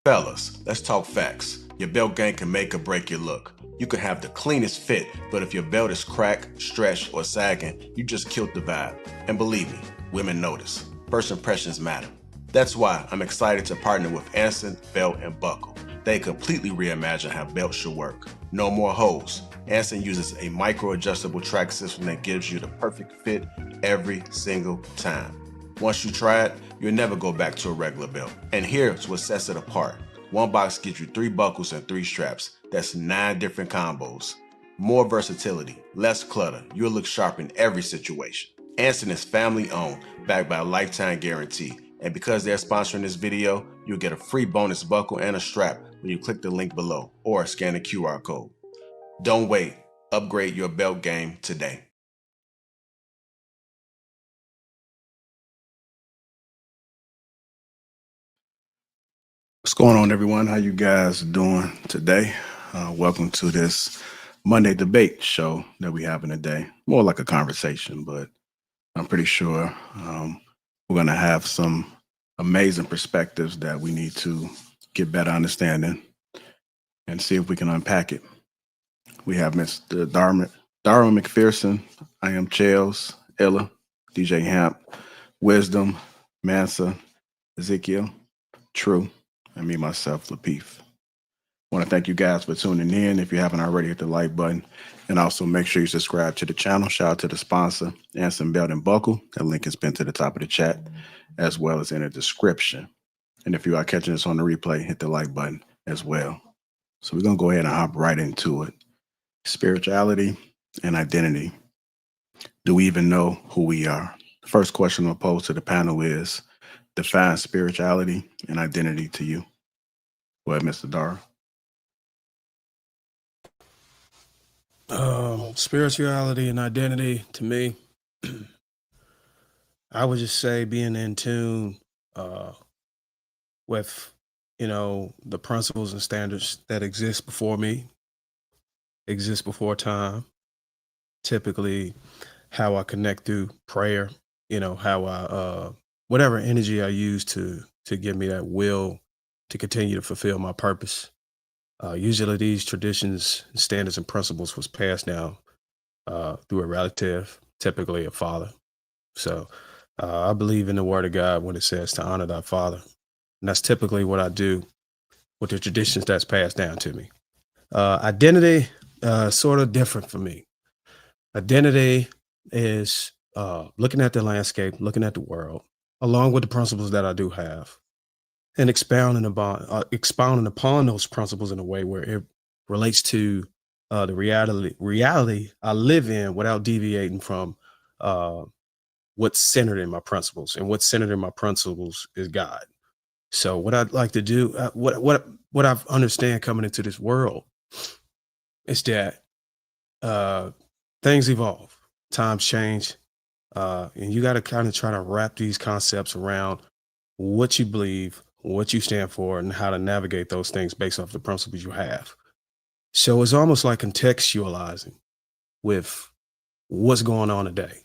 Fellas, let's talk facts. Your belt game can make or break your look. You can have the cleanest fit, but if your belt is cracked, stretched, or sagging, you just killed the vibe. And believe me, women notice. First impressions matter. That's why I'm excited to partner with Anson Belt and Buckle. They completely reimagine how belts should work. No more holes. Anson uses a micro-adjustable track system that gives you the perfect fit every single time. Once you try it, you'll never go back to a regular belt. And here's what sets it apart. One box gives you 3 buckles and 3 straps. That's 9 different combos. More versatility, less clutter. You'll look sharp in every situation. Anson is family owned, backed by a lifetime guarantee. And because they're sponsoring this video, you'll get a free bonus buckle and a strap when you click the link below or scan the QR code. Don't wait. Upgrade your belt game today. What's going on, everyone? How you guys doing today? Welcome to this Monday debate show that we having today. More like a conversation, but I'm pretty sure we're going to have some amazing perspectives that we need to get better understanding and see if we can unpack it. We have Mr. Darwin McPherson. I am Chels, Ella, DJ Hamp, Wisdom, Mansa, Ezekiel, True, and me, myself, Lapeef. I want to thank you guys for tuning in. If you haven't already, hit the like button. And also make sure you subscribe to the channel. Shout out to the sponsor, Anson Belt and Buckle. That link is pinned to the top of the chat, as well as in the description. And if you are catching this on the replay, hit the like button as well. So we're going to go ahead and hop right into it. Spirituality and identity. Do we even know who we are? The first question I'll pose to the panel is, define spirituality and identity to you. Go ahead, Mr. Dar. Spirituality and identity to me, I would just say being in tune with, the principles and standards that exist before me, exist before time. Typically, how I connect through prayer, how I whatever energy I use to give me that will to continue to fulfill my purpose. Usually these traditions, standards, and principles was passed down through a relative, typically a father. So I believe in the word of God when it says to honor thy father. And that's typically what I do with the traditions that's passed down to me. Identity, sort of different for me. Identity is looking at the landscape, looking at the world, along with the principles that I do have, and expounding upon those principles in a way where it relates to the reality I live in without deviating from what's centered in my principles. And what's centered in my principles is God. So what I'd like to do, what I've understand coming into this world is that things evolve, times change, and you got to kind of try to wrap these concepts around what you believe, what you stand for, and how to navigate those things based off the principles you have. So it's almost like contextualizing with what's going on today.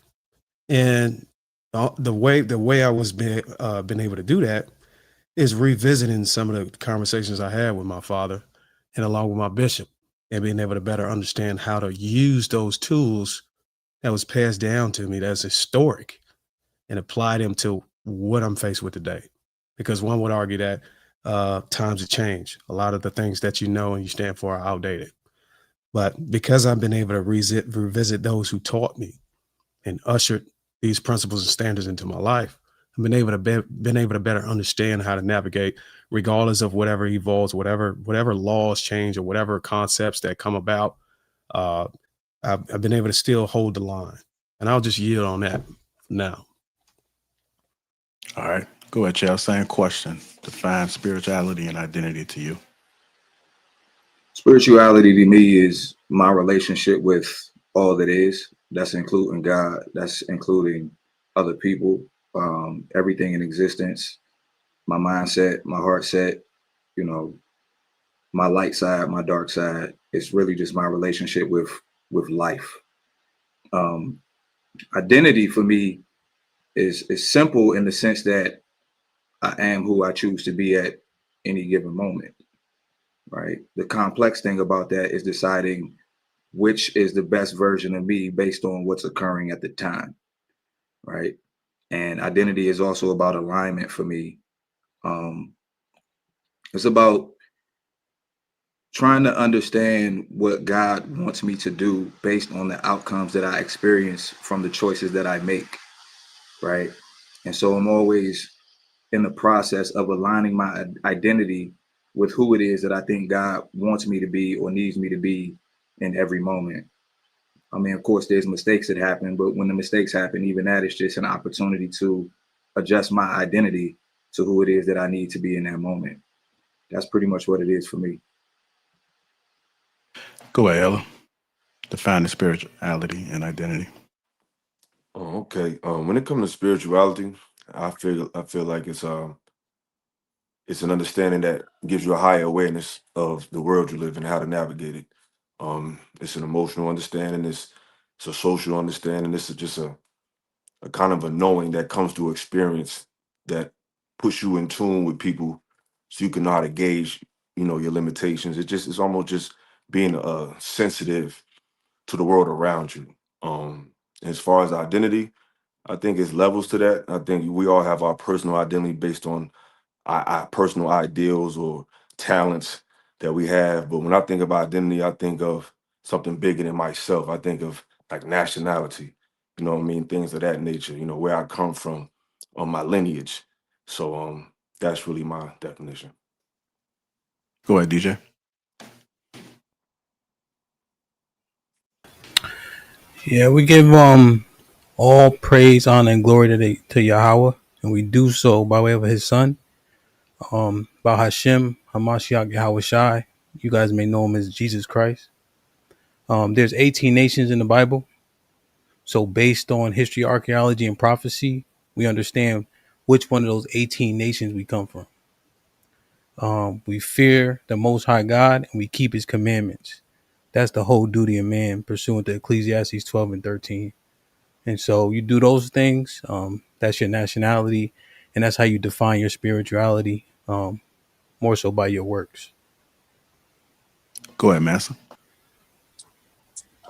And the way I was been able to do that is revisiting some of the conversations I had with my father and along with my bishop, and being able to better understand how to use those tools that was passed down to me that's historic and apply them to what I'm faced with today. Because one would argue that times have changed. A lot of the things that you know and you stand for are outdated. But because I've been able to revisit those who taught me and ushered these principles and standards into my life, I've been able to better understand how to navigate, regardless of whatever evolves, whatever laws change, or whatever concepts that come about. I've been able to still hold the line, and I'll just yield on that now. All right. Go ahead, Chel. Same question. Define spirituality and identity to you. Spirituality to me is my relationship with all that is. That's including God. That's including other people, everything in existence, my mindset, my heart set, my light side, my dark side. It's really just my relationship with life. Identity for me is simple in the sense that I am who I choose to be at any given moment, right? The complex thing about that is deciding which is the best version of me based on what's occurring at the time, right? And identity is also about alignment for me. It's about trying to understand what God wants me to do based on the outcomes that I experience from the choices that I make, right? And so I'm always in the process of aligning my identity with who it is that I think God wants me to be or needs me to be in every moment. I mean, of course, there's mistakes that happen, but when the mistakes happen, even that is just an opportunity to adjust my identity to who it is that I need to be in that moment. That's pretty much what it is for me. Go ahead, Ella. Define the spirituality and identity. Oh, okay. When it comes to spirituality, I feel like it's an understanding that gives you a higher awareness of the world you live in, how to navigate it. It's an emotional understanding. It's a social understanding. This is just a kind of a knowing that comes through experience that puts you in tune with people, so you can know how to gauge, your limitations. It's almost just being sensitive to the world around you. As far as identity, I think it's levels to that. I think we all have our personal identity based on our personal ideals or talents that we have. But when I think of identity, I think of something bigger than myself. I think of like nationality, you know what I mean? Things of that nature, where I come from, my lineage. So that's really my definition. Go ahead, DJ. Yeah, we give all praise, honor, and glory to Yahweh, and we do so by way of His Son, by Hashem Hamashiach Yahweh Shai. You guys may know him as Jesus Christ. There's 18 nations in the Bible, so based on history, archaeology, and prophecy, we understand which one of those 18 nations we come from. We fear the Most High God, and we keep His commandments. That's the whole duty of man, pursuant to Ecclesiastes 12 and 13. And so you do those things. That's your nationality, and that's how you define your spirituality. More so by your works. Go ahead, Master.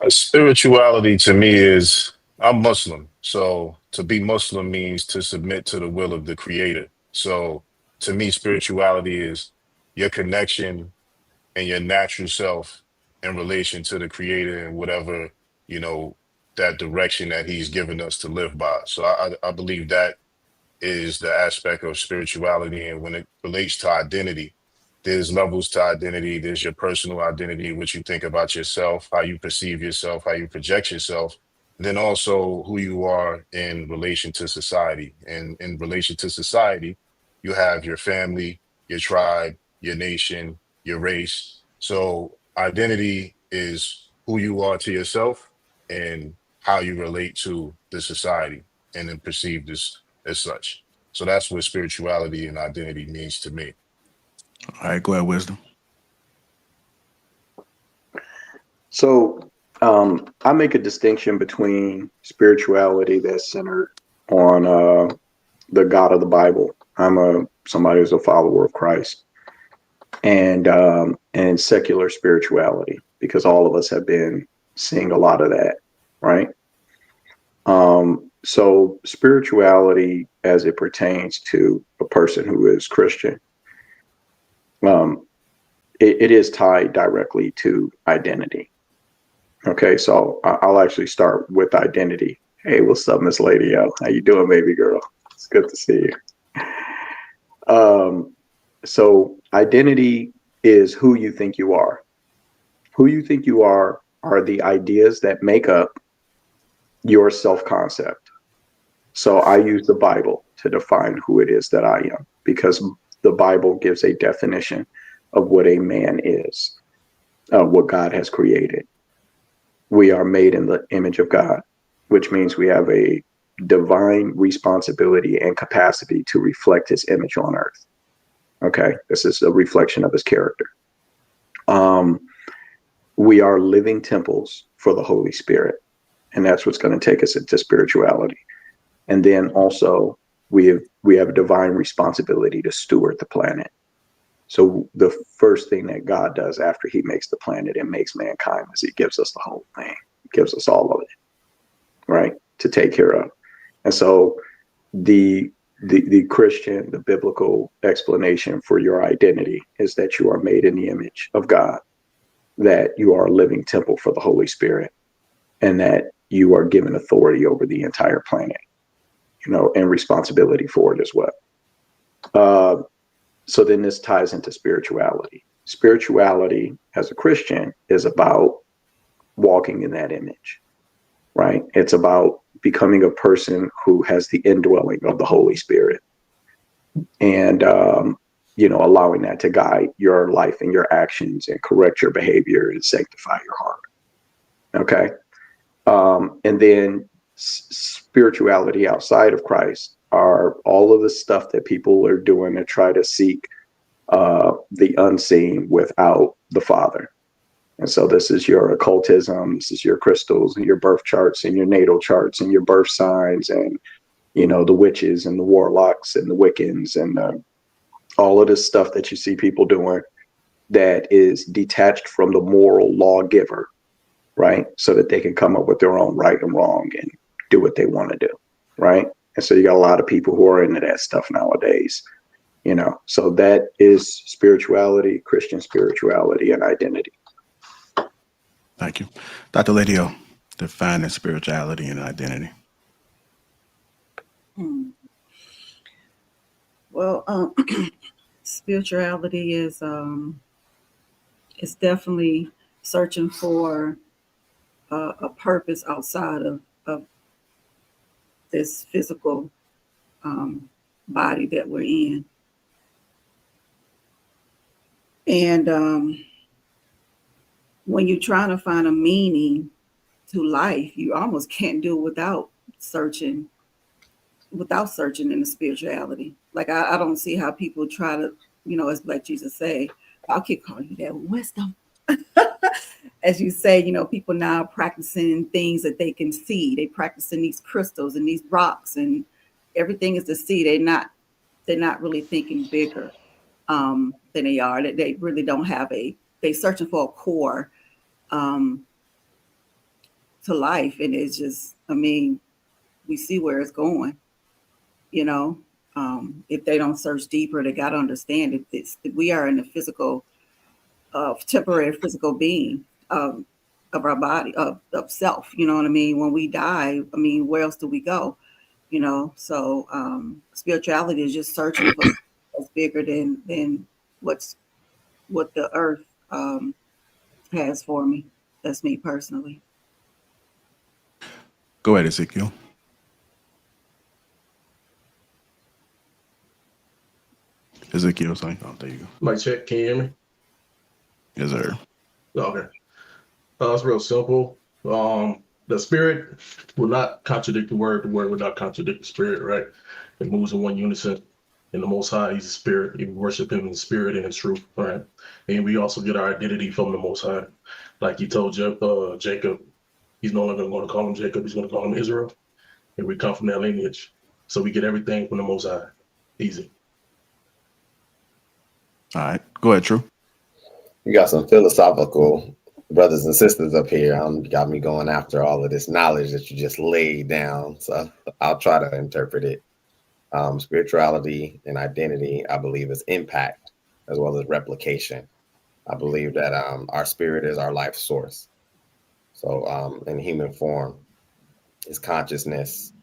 Spirituality to me is I'm Muslim. So to be Muslim means to submit to the will of the creator. So to me, spirituality is your connection and your natural self in relation to the creator and whatever, you know, that direction that he's given us to live by. So I believe that is the aspect of spirituality. And when it relates to identity, there's levels to identity. There's your personal identity, what you think about yourself, how you perceive yourself, how you project yourself. Then also who you are in relation to society. And in relation to society, you have your family, your tribe, your nation, your race. So identity is who you are to yourself and how you relate to the society and then perceived as such. So that's what spirituality and identity means to me. All right, go ahead, Wisdom. So I make a distinction between spirituality that's centered on the God of the Bible. I'm somebody who's a follower of Christ, and secular spirituality, because all of us have been seeing a lot of that, right? So spirituality, as it pertains to a person who is Christian, it is tied directly to identity. Okay, so I'll actually start with identity. Hey, what's up, Miss Lady O? How you doing, baby girl? It's good to see you. So identity is who you think you are. Who you think you are the ideas that make up your self-concept. So I use the Bible to define who it is that I am, because the Bible gives a definition of what a man is, what God has created. We are made in the image of God, which means we have a divine responsibility and capacity to reflect His image on earth. Okay, this is a reflection of His character. We are living temples for the Holy Spirit, and that's what's going to take us into spirituality. And then also we have a divine responsibility to steward the planet. So the first thing that God does after he makes the planet and makes mankind is he gives us the whole thing, gives us all of it, right, to take care of. And so the Christian, the biblical explanation for your identity is that you are made in the image of God, that you are a living temple for the Holy Spirit, and that you are given authority over the entire planet, and responsibility for it as well. So then this ties into spirituality. Spirituality as a Christian is about walking in that image, right? It's about becoming a person who has the indwelling of the Holy Spirit and, allowing that to guide your life and your actions and correct your behavior and sanctify your heart. Okay. And then spirituality outside of Christ are all of the stuff that people are doing to try to seek the unseen without the Father. And so this is your occultism, this is your crystals and your birth charts and your natal charts and your birth signs and, the witches and the warlocks and the Wiccans and all of this stuff that you see people doing that is detached from the moral lawgiver, right? So that they can come up with their own right and wrong and do what they want to do, right? And so you got a lot of people who are into that stuff nowadays, so that is spirituality, Christian spirituality, and identity. Thank you. Dr. Ladio, defining spirituality and identity. Well, spirituality is it's definitely searching for a purpose outside of this physical body that we're in. And when you're trying to find a meaning to life, you almost can't do it without searching in the spirituality. Like I don't see how people try to, as Black Jesus say, I'll keep calling you that wisdom. As you say, people now practicing things that they can see. They practicing these crystals and these rocks and everything is to see. They're not really thinking bigger than they are. They really don't have they're searching for a core to life. And it's just, we see where it's going, if they don't search deeper, they got to understand we are in the physical, temporary physical being of our body, of self, you know what I mean? When we die, where else do we go? So spirituality is just searching for what's bigger than what the earth has for me. That's me personally. Go ahead, Ezekiel. Ezekiel, sorry. Oh, there you go. Mic check. Can you hear me? Yes, sir. Okay. It's real simple. The spirit will not contradict the word. The word will not contradict the spirit, right? It moves in one unison. And the Most High, He's a spirit. We worship Him in spirit and in truth, right? And we also get our identity from the Most High. Like He told Jacob, He's no longer going to call him Jacob. He's going to call him Israel. And we come from that lineage. So we get everything from the Most High. Easy. All right. Go ahead, True. You got some philosophical brothers and sisters up here. Got me going after all of this knowledge that you just laid down. So I'll try to interpret it. Spirituality and identity, I believe, is impact as well as replication. I believe that our spirit is our life source. So in human form is consciousness.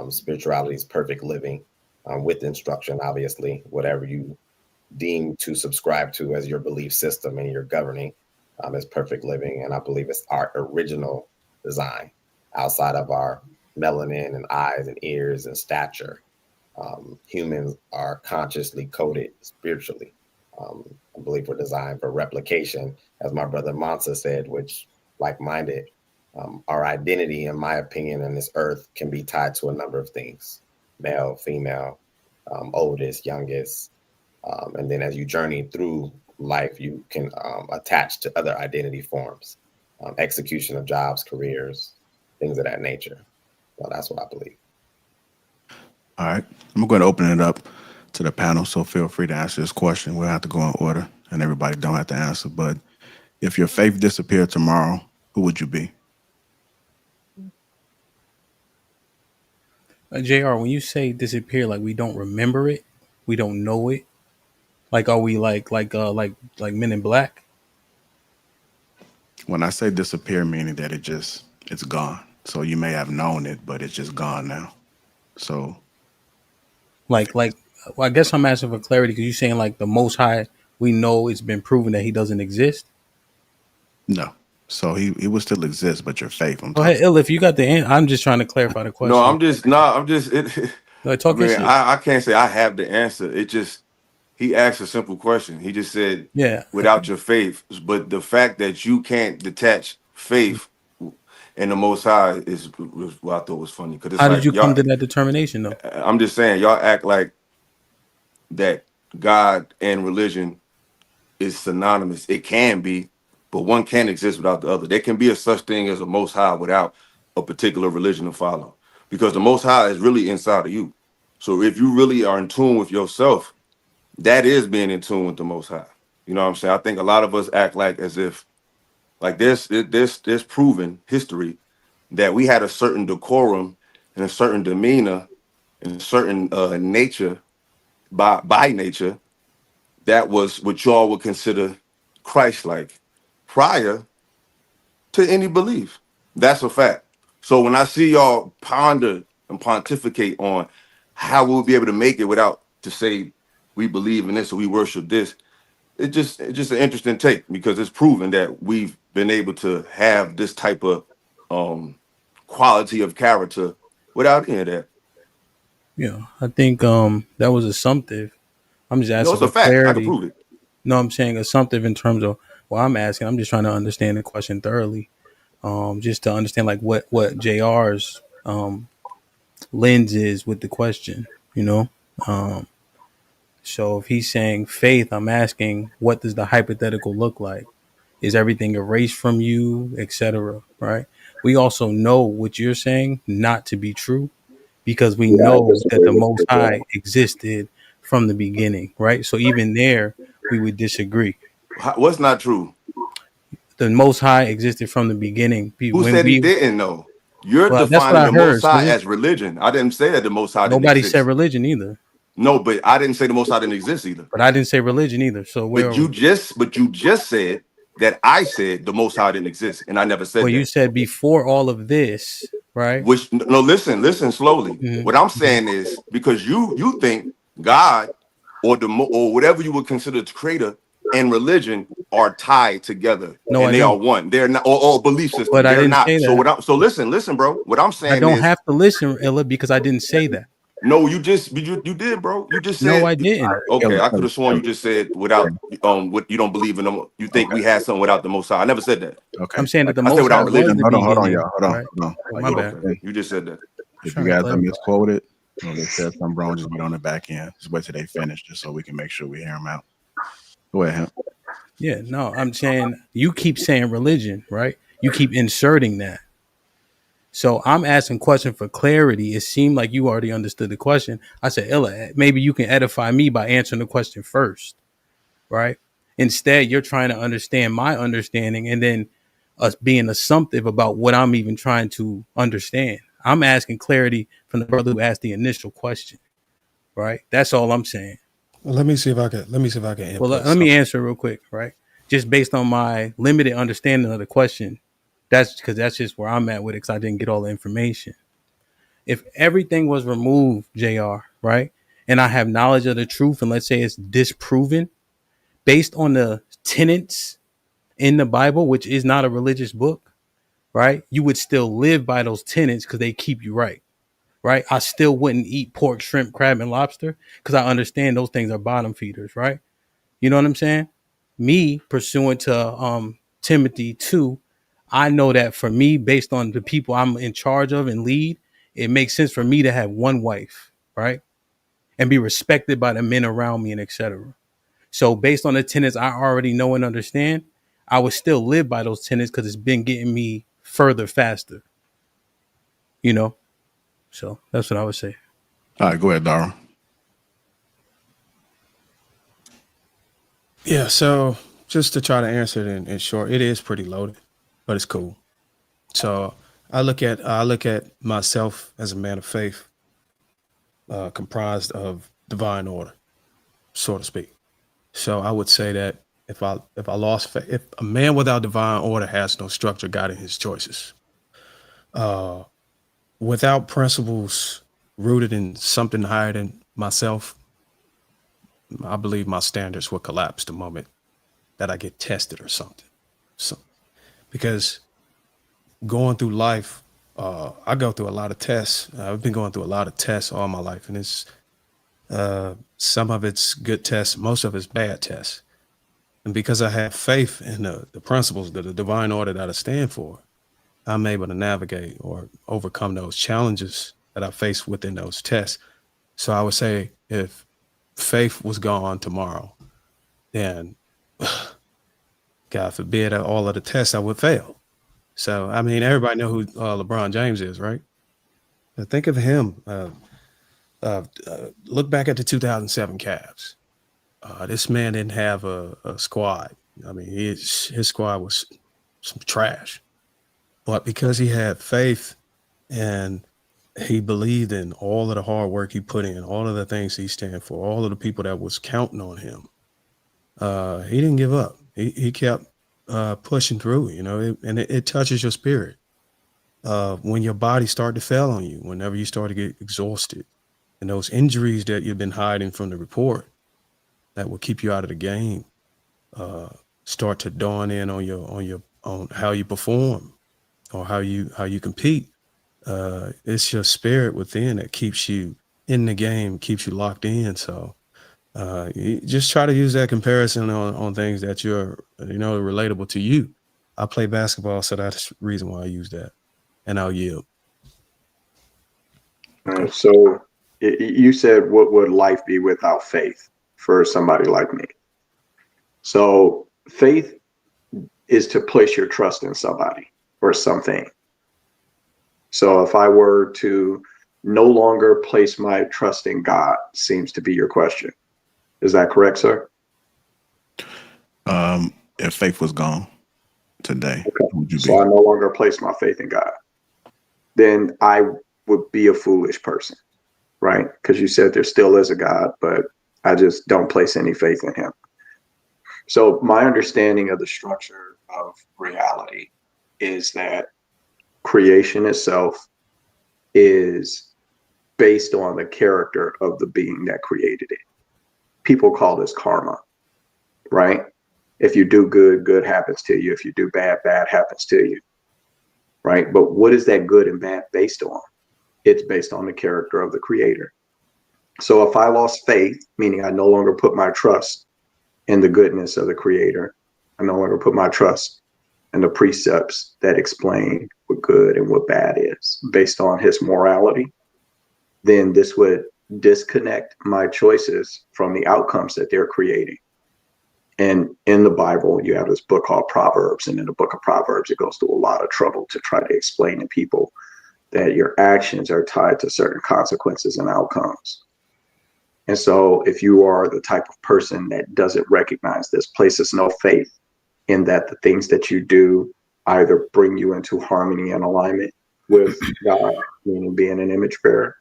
Spirituality is perfect living with instruction, obviously, whatever you deem to subscribe to as your belief system and your governing is perfect living. And I believe it's our original design outside of our melanin and eyes and ears and stature. Humans are consciously coded spiritually. I believe we're designed for replication, as my brother Mansa said, which like-minded. Our identity, in my opinion, in this earth can be tied to a number of things: male, female, oldest, youngest. And then as you journey through life, you can attach to other identity forms, execution of jobs, careers, things of that nature. Well, that's what I believe. All right. I'm going to open it up to the panel. So feel free to answer this question. We'll have to go in order, and everybody don't have to answer. But if your faith disappeared tomorrow, who would you be? Jr., when you say disappear, like we don't remember it, we don't know it. Like, are we like Men in Black? When I say disappear, meaning that it's gone. So you may have known it, but it's just gone now. So Like, well, I guess I'm asking for clarity because you're saying like the Most High, we know it's been proven that He doesn't exist. no. So he would still exist, but your faith. I'm Go ahead, talking. Ill. If you got the answer, I'm just trying to clarify the No, question. I'm just it. No, I talking mean, shit. I can't say I have the answer. It just he asked a simple question. He just said, Yeah. without your faith, but the fact that you can't detach faith and the Most High was what I thought was funny because it's How did like you come y'all. to that determination, though? I'm just saying y'all act like that God and religion is synonymous. It can be, but one can't exist without the other. There can be a such thing as a Most High without a particular religion to follow, because the Most High is really inside of you. So if you really are in tune with yourself, that is being in tune with the Most High. You know what I'm saying? I think a lot of us act like as if like there's proven history that we had a certain decorum and a certain demeanor and a certain nature by nature that was what y'all would consider Christ-like prior to any belief. That's a fact. So when I see y'all ponder and pontificate on how we'll be able to make it without to say we believe in this or we worship this, it's just an interesting take because it's proven that we've been able to have this type of um quality of character without any of that. Yeah, I think that was assumptive. I'm just No, asking it's a for fact. I can clarity. prove it. No, I'm saying assumptive in terms of what I'm asking. I'm just trying to understand the question thoroughly. Just to understand like what JR's lens is with the question, you know. Um, so if he's saying faith, I'm asking what does the hypothetical look like? Is everything erased from you, etc. Right? We also know what you're saying not to be true because we Yeah, I know that disagree the with Most you as High well. existed from the beginning, right? So even there, we would disagree. What's not true? The Most High existed from the beginning. Who When said he we, didn't know? You're well, that's what defining I the heard. Most So High this, as religion. I didn't say that the Most High didn't nobody said exist. religion either, No, but I didn't say the Most High didn't exist either. but I didn't say religion either. So where But are we? you just said that I said the Most High didn't exist, and I never Well, said you that. said before all of this, right? Which no, listen slowly. What I'm Mm-hmm. saying is because you think God or or whatever you would consider the creator and religion are tied together No, and I they are don't. one. They're not, or belief But system. I They're didn't say not. that. So listen, bro. What I'm I saying don't is have to listen, Illa, because I didn't say that. no. You did, bro. You just No, said I didn't. okay. I could have sworn you just said without what you don't believe in them. You think Okay. we had something without the Most High. I never said that. I'm Okay. saying that the I said Most High without was And religion. the hold on, beginning, y'all. Hold on. right? Hold on. Oh, Like my if, bad. Okay, you just said that. Just if you trying to guys are clarify. misquoted or they said something wrong, just get on the back end. Just wait till they finish, just so we can make sure we hear them out. Go ahead, Hemp. Yeah, no, I'm saying you keep saying religion, right? You keep inserting that. So I'm asking question for clarity. It seemed like you already understood the question. I said, Illa, maybe you can edify me by answering the question first, right? Instead, you're trying to understand my understanding and then us being assumptive about what I'm even trying to understand. I'm asking clarity from the brother who asked the initial question, right? That's all I'm saying. Well, let me see if I can Well, input let me something. answer real quick, right? Just based on my limited understanding of the question, that's because that's just where I'm at with it because I didn't get all the information. If everything was removed, JR, right? And I have knowledge of the truth, and let's say it's disproven based on the tenets in the Bible, which is not a religious book, right? You would still live by those tenets because they keep you right, right? I still wouldn't eat pork, shrimp, crab, and lobster because I understand those things are bottom feeders, right? You know what I'm saying? Me pursuant to Timothy 2, I know that for me, based on the people I'm in charge of and lead, it makes sense for me to have one wife, right? And be respected by the men around me and etc. So based on the tenets I already know and understand, I would still live by those tenets because it's been getting me further faster, you know? So that's what I would say. All right, go ahead, Dara. Yeah, so just to try to answer it in short, it is pretty loaded, but it's cool. So I look at myself as a man of faith, comprised of divine order, so to speak. So I would say that if I lost faith, if a man without divine order has no structure guiding his choices, uh, without principles rooted in something higher than myself, I believe my standards will collapse the moment that I get tested or something. So because going through life, I go through a lot of tests. I've been going through a lot of tests all my life, and it's some of it's good tests, most of it's bad tests. And because I have faith in the principles, the divine order that I stand for, I'm able to navigate or overcome those challenges that I face within those tests. So I would say if faith was gone tomorrow, then God forbid all of the tests I would fail. So I mean, everybody know who LeBron James is, right? Think of him. Look back at the 2007 Cavs. This man didn't have a squad. I mean, his squad was some trash. But because he had faith and he believed in all of the hard work he put in, all of the things he stand for, all of the people that was counting on him, he didn't give up. He kept pushing through, and it touches your spirit. When your body start to fail on you, whenever you start to get exhausted, and those injuries that you've been hiding from the report that will keep you out of the game, uh, start to dawn in on how you perform or how you compete. It's your spirit within that keeps you in the game, keeps you locked in. So you just try to use that comparison on things that you're relatable to you. I play basketball, so that's the reason why I use that, and I'll yield. So you said, what would life be without faith for somebody like me? So faith is to place your trust in somebody or something. So if I were to no longer place my trust in God, seems to be your question. Is that correct, sir? If faith was gone today, Okay. who would you So be? I no longer place my faith in God. Then I would be a foolish person, right? Because you said there still is a God, but I just don't place any faith in him. So my understanding of the structure of reality is that creation itself is based on the character of the being that created it. People call this karma, right? If you do good, good happens to you. If you do bad, bad happens to you, right? But what is that good and bad based on? It's based on the character of the creator. So if I lost faith, meaning I no longer put my trust in the goodness of the creator, I no longer put my trust in the precepts that explain what good and what bad is based on his morality, then this would disconnect my choices from the outcomes that they're creating. And in the Bible, you have this book called Proverbs. And in the book of Proverbs, it goes through a lot of trouble to try to explain to people that your actions are tied to certain consequences and outcomes. And so if you are the type of person that doesn't recognize this, places no faith in that the things that you do either bring you into harmony and alignment with God, meaning being an image bearer,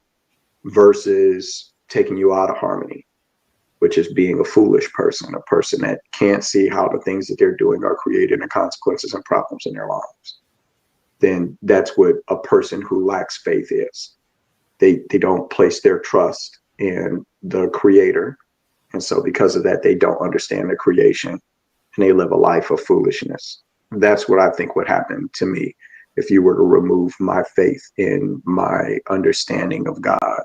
versus taking you out of harmony, which is being a foolish person, a person that can't see how the things that they're doing are creating the consequences and problems in their lives, then that's what a person who lacks faith is. They don't place their trust in the creator. And so because of that, they don't understand the creation and they live a life of foolishness. That's what I think would happen to me if you were to remove my faith in my understanding of God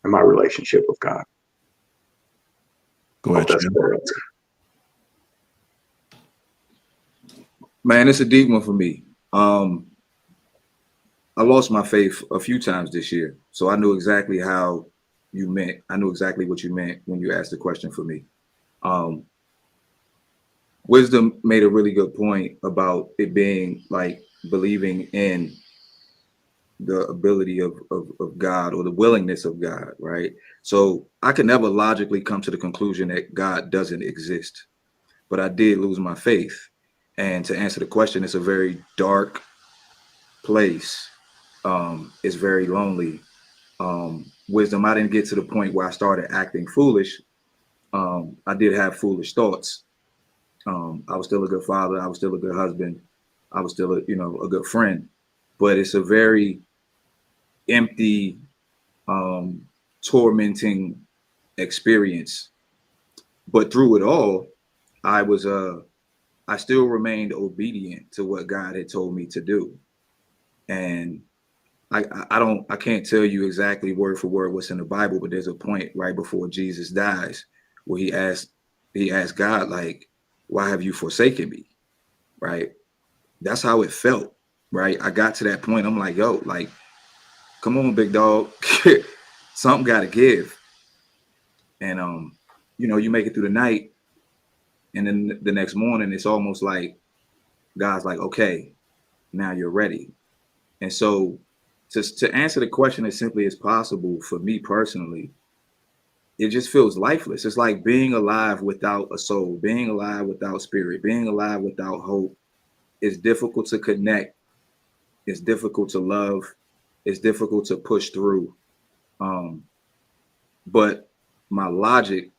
and my relationship with God. Go Hope ahead, that's Jim. correct. Man, it's a deep one for me. I lost my faith a few times this year, so I knew exactly how you meant. I knew exactly what you meant when you asked the question for me. Wisdom made a really good point about it being like believing in the ability of God or the willingness of God, right? So I can never logically come to the conclusion that God doesn't exist. but I did lose my faith. And to answer the question, it's a very dark place. It's very lonely. Wisdom, I didn't get to the point where I started acting foolish. I did have foolish thoughts. I was still a good father. I was still a good husband. I was still a good friend. But it's a very empty, tormenting experience. But through it all, I still remained obedient to what God had told me to do. And I can't tell you exactly word for word what's in the Bible, but there's a point right before Jesus dies where he asked God, like, why have you forsaken me? Right. That's how it felt. Right. I got to that point. I'm like, yo, like, come on, big dog. Something got to give. And, you make it through the night. And then the next morning, it's almost like God's like, okay, now you're ready. And so to answer the question as simply as possible, for me personally, it just feels lifeless. It's like being alive without a soul, being alive without spirit, being alive without hope. It's difficult to connect. It's difficult to love. It's difficult to push through. But my logic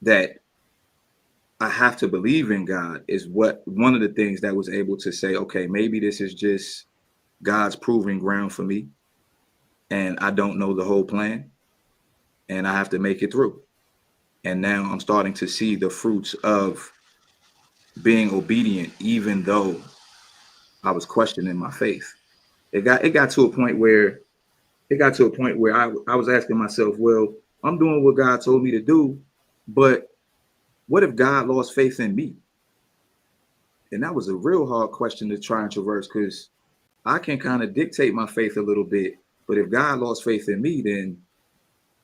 that I have to believe in God is one of the things that was able to say, okay, maybe this is just God's proving ground for me. And I don't know the whole plan. And I have to make it through. And now I'm starting to see the fruits of being obedient, even though I was questioning my faith. It got to a point where I was asking myself, well, I'm doing what God told me to do, but what if God lost faith in me? And that was a real hard question to try and traverse, because I can kind of dictate my faith a little bit, but if God lost faith in me, then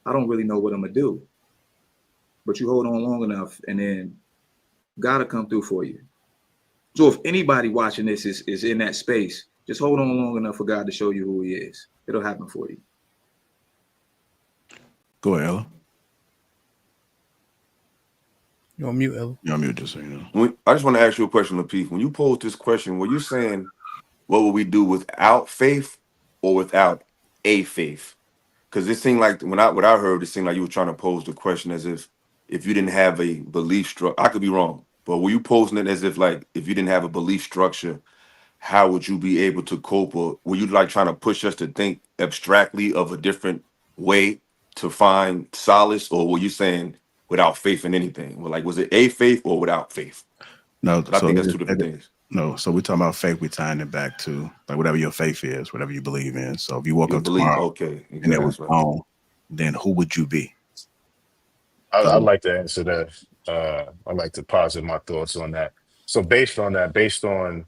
I don't really know what I'm gonna do. But you hold on long enough, and then God will come through for you. So if anybody watching this is in that space, just hold on long enough for God to show you who he is. It'll happen for you. Go ahead, Ella. You're on mute, Ella. You're on mute, just so you know. I just want to ask you a question, Lapeef. When you posed this question, were you saying what would we do without faith or without a faith? Because it seemed like what I heard, it seemed like you were trying to pose the question as if you didn't have a belief structure. I could be wrong, but were you posing it as if, like, if you didn't have a belief structure, how would you be able to cope? Or were you like trying to push us to think abstractly of a different way to find solace? Or were you saying without faith in anything? Well, like, was it a faith or without faith? No, But I think that's two different things. No, so we're talking about faith. We're tying it back to like whatever your faith is, whatever you believe in. So if you woke up tomorrow, okay, and it was wrong, then who would you be? I'd like to answer that. I'd like to posit my thoughts on that. So based on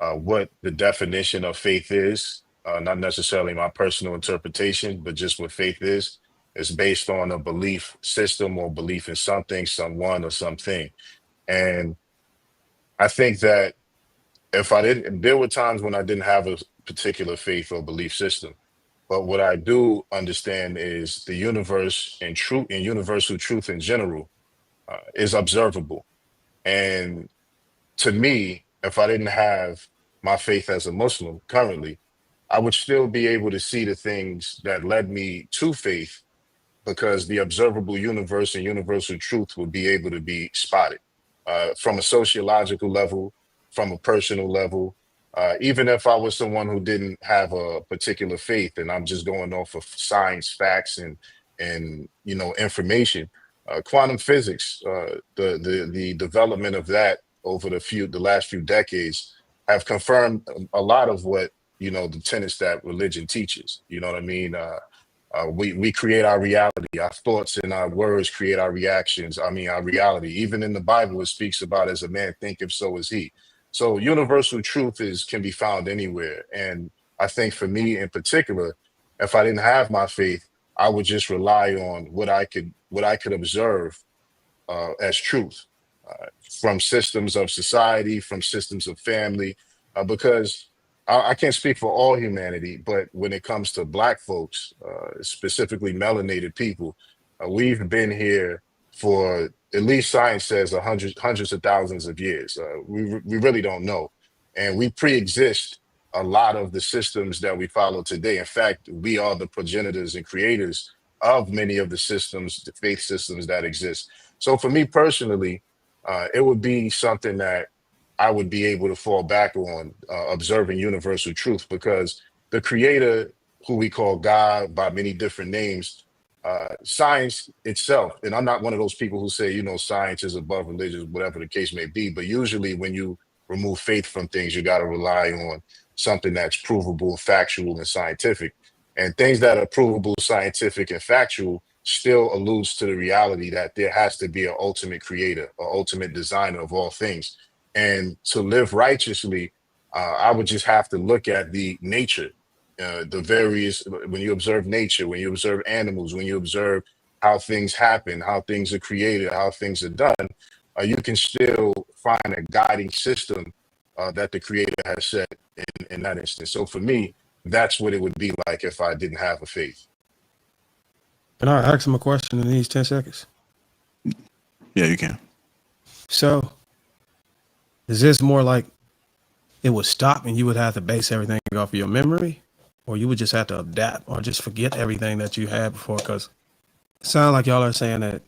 what the definition of faith is, not necessarily my personal interpretation, but just what faith is based on a belief system or belief in something, someone, or something. And I think that there were times when I didn't have a particular faith or belief system. But what I do understand is the universe and truth and universal truth in general is observable. And to me, if I didn't have my faith as a Muslim currently, I would still be able to see the things that led me to faith, because the observable universe and universal truth would be able to be spotted from a sociological level, from a personal level. Even if I was someone who didn't have a particular faith and I'm just going off of science, facts, and information, quantum physics, the development of that over the last few decades have confirmed a lot of what the tenets that religion teaches. You know what I mean? We create our reality. Our thoughts and our words create our reactions. I mean, our reality. Even in the Bible, it speaks about as a man thinketh, so is he. So universal truth can be found anywhere. And I think for me in particular, if I didn't have my faith, I would just rely on what I could observe as truth from systems of society, from systems of family, because I can't speak for all humanity, but when it comes to Black folks, specifically melanated people, we've been here for at least science says hundreds of thousands of years. We really don't know, and we pre-exist a lot of the systems that we follow today. In fact, we are the progenitors and creators of many of the systems, the faith systems that exist. So for me personally, it would be something that I would be able to fall back on, observing universal truth, because the creator, who we call God by many different names, science itself, and I'm not one of those people who say, science is above religion, whatever the case may be, but usually when you remove faith from things, you got to rely on something that's provable, factual, and scientific. And things that are provable, scientific, and factual still alludes to the reality that there has to be an ultimate creator, an ultimate designer of all things. And to live righteously, I would just have to look at the nature, the various, when you observe nature, when you observe animals, when you observe how things happen, how things are created, how things are done, you can still find a guiding system that the creator has set in that instance. So for me, that's what it would be like if I didn't have a faith. Can I ask him a question in these 10 seconds? Yeah, you can. So is this more like it would stop and you would have to base everything off of your memory, or you would just have to adapt or just forget everything that you had before? Because it sounds like y'all are saying that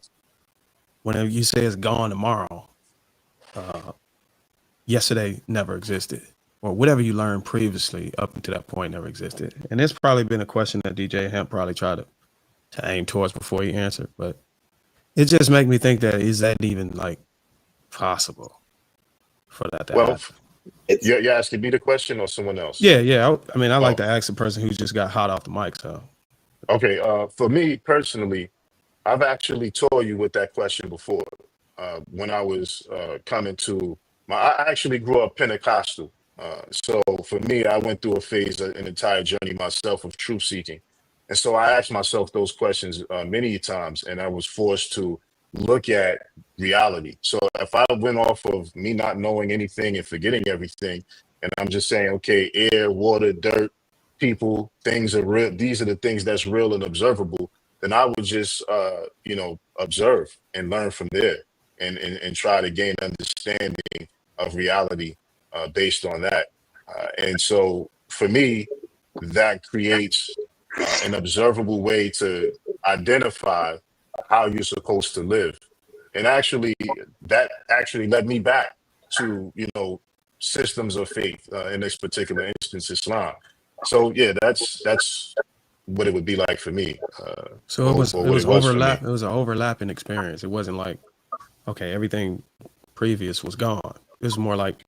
whenever you say it's gone tomorrow, yesterday never existed, or whatever you learned previously up until that point never existed. And it's probably been a question that DJ Hemp probably tried to aim towards before he answered, but it just makes me think that is that even like possible for that to happen? You're asking me the question or someone else? Yeah. I mean, I like to ask the person who just got hot off the mic. So, okay. For me personally, I've actually told you with that question before. When I was coming to I actually grew up Pentecostal. So for me, I went through a phase, an entire journey myself of truth seeking. And so I asked myself those questions many times, and I was forced to look at reality. So if I went off of me not knowing anything and forgetting everything, and I'm just saying, okay, air, water, dirt, people, things are real. These are the things that's real and observable. Then I would just, observe and learn from there, and try to gain understanding of reality based on that. And so for me, that creates an observable way to identify how you're supposed to live. And actually, that actually led me back to, systems of faith, in this particular instance, Islam. So yeah, that's what it would be like for me. so it was or what it was overlap. for me. It was an overlapping experience. It wasn't like, okay, everything previous was gone. It was more like,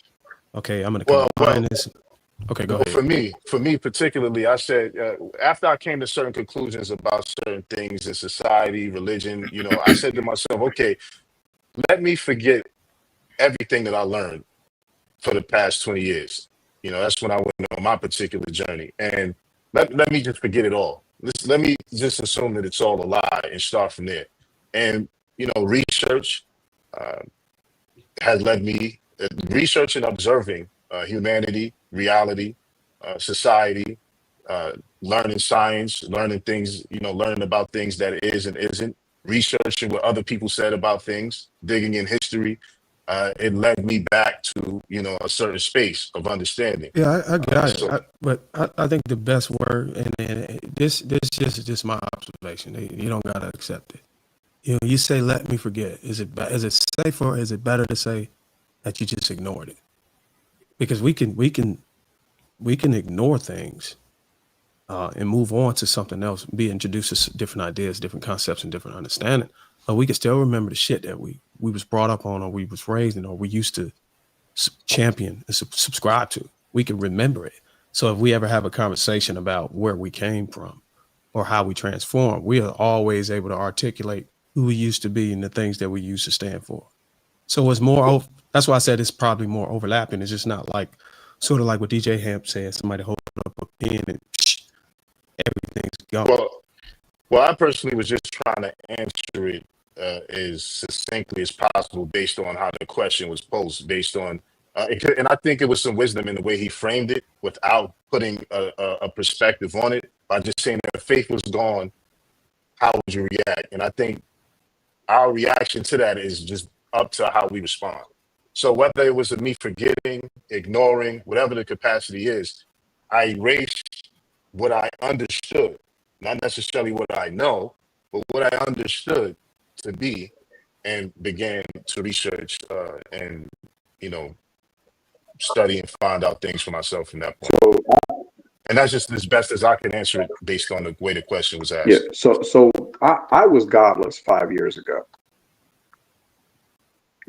okay, I'm going to combine this. Okay, go ahead. For me particularly, I said, after I came to certain conclusions about certain things in society, religion, I said to myself, okay, let me forget everything that I learned for the past 20 years. That's when I went on my particular journey. And let me just forget it all. Let me just assume that it's all a lie and start from there. And, research has led me, research and observing humanity, reality, society, learning science, learning things, learning about things that is and isn't, researching what other people said about things, digging in history. It led me back to, a certain space of understanding. Yeah, I got it. But I think the best word, and this is just my observation. You don't gotta accept it. You say, "Let me forget." Is it safer? Or is it better to say that you just ignored it? Because we can ignore things and move on to something else, be introduced to different ideas, different concepts, and different understanding. But we can still remember the shit that we was brought up on, or we was raised in, or we used to champion and subscribe to. We can remember it. So if we ever have a conversation about where we came from or how we transform, we are always able to articulate who we used to be and the things that we used to stand for. So it's more, that's why I said it's probably more overlapping. It's just not like, sort of like what DJ Hamp said, somebody holding up a pen and everything's gone. Well, I personally was just trying to answer it as succinctly as possible based on how the question was posed, based on, and I think it was some wisdom in the way he framed it without putting a perspective on it, by just saying that if faith was gone, how would you react? And I think our reaction to that is just up to how we respond. So whether it was me forgetting, ignoring, whatever the capacity is, I erased what I understood, not necessarily what I know, but what I understood to be, and began to research and, study and find out things for myself from that point. So And that's just as best as I can answer it based on the way the question was yeah, asked. so I was godless 5 years ago,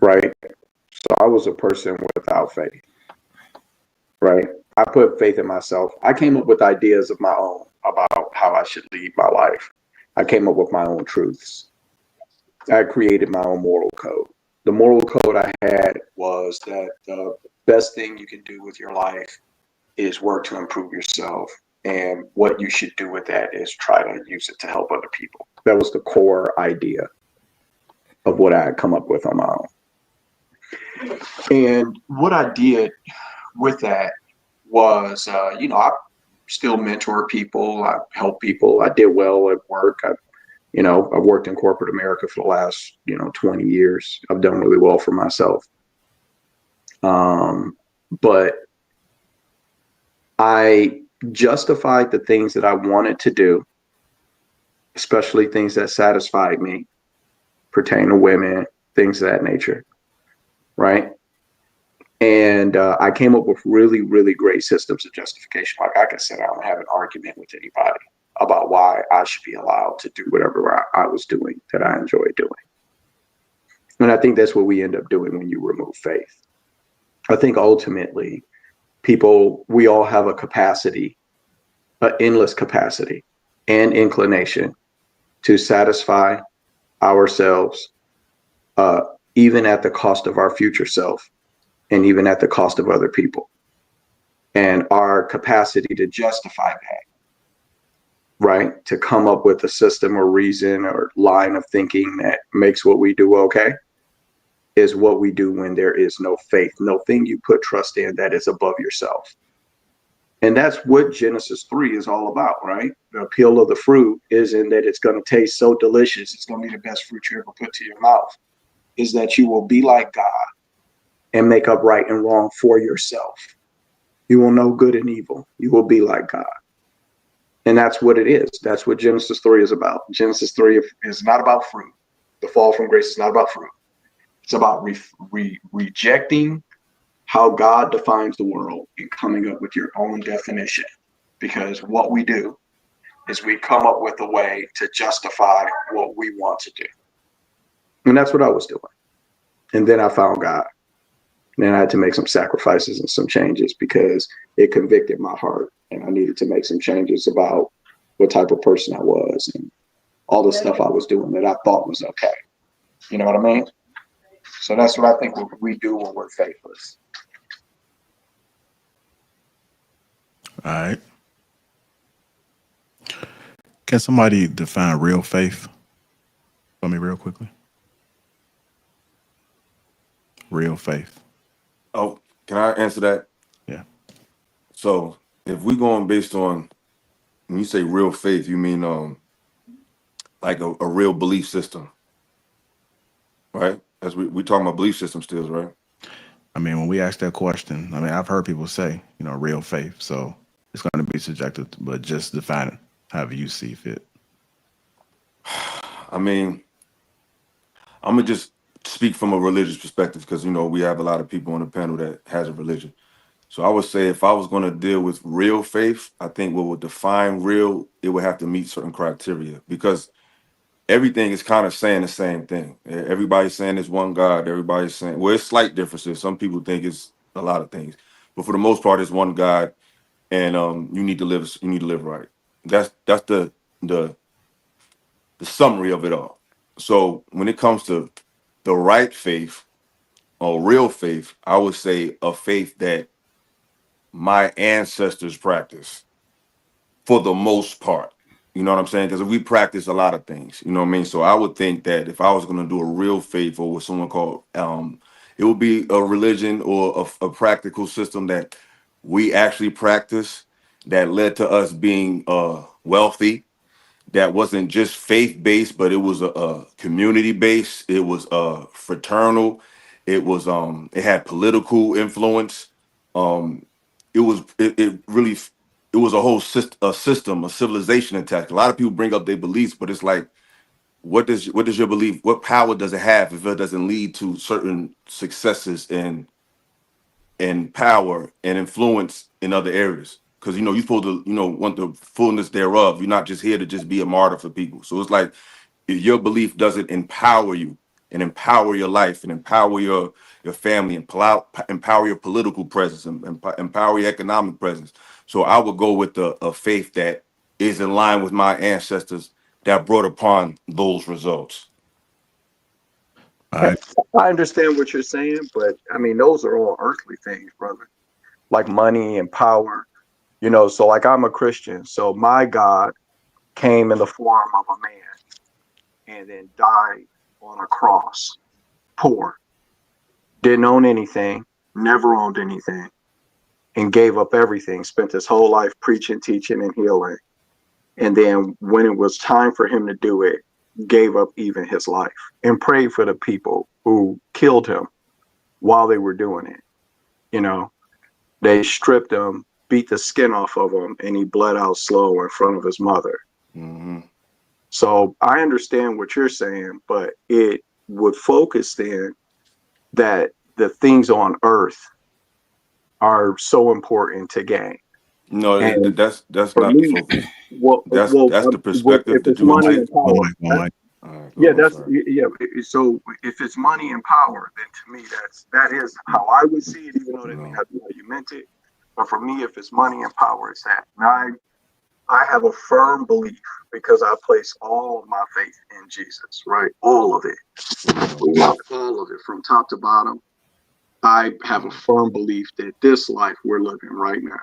right? So I was a person without faith, right? I put faith in myself. I came up with ideas of my own about how I should lead my life. I came up with my own truths. I created my own moral code. The moral code I had was that the best thing you can do with your life is work to improve yourself. And what you should do with that is try to use it to help other people. That was the core idea of what I had come up with on my own. And what I did with that was, I still mentor people. I help people. I did well at work. I've worked in corporate America for the last, 20 years. I've done really well for myself. But I justified the things that I wanted to do, especially things that satisfied me, pertain to women, things of that nature, right? And I came up with really, really great systems of justification. Like I could sit down and have an argument with anybody about why I should be allowed to do whatever I was doing that I enjoy doing. And I think that's what we end up doing when you remove faith. I think ultimately, we all have a capacity, an endless capacity and inclination to satisfy ourselves, even at the cost of our future self and even at the cost of other people. And our capacity to justify that, right? To come up with a system or reason or line of thinking that makes what we do okay is what we do when there is no faith, no thing you put trust in that is above yourself. And that's what Genesis 3 is all about, right? The appeal of the fruit is in that it's going to taste so delicious. It's going to be the best fruit you ever put to your mouth, is that you will be like God and make up right and wrong for yourself. You will know good and evil. You will be like God. And that's what it is. That's what Genesis 3 is about. Genesis 3 is not about fruit. The fall from grace is not about fruit. It's about rejecting how God defines the world and coming up with your own definition. Because what we do is we come up with a way to justify what we want to do. And that's what I was doing. And then I found God. And I had to make some sacrifices and some changes because it convicted my heart. And I needed to make some changes about what type of person I was and all the stuff I was doing that I thought was okay. You know what I mean? So that's what I think we do when we're faithless. All right. Can somebody define real faith for me real quickly? Real faith. Oh, can I answer that? Yeah. So if we're going based on, when you say real faith, you mean like a real belief system, right? As we talking about belief system still, right? I mean, when we ask that question, I've heard people say, real faith. So it's going to be subjective, but just define it however you see fit. I mean, I'm gonna just speak from a religious perspective because we have a lot of people on the panel that has a religion. So I would say if I was going to deal with real faith, I think what would define real, it would have to meet certain criteria because everything is kind of saying the same thing. Everybody's saying it's one God. Everybody's saying, well, it's slight differences. Some people think it's a lot of things, but for the most part, it's one God, and you need to live right. That's the summary of it all. So when it comes to the right faith or real faith, I would say a faith that my ancestors practice for the most part. You know what I'm saying? Because we practice a lot of things, you know what I mean? So I would think that if I was going to do a real faith or what someone called, it would be a religion or a practical system that we actually practice that led to us being wealthy, that wasn't just faith based, but it was a community based. It was fraternal. It was it had political influence. It really it was a whole system, a civilization attached. A lot of people bring up their beliefs, but it's like, what does your belief? What power does it have if it doesn't lead to certain successes and power and influence in other areas? Because you're supposed to want the fullness thereof. You're not just here to just be a martyr for people. So it's like, if your belief doesn't empower you and empower your life and empower your family and empower your political presence and empower your economic presence. So I would go with a faith that is in line with my ancestors that brought upon those results. All right. I understand what you're saying, but I mean, those are all earthly things, brother. Like money and power, So like I'm a Christian, so my God came in the form of a man and then died on a cross, poor, didn't own anything, never owned anything, and gave up everything, spent his whole life preaching, teaching, and healing. And then when it was time for him to do it, gave up even his life and prayed for the people who killed him while they were doing it. They stripped him, beat the skin off of him, and he bled out slow in front of his mother. Mm-hmm. So I understand what you're saying, but it would focus then that the things on earth are so important to gain. No, And that's for not the me, focus. well, That's the if perspective that it's you would money take. and power, Mike. All right, go yeah, ahead, I'm that's sorry. yeah. So if it's money and power, then to me that is how I would see it, even though that may No. not be how you meant it. But for me, if it's money and power, it's that. And I have a firm belief because I place all of my faith in Jesus, right? All of it, all of it, from top to bottom. I have a firm belief that this life we're living right now,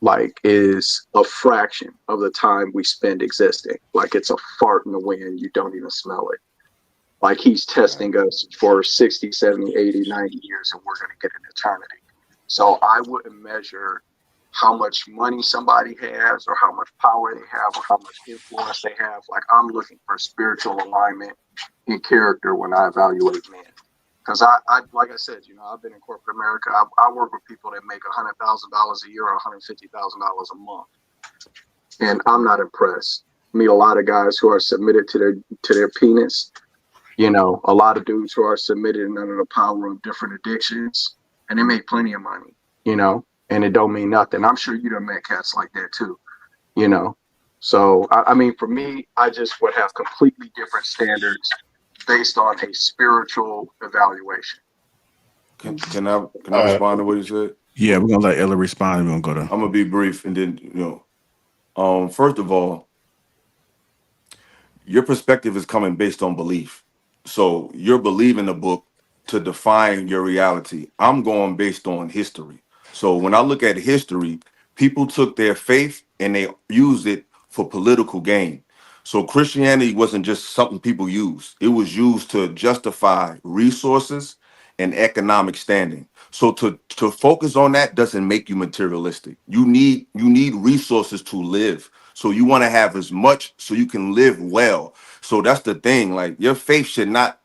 like, is a fraction of the time we spend existing. Like it's a fart in the wind, you don't even smell it. Like he's testing us for 60, 70, 80, 90 years, and we're going to get an eternity. So I wouldn't measure how much money somebody has or how much power they have or how much influence they have. Like I'm looking for spiritual alignment and character when I evaluate men. Because I like I said, I've been in corporate America. I work with people that make $100,000 a year or $150,000 a month, and I'm not impressed. I meet a lot of guys who are submitted to their penis. A lot of dudes who are submitted and under the power of different addictions, and they make plenty of money. And it don't mean nothing. I'm sure you done met cats like that too. So I mean, for me, I just would have completely different standards based on a spiritual evaluation. Can I respond to what you said? Yeah, we're gonna let Ella respond, and we're gonna go to. I'm gonna be brief, and then first of all, your perspective is coming based on belief. So you're believing the book to define your reality. I'm going based on history. So when I look at history, people took their faith and they used it for political gain. So Christianity wasn't just something people used. It was used to justify resources and economic standing. So to focus on that doesn't make you materialistic. You need resources to live. So you want to have as much so you can live well. So that's the thing. Like your faith should not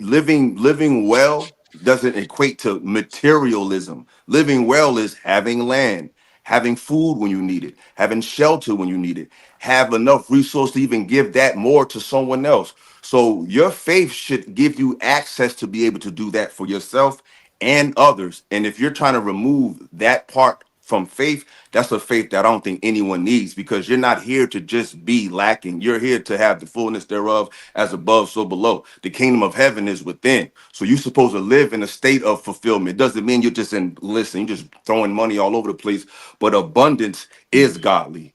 living well doesn't equate to materialism. Living well is having land, having food when you need it, having shelter when you need it, have enough resource to even give that more to someone else. So your faith should give you access to be able to do that for yourself and others. And if you're trying to remove that part from faith, that's a faith that I don't think anyone needs, because you're not here to just be lacking. You're here to have the fullness thereof, as above, so below. The kingdom of heaven is within. So you're supposed to live in a state of fulfillment. It doesn't mean you're just you're just throwing money all over the place, but abundance is godly.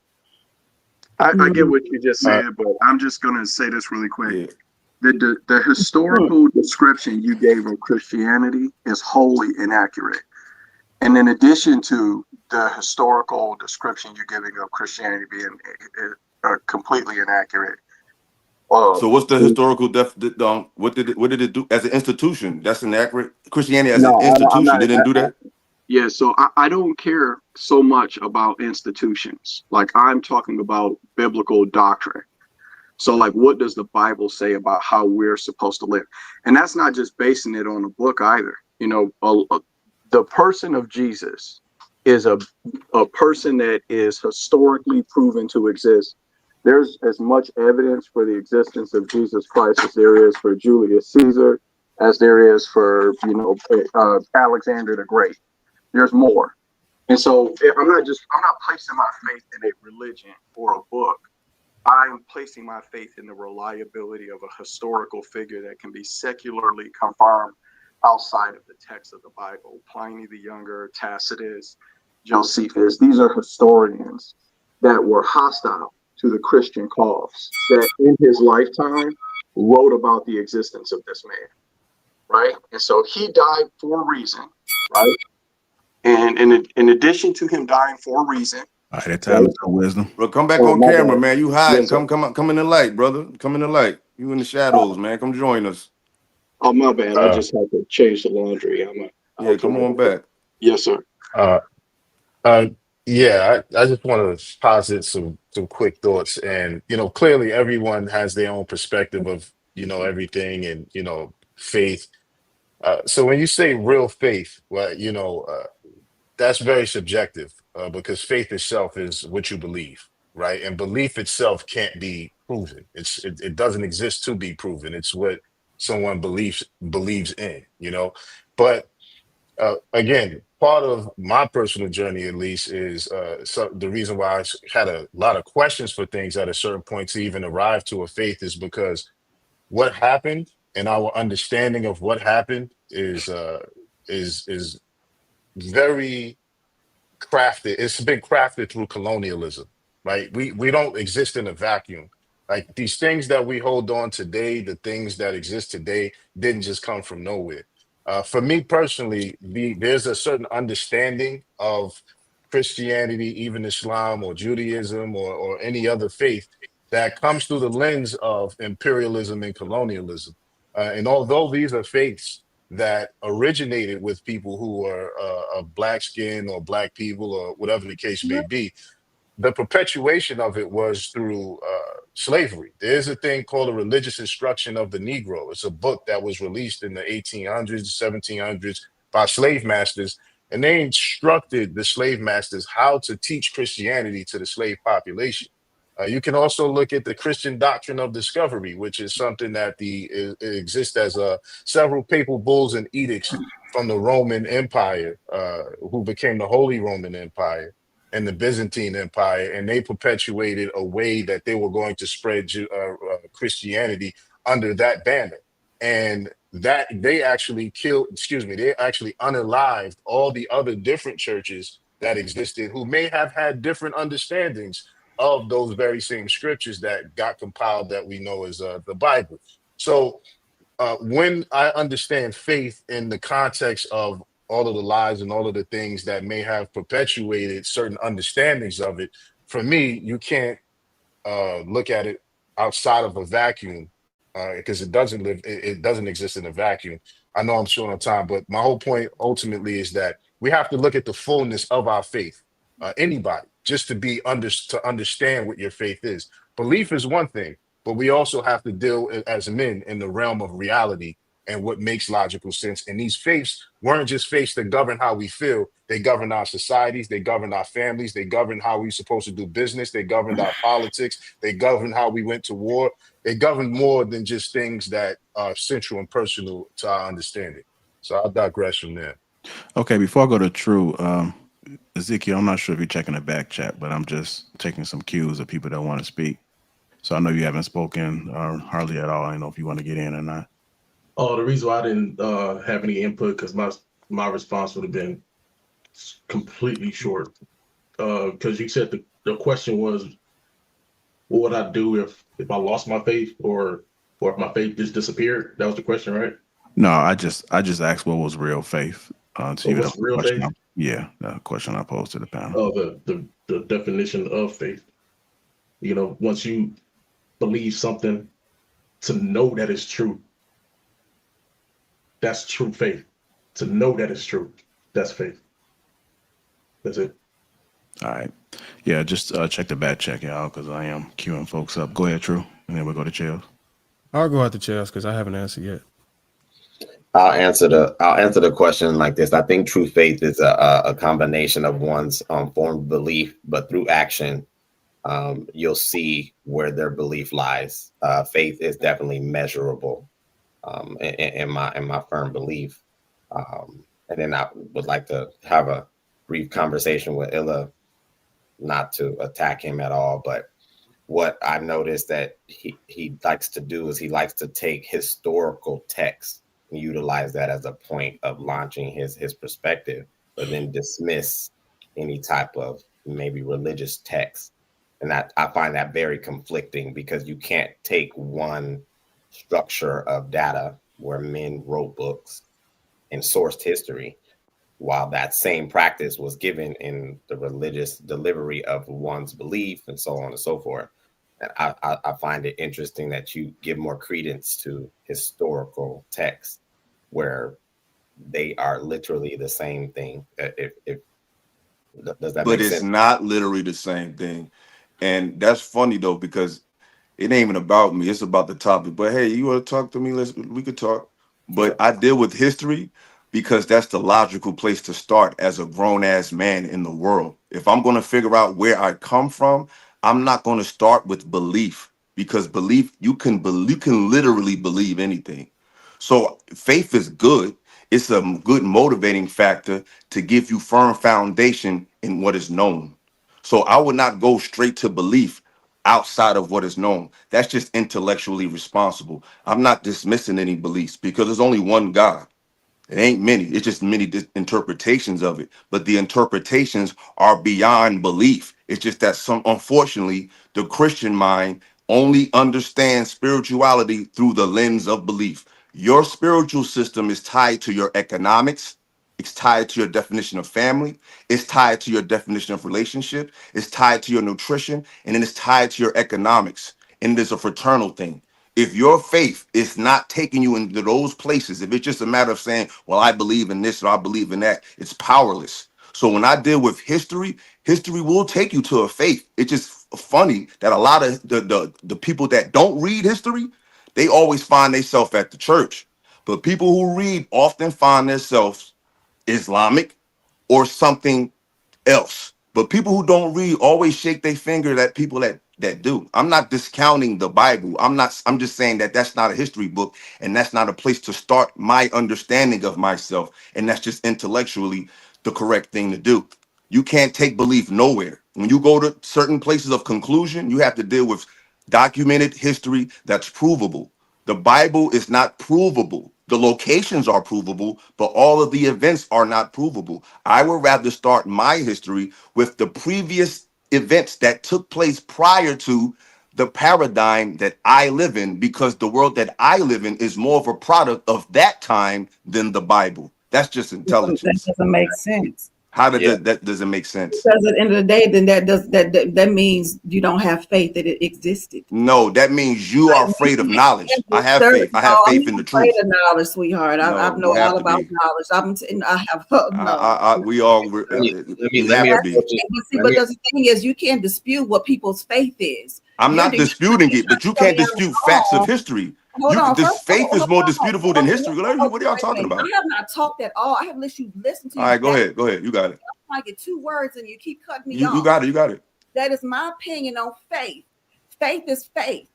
I get what you just said, but I'm just going to say this really quick. Yeah. The historical description you gave of Christianity is wholly inaccurate. And in addition to the historical description you're giving of Christianity being completely inaccurate. So what's the historical what did it do as an institution? That's inaccurate. Christianity as an institution didn't do that. Yeah, so I don't care so much about institutions. Like I'm talking about biblical doctrine. So like, what does the Bible say about how we're supposed to live? And that's not just basing it on a book either. You know, the person of Jesus is a person that is historically proven to exist. There's as much evidence for the existence of Jesus Christ as there is for Julius Caesar, as there is for, you know, Alexander the Great. There's more. And so I'm not placing my faith in a religion or a book. I'm placing my faith in the reliability of a historical figure that can be secularly confirmed outside of the text of the Bible. Pliny the Younger, Tacitus, Josephus, these are historians that were hostile to the Christian cause, that in his lifetime wrote about the existence of this man, right? And so he died for a reason, right? And in addition to him dying for a reason, All right, that time is up, wisdom. Bro, come back oh, on my camera, bad. man. You hiding. Yes, sir. Come in the light, brother. Come in the light. You in the shadows, man. Come join us. Oh, my bad. I Uh, just had to change the laundry. Yeah, I'll come come right on back. back. Yes, sir. uh, yeah, I just want to posit some quick thoughts, and clearly everyone has their own perspective of everything, and faith. So when you say real faith, well, that's very subjective, because faith itself is what you believe, right? And belief itself can't be proven. It doesn't exist to be proven. It's what someone believes in, But again, part of my personal journey, at least, is the reason why had a lot of questions for things at a certain point to even arrive to a faith is because what happened and our understanding of what happened is very crafted. It's been crafted through colonialism, right? We don't exist in a vacuum. Like these things that we hold on today, the things that exist today didn't just come from nowhere. For me personally, there's a certain understanding of Christianity, even Islam or Judaism or any other faith that comes through the lens of imperialism and colonialism. And although these are faiths that originated with people who are of black skin or black people or whatever the case may be, the perpetuation of it was through slavery. There's a thing called a religious instruction of the Negro. It's a book that was released in the 1800s, 1700s by slave masters, and they instructed the slave masters how to teach Christianity to the slave population. You can also look at the Christian doctrine of discovery, which is something that it exists as several papal bulls and edicts from the Roman Empire, who became the Holy Roman Empire and the Byzantine Empire, and they perpetuated a way that they were going to spread Christianity under that banner. And that they actually they actually unalived all the other different churches that existed who may have had different understandings of those very same scriptures that got compiled that we know as the Bible. So when I understand faith in the context of all of the lies and all of the things that may have perpetuated certain understandings of it, for me, you can't look at it outside of a vacuum, because it doesn't exist in a vacuum. I know I'm short on time, but my whole point ultimately is that we have to look at the fullness of our faith. Anybody, just to understand what your faith is. Belief is one thing, but we also have to deal as men in the realm of reality and what makes logical sense. And these faiths weren't just faiths that govern how we feel. They govern our societies, they govern our families, they govern how we're supposed to do business, they governed our politics, they govern how we went to war. They govern more than just things that are central and personal to our understanding. So I'll digress from there. Okay, before I go to True, Ezekiel, I'm not sure if you're checking the back chat, but I'm just taking some cues of people that want to speak. So I know you haven't spoken hardly at all. I don't know if you want to get in or not. Oh, the reason why I didn't have any input because my response would have been completely short. Because you said the question was, what would I do if I lost my faith or if my faith just disappeared? That was the question, right? No, I just asked what was real faith to So you. what's real faith? The question I posed to the panel. Oh, the definition of faith. Once you believe something to know that it's true, that's true faith. To know that it's true, that's faith. That's it. All right. Yeah, just check the back check, y'all, because I am queuing folks up. Go ahead, True. and then we'll go to Chels. I'll go out the chairs because I haven't answered yet. I'll answer the question like this. I think true faith is a combination of one's formed belief, but through action, you'll see where their belief lies. Faith is definitely measurable, in my firm belief. And then I would like to have a brief conversation with Illa, not to attack him at all, but what I noticed that he likes to do is he likes to take historical texts and utilize that as a point of launching his perspective, but then dismiss any type of maybe religious text. And that I find that very conflicting, because you can't take one structure of data where men wrote books and sourced history, while that same practice was given in the religious delivery of one's belief and so on and so forth. And I find it interesting that you give more credence to historical texts where they are literally the same thing. If does that But make it's sense? not literally the same thing. And that's funny though, because it ain't even about me. It's about the topic. But hey, you want to talk to me? We could talk. But I deal with history because that's the logical place to start as a grown ass man in the world. If I'm going to figure out where I come from, I'm not going to start with belief, because belief, you can literally believe anything. So faith is good. It's a good motivating factor to give you firm foundation in what is known. So I would not go straight to belief outside of what is known. That's just intellectually responsible. I'm not dismissing any beliefs because there's only one God. It ain't many. It's just many interpretations of it. But the interpretations are beyond belief. It's just that unfortunately, the Christian mind only understands spirituality through the lens of belief. Your spiritual system is tied to your economics. It's tied to your definition of family. It's tied to your definition of relationship. It's tied to your nutrition. And then it's tied to your economics. And it is a fraternal thing. If your faith is not taking you into those places, if it's just a matter of saying, well, I believe in this or I believe in that, it's powerless. So when I deal with history, history will take you to a faith. It's just funny that a lot of the people that don't read history, they always find themselves at the church. But people who read often find themselves Islamic or something else. But people who don't read always shake their finger at people that do. I'm not discounting the Bible. I'm just saying that that's not a history book, and that's not a place to start my understanding of myself, and that's just intellectually the correct thing to do. You can't take belief nowhere. When you go to certain places of conclusion, you have to deal with documented history that's provable. The Bible is not provable. The locations are provable, but all of the events are not provable. I would rather start my history with the previous events that took place prior to the paradigm that I live in, because the world that I live in is more of a product of that time than the Bible. That's just That intelligence. doesn't make sense. How Yeah. that doesn't make sense? Because at the end of the day, then that means you don't have faith that it existed. No, that means you are afraid of knowledge. I have faith. I have No, I'm faith not in the afraid truth. of knowledge, sweetheart. I No, know you have all to about be. knowledge. I have no. We all. You Let me have to That's be. approach the it. thing. But see, Let but me the thing is, you can't dispute what people's faith is. I'm You're not disputing it, but you tell can't me I'm dispute facts of wrong. history. Hold on, This first, faith is more disputable than history. What hold are y'all wait a talking minute. about? I have not talked at all. I have listened to All you. right, go ahead. Go ahead. You got it. I get 2 words and you keep cutting me You off. got it. You got it. That is my opinion on faith. Faith is faith.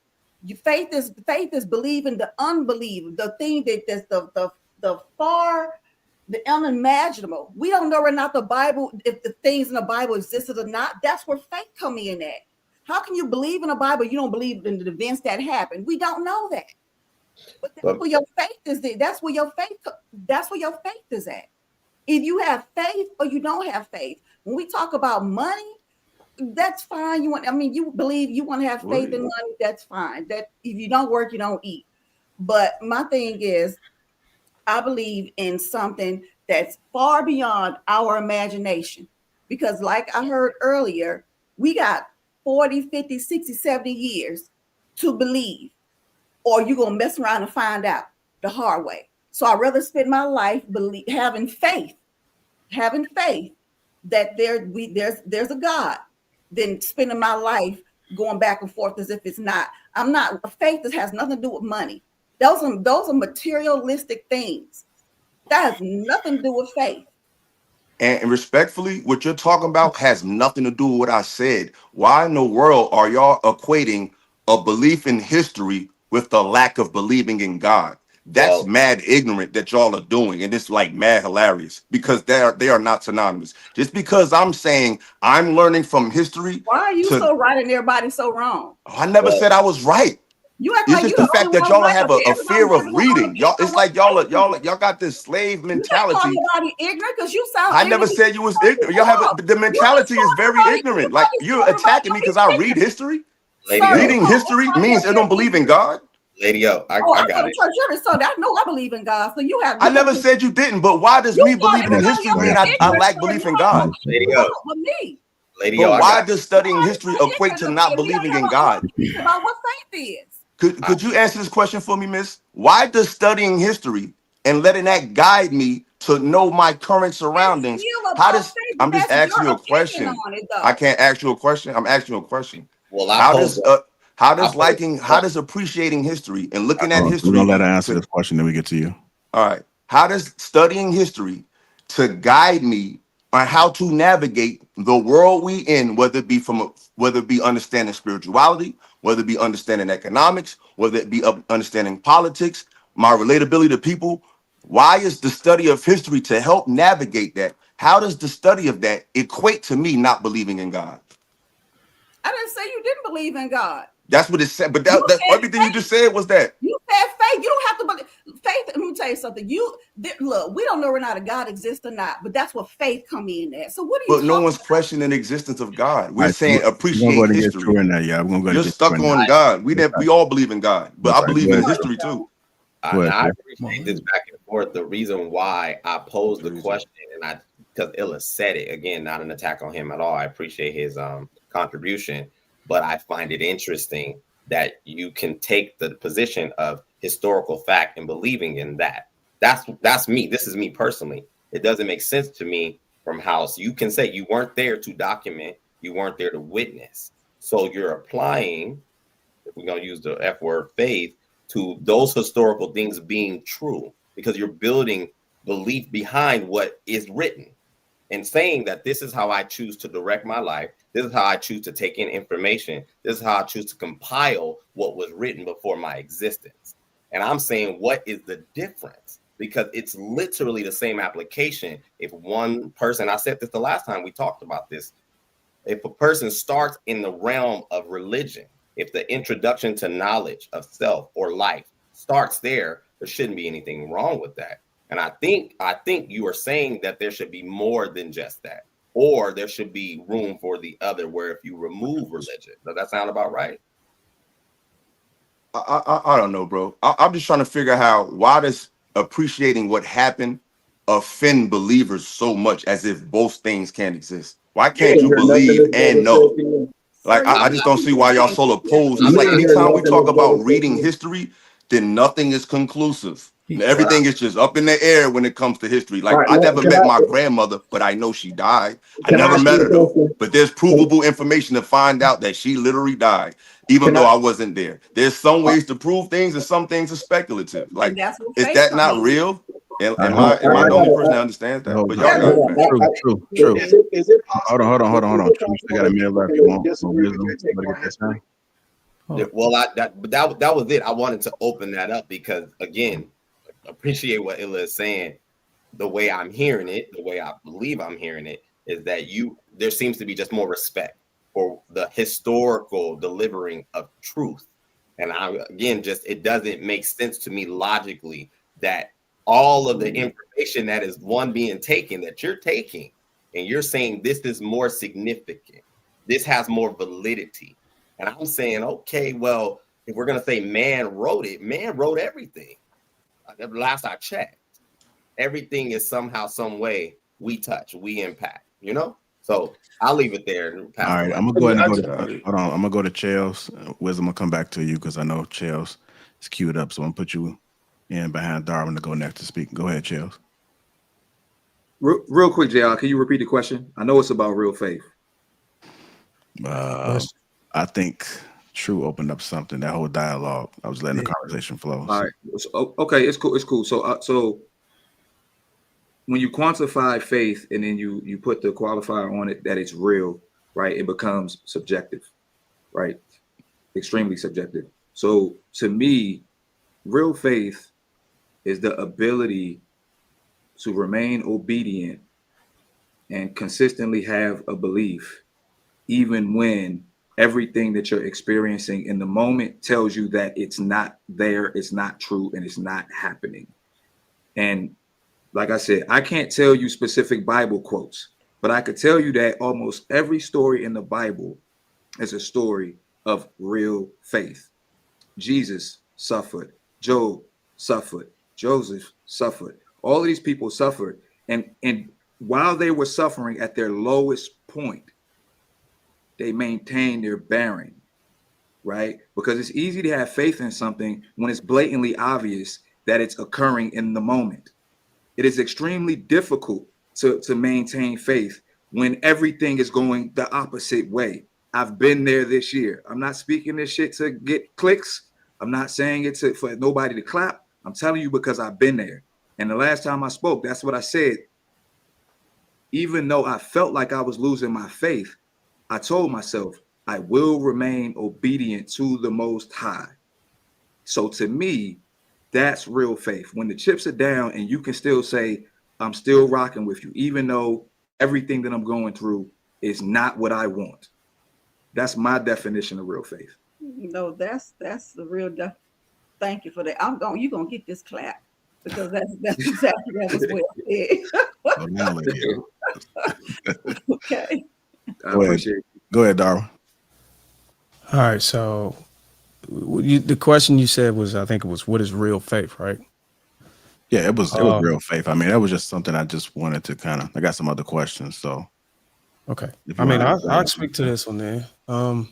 Faith is believing the unbelievable, the thing that's the far, the unimaginable. We don't know whether or not the Bible, if the things in the Bible existed or not. That's where faith come in at. How can you believe in the Bible? You don't believe in the events that happened. We don't know that. But that's where your faith is. That's where your faith. That's where your faith is at. If you have faith or you don't have faith. When we talk about money, that's fine. You believe you want to have faith in money, that's fine. That if you don't work, you don't eat. But my thing is, I believe in something that's far beyond our imagination. Because like I heard earlier, we got 40, 50, 60, 70 years to believe, or you're gonna mess around and find out the hard way. So I'd rather spend my life having faith that there's a God, than spending my life going back and forth as if it's not. I'm not faith that has nothing to do with money. Those are materialistic things. That has nothing to do with faith. And respectfully, what you're talking about has nothing to do with what I said. Why in the world are y'all equating a belief in history with the lack of believing in God? That's Well, mad ignorant that y'all are doing, and it's like mad hilarious because they are not synonymous. Just because I'm saying I'm learning from history Why are you to so right and everybody so wrong? I never well, said I was right. You act It's like just you the the fact only that one y'all right, have but a everybody, fear of everyone on the reading. Y'all, it's what like y'all faith is. y'all got this slave You can't call mentality. anybody ignorant because you sound I never ignorant. said you was ignorant. Y'all have the You just mentality is told very somebody, you ignorant. Like just you're told somebody attacking to me be because I read ignorant. history. Lady Sir, you O, Reading told history somebody means else they they're don't believe in ignorant. God. Lady O, Oh, I I go got to it. church every Sunday. I know I believe in God. So you I can never be, said you didn't, but why does you me told believing in everybody history else mean they're I ignorant. lack So belief you in have God? something Lady wrong O, with me. Lady But O, I why got does You studying are history so equate ignorant to of not faith. We believing in don't have God? to speak about what faith is. I, Could you answer this question for me, Miss? Why does studying history and letting that guide me to know my current It's surroundings? still How about does faith, but I'm just that's asking your you a opinion question. on it, I though. can't ask you a question. I'm asking you a question. well, How does I posed a how question. does appreciating history and looking at Hold on. We're gonna history let her answer to this question, then we get to you. all right, how does studying history to guide me on how to navigate the world we in, whether it be understanding spirituality, whether it be understanding economics, whether it be understanding politics, my relatability to people? Why is the study of history to help navigate that? How does the study of that equate to me not believing in God? I didn't say you didn't believe in God. That's what it said. But You that said everything you faith. just said was that. You said faith. You don't have to believe faith. Let me tell you something. Look, we don't know whether or not a God exists or not, but that's what faith come in at. So what are you But no talking one's about? questioning the existence of God. All We're right, so saying we're gonna go appreciate ahead and get True history. in there. Yeah, we're gonna go ahead and You're get True stuck in there. on God. We all believe in God, but That's I right. believe Go in ahead. history too. Go ahead, Now I Trey. appreciate this back and forth. The reason why I posed the question, and because Illa said it again, not an attack on him at all. I appreciate his contribution, but I find it interesting that you can take the position of historical fact and believing in that. That's me. This is me personally. It doesn't make sense to me from how you can say you weren't there to document, you weren't there to witness. So you're applying, if we're gonna use the F word, faith, to those historical things being true because you're building belief behind what is written and saying that this is how I choose to direct my life. This is how I choose to take in information. This is how I choose to compile what was written before my existence. And I'm saying, what is the difference? Because it's literally the same application. If one person, I said this the last time we talked about this, if a person starts in the realm of religion, if the introduction to knowledge of self or life starts there, there shouldn't be anything wrong with that. And I think you are saying that there should be more than just that, or there should be room for the other, where if you remove religion, does that sound about right? I don't know, bro. I'm just trying to figure out why does appreciating what happened offend believers so much as if both things can't exist? Why You can't didn't you hear nothing believe this brother and know? said to you. Sir, Like you I I'm just not. don't see why y'all so opposed. You It's like didn't hear anytime we nothing talk this brother about said to reading you. history, then nothing is conclusive. But Everything is just up in the air when it comes to history. All Like right, I now, never met my grandmother, but I know she died. I can I never ask met you her a though. question? But there's provable information to find out that she literally died, even Can though I? I wasn't there. There's some ways to prove things, and some things are speculative. and Like, that's what is faith that come not in. real? Am, All right, am hold, I am I I the hold, only got person to. that understands that? hold, But hold, y'all That got hold it, on. man. True. Is it possible? Hold on. Is it True. You got a possible minute for left. people You to want more disagree with you wisdom? and take Better more get this history? down. well, that was it. I wanted to open that up because, again, appreciate what Illa is saying. The way I'm hearing it, the way I believe I'm hearing it, is that there seems to be just more respect for the historical delivering of truth. And it doesn't make sense to me logically that all of the information that is being taken, that you're taking, and you're saying this is more significant, this has more validity. And I'm saying, okay, well, if we're going to say man wrote it, man wrote everything. Last I checked, everything is somehow, some way we touch, we impact, So I'll leave it there and pass All the right, mic. I'm gonna go ahead and go to. Got it. Hold on, I'm gonna go to Chels. Wisdom will come back to you because I know Chels is queued up. So I'm gonna put you in behind Darwin to go next to speak. Go ahead, Chels. Real quick, JR, can you repeat the question? I know it's about real faith. I think True opened up something, that whole dialogue. I was letting the conversation flow. All right. So, okay, it's cool. It's cool. So when you quantify faith and then you put the qualifier on it that it's real, right? It becomes subjective, right? Extremely subjective. So to me, real faith is the ability to remain obedient and consistently have a belief, even when everything that you're experiencing in the moment tells you that it's not there, it's not true, and it's not happening. And like I said, I can't tell you specific Bible quotes, but I could tell you that almost every story in the Bible is a story of real faith. Jesus suffered, Job suffered, Joseph suffered. All of these people suffered. And while they were suffering at their lowest point, they maintained their bearing, right? Because it's easy to have faith in something when it's blatantly obvious that it's occurring in the moment. It is extremely difficult to maintain faith when everything is going the opposite way. I've been there this year. I'm not speaking this shit to get clicks. I'm not saying it for nobody to clap. I'm telling you because I've been there. And the last time I spoke, that's what I said. Even though I felt like I was losing my faith, I told myself I will remain obedient to the Most High. So to me, that's real faith. When the chips are down and you can still say, I'm still rocking with you, even though everything that I'm going through is not what I want. That's my definition of real faith. No, that's the real thank you for that. You're gonna get this clap because that's exactly that was well said. Oh, now look here. Okay. I appreciate it. Go ahead, Darwin. All right. So the question you said was, I think it was, what is real faith, right? Yeah, it was real faith. I mean, that was just something I just wanted to I got some other questions. So, okay. I mean, I'll speak to this one then.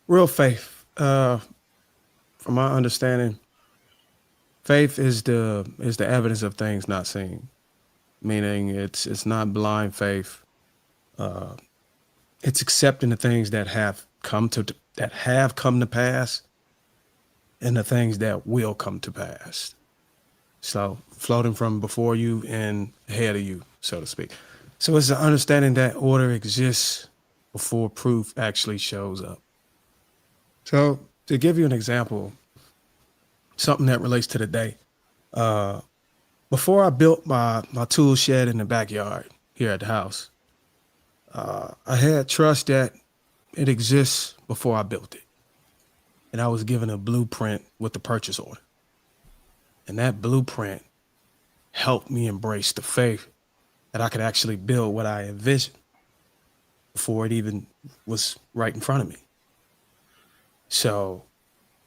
Real faith, from my understanding, faith is the evidence of things not seen, meaning it's not blind faith. It's accepting the things that have come to pass and the things that will come to pass. So floating from before you and ahead of you, so to speak. So it's the understanding that order exists before proof actually shows up. So to give you an example, something that relates to the day, before I built my tool shed in the backyard here at the house, I had trust that it exists before I built it. And I was given a blueprint with the purchase order. And that blueprint helped me embrace the faith that I could actually build what I envisioned before it even was right in front of me. So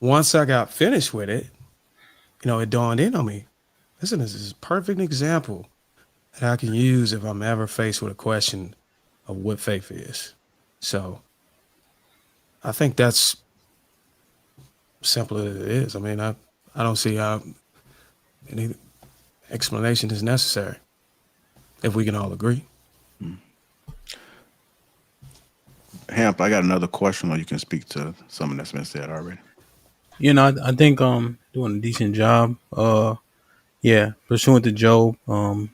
once I got finished with it, it dawned in on me. Listen, this is a perfect example that I can use if I'm ever faced with a question of what faith is. So I think that's simple as it is. I mean, I don't see how any explanation is necessary if we can all agree. Hamp, I got another question, or you can speak to something that's been said already. I think doing a decent job. Pursuant to Job,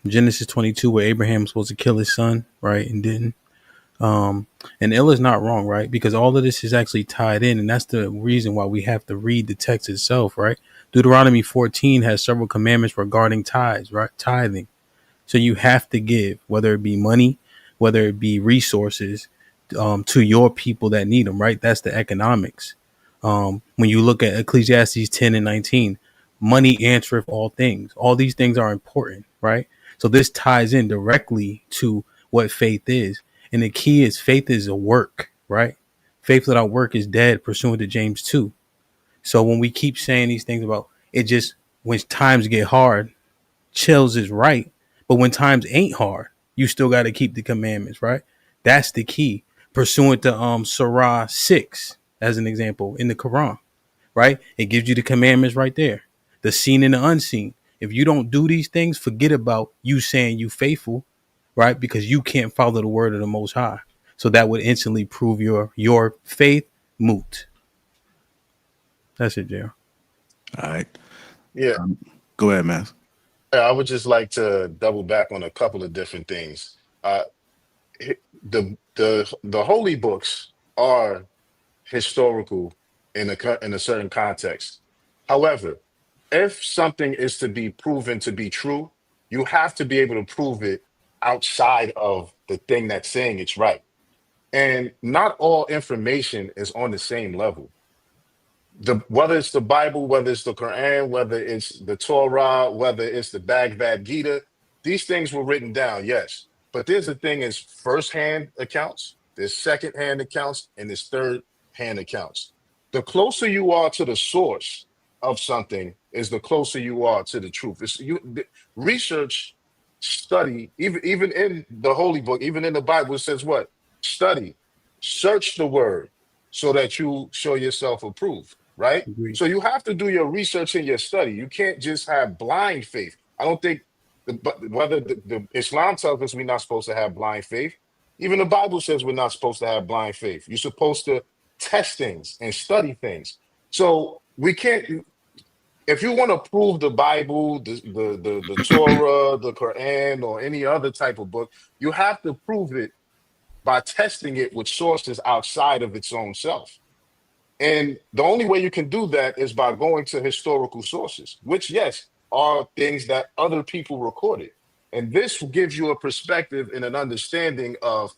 Genesis 22, where Abraham was supposed to kill his son, right, and didn't. And Ill is not wrong, right? Because all of this is actually tied in, and that's the reason why we have to read the text itself, right? Deuteronomy 14 has several commandments regarding tithes, right? Tithing. So you have to give, whether it be money, whether it be resources, to your people that need them, right? That's the economics. When you look at Ecclesiastes 10 and 19, money answereth all things. All these things are important, right? So this ties in directly to what faith is. And the key is faith is a work, right? Faith without work is dead, pursuant to James 2. So when we keep saying these things about it, just when times get hard, chills is right. But when times ain't hard, you still got to keep the commandments, right? That's the key. Pursuant to Surah 6, as an example, in the Quran, right? It gives you the commandments right there, the seen and the unseen. If you don't do these things, forget about you saying you faithful, right? Because you can't follow the word of the Most High. So that would instantly prove your faith moot. That's it, JR. All right. Yeah. Go ahead, man. I would just like to double back on a couple of different things. The holy books are historical in a certain context. However, if something is to be proven to be true, you have to be able to prove it outside of the thing that's saying it's right. And not all information is on the same level. Whether it's the Bible, whether it's the Quran, whether it's the Torah, whether it's the Bhagavad Gita, these things were written down, yes. But there's a thing is first-hand accounts, there's second-hand accounts, and there's third-hand accounts. The closer you are to the source of something is the closer you are to the truth. Research, study, even in the Holy Book, even in the Bible, it says what? Study, search the word so that you show yourself approved, right? Agreed. So you have to do your research and your study. You can't just have blind faith. I don't think whether the Islam tells us we're not supposed to have blind faith. Even the Bible says we're not supposed to have blind faith. You're supposed to test things and study things. So we can't. If you want to prove the Bible, the Torah, the Quran, or any other type of book, you have to prove it by testing it with sources outside of its own self. And the only way you can do that is by going to historical sources, which, yes, are things that other people recorded. And this gives you a perspective and an understanding of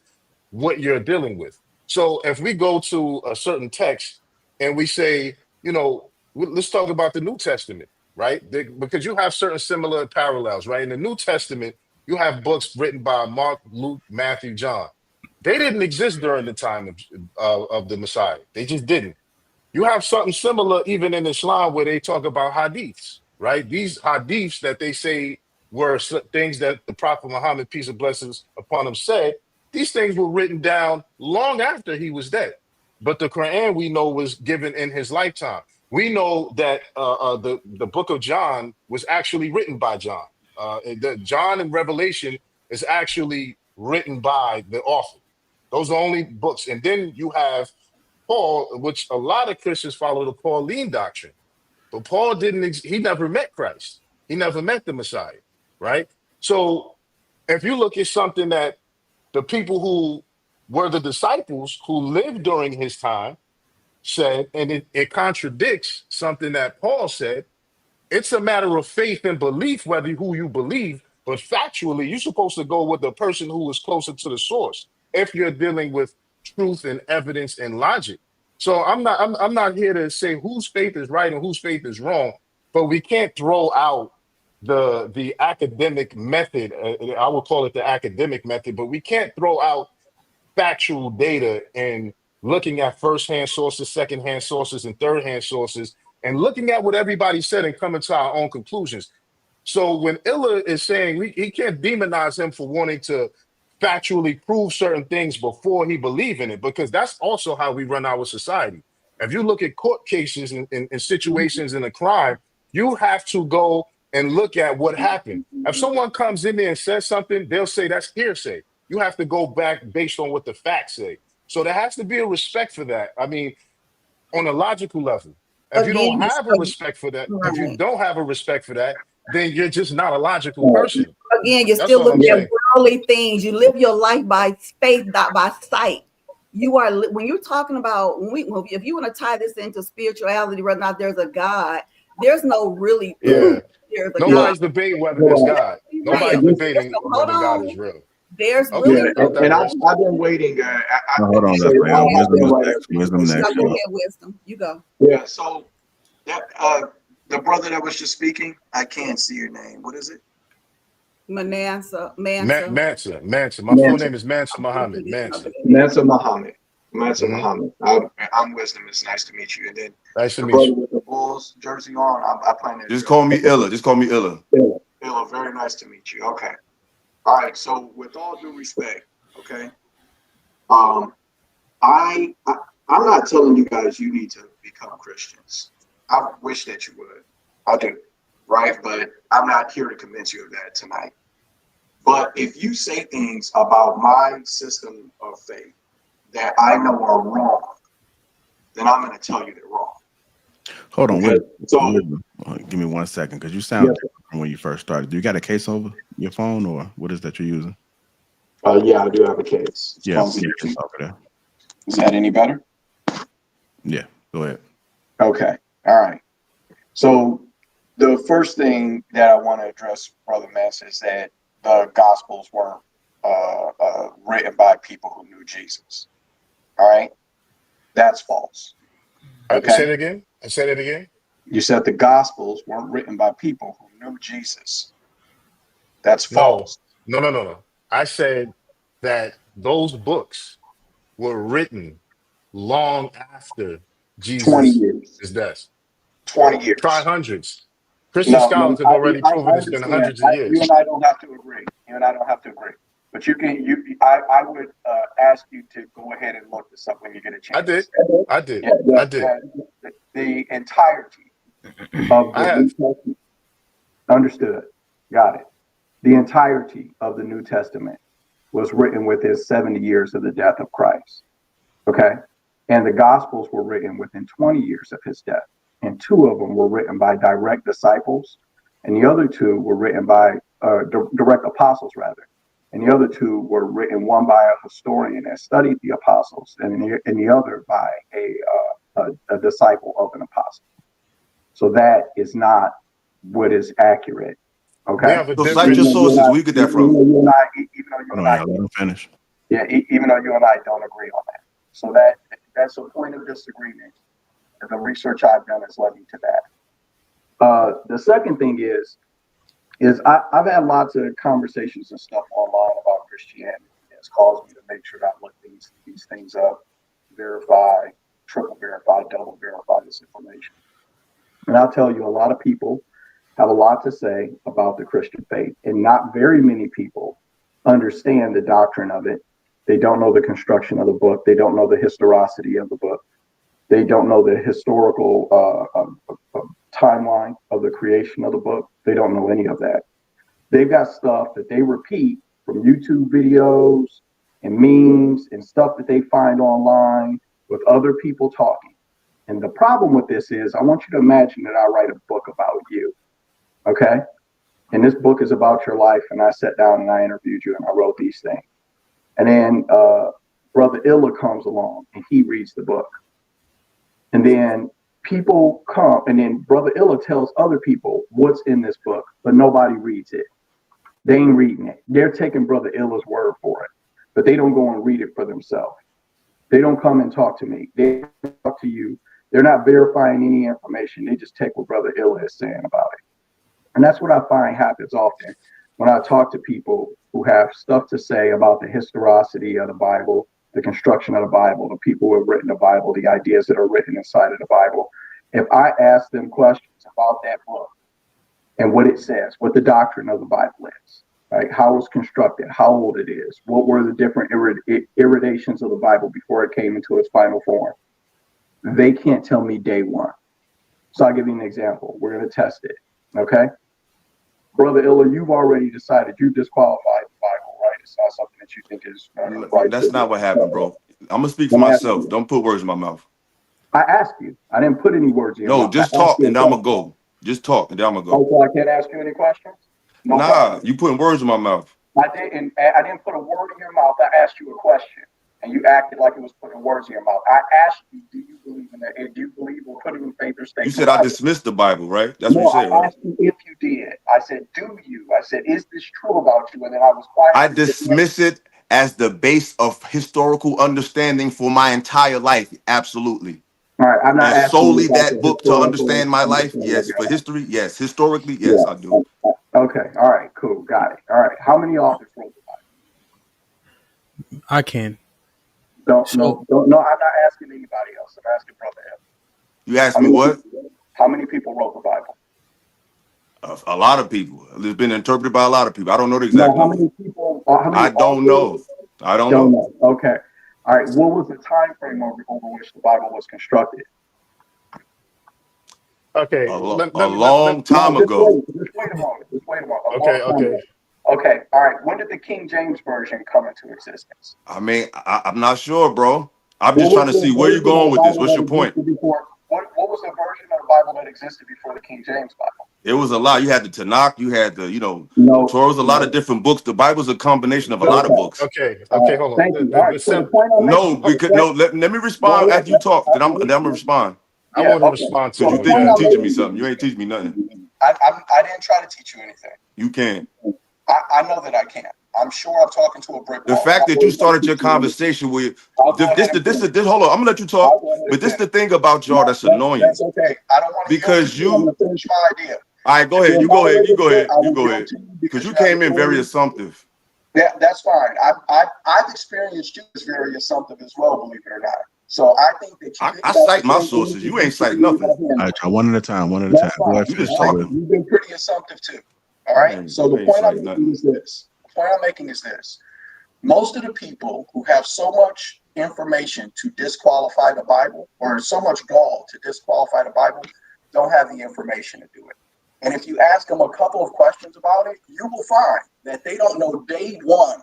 what you're dealing with. So if we go to a certain text and we say, let's talk about the New Testament, right? Because you have certain similar parallels, right? In the New Testament, you have books written by Mark, Luke, Matthew, John. They didn't exist during the time of the Messiah. They just didn't. You have something similar even in Islam where they talk about hadiths, right? These hadiths that they say were things that the Prophet Muhammad, peace and blessings upon him, said. These things were written down long after he was dead. But the Quran, we know, was given in his lifetime. We know that the book of John was actually written by John. The John and Revelation is actually written by the author. Those are only books. And then you have Paul, which a lot of Christians follow the Pauline doctrine. But Paul he never met Christ. He never met the Messiah, right? So if you look at something that the people who were the disciples who lived during his time said, and it contradicts something that Paul said, it's a matter of faith and belief, who you believe, but factually, you're supposed to go with the person who is closer to the source if you're dealing with truth and evidence and logic. So I'm not here to say whose faith is right and whose faith is wrong, but we can't throw out the academic method. I would call it the academic method, but we can't throw out factual data and looking at first-hand sources, second-hand sources, and third-hand sources, and looking at what everybody said and coming to our own conclusions. So when Illa is saying he can't demonize him for wanting to factually prove certain things before he believe in it, because that's also how we run our society. If you look at court cases and situations in a crime, you have to go and look at what happened. If someone comes in there and says something, they'll say that's hearsay. You have to go back based on what the facts say. So there has to be a respect for that. I mean, on a logical level. If you don't have a respect for that, if you don't have a respect for that, then you're just not a logical person. Again, you're still looking at worldly things. You live your life by faith, not by sight. You are, when you're talking about, if you want to tie this into spirituality, whether or not there's a God, there's no really. Yeah. There's a Nobody's God. debating whether there's God. Nobody's debating whether God is real. There's okay. really and I've been waiting. Hold on, Wisdom next. Wisdom. You go. Yeah. So that the brother that was just speaking, I can't see your name. What is it? Mansa. Mansa. My full name is Mansa Muhammad. Mansa Muhammad. Muhammad. I'm Wisdom. It's nice to meet you. And then nice to the meet brother you. with the Bulls jersey on. I plan to just call me Illa. Illa. Very nice to meet you. Okay. All right. So with all due respect, okay. I'm not telling you guys you need to become Christians. I wish that you would. I do. Right. But I'm not here to convince you of that tonight. But if you say things about my system of faith that I know are wrong, then I'm going to tell you they're wrong. Hold on, Okay. So give me 1 second because you yes, sound different from when you first started. Do you got a case over your phone, or what is that you're using? yeah, I do have a case. It's Yeah, called yeah, it's over there. Is that any better? Yeah, go ahead. Okay. All right. So the first thing that I want to address, Brother Mess, is that the Gospels weren't written by people who knew Jesus. All right. That's false. Okay. Say it again. I said it again. You said the Gospels weren't written by people who knew Jesus. That's No, false. no. I said that those books were written long after 20 Jesus' years. death. 20 Try years. hundreds. Christian No, scholars have already proven I it's been understand. hundreds of You years. and I don't have to agree. You and I don't have to agree. But I would ask you to go ahead and look this up when you get a I did. chance. I did. Yeah, I did. the entirety of I the New have. Testament. Understood. Got it. The entirety of the New Testament was written within 70 years of the death of Christ. Okay. And the Gospels were written within 20 years of his death. And two of them were written by direct disciples, and the other two were written by direct apostles, rather. And the other two were written, one by a historian that studied the apostles, and the other by a disciple of an apostle. So that is not what is accurate. We Okay. have a So cite different. your sources. Where you get that from? Even though you Hold and on, I, y'all. Let him finish. yeah, even though you and I don't agree on that. So that's a point of disagreement. And the research I've done has led me to that. The second thing is I've had lots of conversations and stuff online about Christianity. It's caused me to make sure that I look these things up, verify, triple verify, double verify this information. And I'll tell you, a lot of people have a lot to say about the Christian faith, and not very many people understand the doctrine of it. They don't know the construction of the book. They don't know the historicity of the book. They don't know the historical timeline of the creation of the book. They don't know any of that. They've got stuff that they repeat from YouTube videos and memes and stuff that they find online with other people talking. And the problem with this is, I want you to imagine that I write a book about you, okay? And this book is about your life, and I sat down and I interviewed you and I wrote these things. And then Brother Illa comes along and he reads the book. And then people come, and then Brother Illa tells other people what's in this book, but nobody reads it. They ain't reading it. They're taking Brother Illa's word for it, but they don't go and read it for themselves. They don't come and talk to me. They talk to you. They're not verifying any information. They just take what Brother Illa is saying about it. And that's what I find happens often when I talk to people who have stuff to say about the historicity of the Bible, the construction of the Bible, the people who have written the Bible, the ideas that are written inside of the Bible. If I ask them questions about that book and what it says, what the doctrine of the Bible is, right? How it's constructed, how old it is, what were the different iterations of the Bible before it came into its final form, they can't tell me day one. So I'll give you an example. We're going to test it, okay? Brother Illa, you've already decided you disqualified the Bible, right? It's not something that you think is right. That's not what happened, bro. I'm gonna speak for I'm asking myself. you. Don't put words in my mouth. I asked you. I didn't put any words in your No, mouth. I just asked talk you a and then I'm gonna question. go. Just talk and then I'm gonna go. Oh, so I can't ask you any questions? No Nah, problem. you putting words in my mouth. I didn't put a word in your mouth. I asked you a question, and you acted like it was putting words in your mouth. I asked you, do you believe in that? And do you believe in putting in faith or You statement? said I dismissed the Bible, right? That's what you No, said, I right? asked you if you did. I said, do you? I said, is this true about you? And then I was quiet. I dismiss it as the base of historical understanding for my entire life. Absolutely. All right, I'm not As asking you solely about the that book to historical understand my life. understanding of Yes. your For life. history, yes. Historically, yes, Yeah. I do. Okay. All right. Cool. Got it. All right. How many authors wrote the I can. Bible? So Don't. No. I'm not asking anybody else. I'm asking Brother Evan. You asked me what? How many people wrote the Bible? A lot of people. It's been interpreted by a lot of people. I don't know the No. exact How number. many people? How many I don't authors? know. I don't Don't know. know. Okay. All right. What was the time frame over which the Bible was constructed? Okay, A long No. time ago. Just wait a moment. Just wait a moment. A long okay, time okay. ago. Okay. All right. When did the King James version come into existence? I mean, I'm not sure, bro. I'm What just was trying to the see where you're version of going the with this. Bible What's that your point? existed before? What was the version of the Bible that existed before the King James Bible? It was a lot. You had the Tanakh, you had the, the No, Torah was a lot of different books. The Bible's a combination of a lot of books. Okay, hold on. Thank you. All right. So the point I'm No, making, because let me respond after you talk. Then I'm gonna respond. I want to respond to Because you it. think Yeah. you're teaching me something. You ain't teaching me nothing. I didn't try to teach you anything. You can't. I know that I can't. I'm sure I'm talking to a brick wall. The fact that you started your conversation with this, hold on, I'm gonna let you talk. But this is the thing about y'all that's annoying. That's okay. I don't want to because I'm gonna finish my idea. All right, go ahead. You go ahead. Because you came in very assumptive. Yeah, that's fine. I've experienced you as very assumptive as well, believe it or not. So I think that I cite my sources. You ain't cite nothing. All right, y'all, one at a time. Go ahead, You just finish. talking. You've been pretty assumptive too. All right. So the point I'm making is this. The point I'm making is this. Most of the people who have so much information to disqualify the Bible, or so much gall to disqualify the Bible, don't have the information to do it. And if you ask them a couple of questions about it, you will find that they don't know day one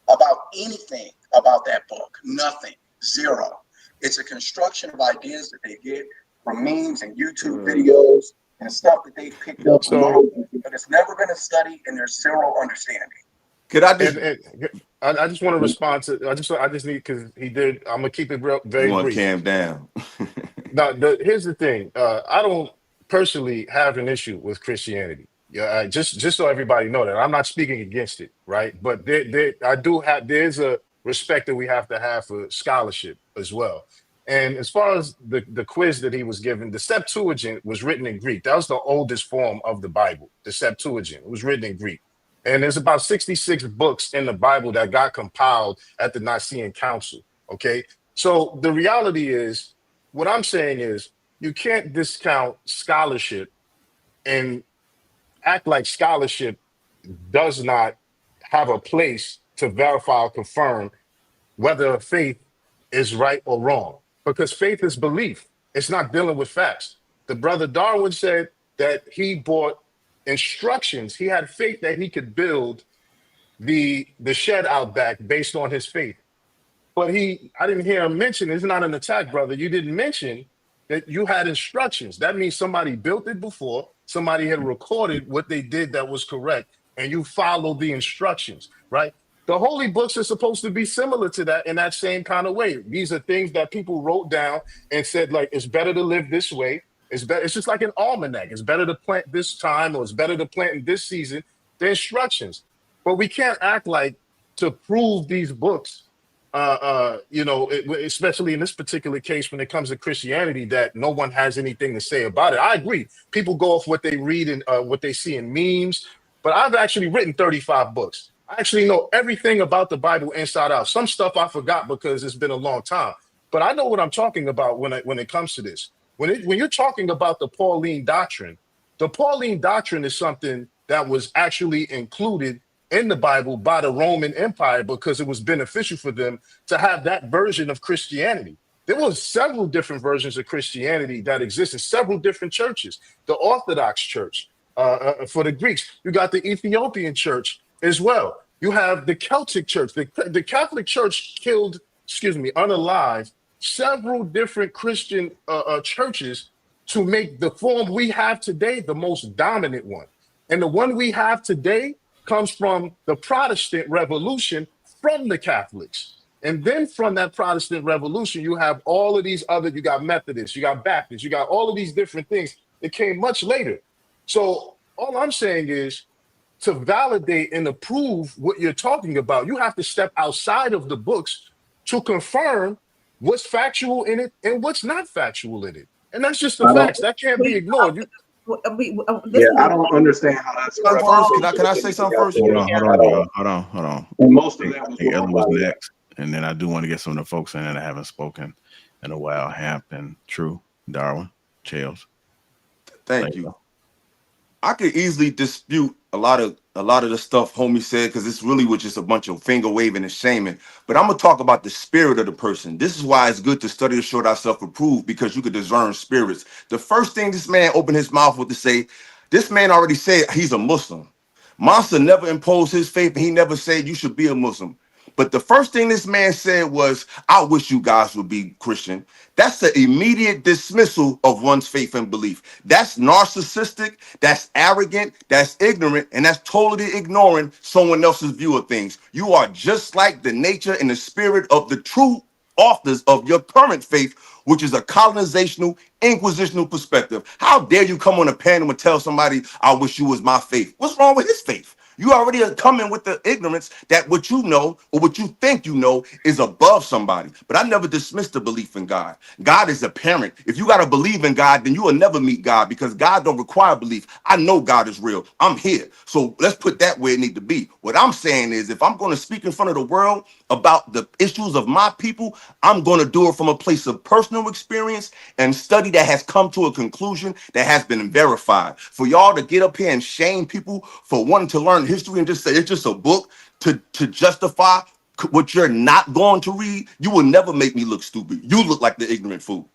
about anything about that book. Nothing. Zero. It's a construction of ideas that they get from memes and YouTube videos and stuff that they picked up. But it's never been a study, and there's zero understanding. Could I just? I just want to respond to. I just need, because he did. I'm gonna keep it very brief. Calm down. Now, here's the thing. I don't personally have an issue with Christianity. Yeah, just so everybody know that I'm not speaking against it, right? But there's a respect that we have to have for scholarship as well. And as far as the quiz that he was given, the Septuagint was written in Greek. That was the oldest form of the Bible. The Septuagint, it was written in Greek. And there's about 66 books in the Bible that got compiled at the Nicene Council. Okay. So the reality is, what I'm saying is, you can't discount scholarship and act like scholarship does not have a place to verify or confirm whether a faith is right or wrong. Because faith is belief. It's not dealing with facts. The brother Darwin said that he bought instructions. He had faith that he could build the shed out back based on his faith. But I didn't hear him mention, it's not an attack, brother. You didn't mention that you had instructions. That means somebody built it before, somebody had recorded what they did that was correct, and you followed the instructions, right? The holy books are supposed to be similar to that in that same kind of way. These are things that people wrote down and said, like, it's better to live this way. It's better. It's just like an almanac. It's better to plant this time, or it's better to plant in this season. The instructions. But we can't act like to prove these books, especially in this particular case when it comes to Christianity, that no one has anything to say about it. I agree. People go off what they read and what they see in memes. But I've actually written 35 books. I actually know everything about the Bible inside out. Some stuff I forgot because it's been a long time. But I know what I'm talking about when it comes to this. When you're talking about the Pauline doctrine is something that was actually included in the Bible by the Roman Empire because it was beneficial for them to have that version of Christianity. There were several different versions of Christianity that existed, several different churches. The Orthodox Church, for the Greeks, you got the Ethiopian Church as well. You have the Celtic Church. The Catholic Church unalived several different Christian churches to make the form we have today the most dominant one. And the one we have today comes from the Protestant Revolution from the Catholics. And then from that Protestant Revolution, you have all of these other, you got Methodists, you got Baptists, you got all of these different things that came much later. So all I'm saying is, to validate and approve what you're talking about, you have to step outside of the books to confirm what's factual in it and what's not factual in it. And that's just the facts. That can't be ignored. I don't understand how that's first. Can I say something first? Hold on. And most of that was Ellen was next, and then I do want to get some of the folks in that haven't spoken in a while. Hampton, True, Darwin, Chels. Thank you. I could easily dispute a lot of the stuff homie said, because it's really was just a bunch of finger waving and shaming. But I'm gonna talk about the spirit of the person. This is why it's good to study to show thyself approved, because you could discern spirits. The first thing this man opened his mouth with to say, this man already said he's a Muslim. Monster never imposed his faith, and he never said you should be a Muslim. But the first thing this man said was, I wish you guys would be Christian. That's the immediate dismissal of one's faith and belief. That's narcissistic, that's arrogant, that's ignorant, and that's totally ignoring someone else's view of things. You are just like the nature and the spirit of the true authors of your current faith, which is a colonizational, inquisitional perspective. How dare you come on a panel and tell somebody, I wish you was my faith? What's wrong with his faith? You already are coming with the ignorance that what you know or what you think you know is above somebody. But I never dismissed the belief in God. God is a parent. If you got to believe in God, then you will never meet God because God don't require belief. I know God is real. I'm here. So let's put that where it need to be. What I'm saying is if I'm going to speak in front of the world about the issues of my people, I'm going to do it from a place of personal experience and study that has come to a conclusion that has been verified. For y'all to get up here and shame people for wanting to learn history and just say it's just a book to justify what you're not going to read, you will never make me look stupid. You look like the ignorant fool.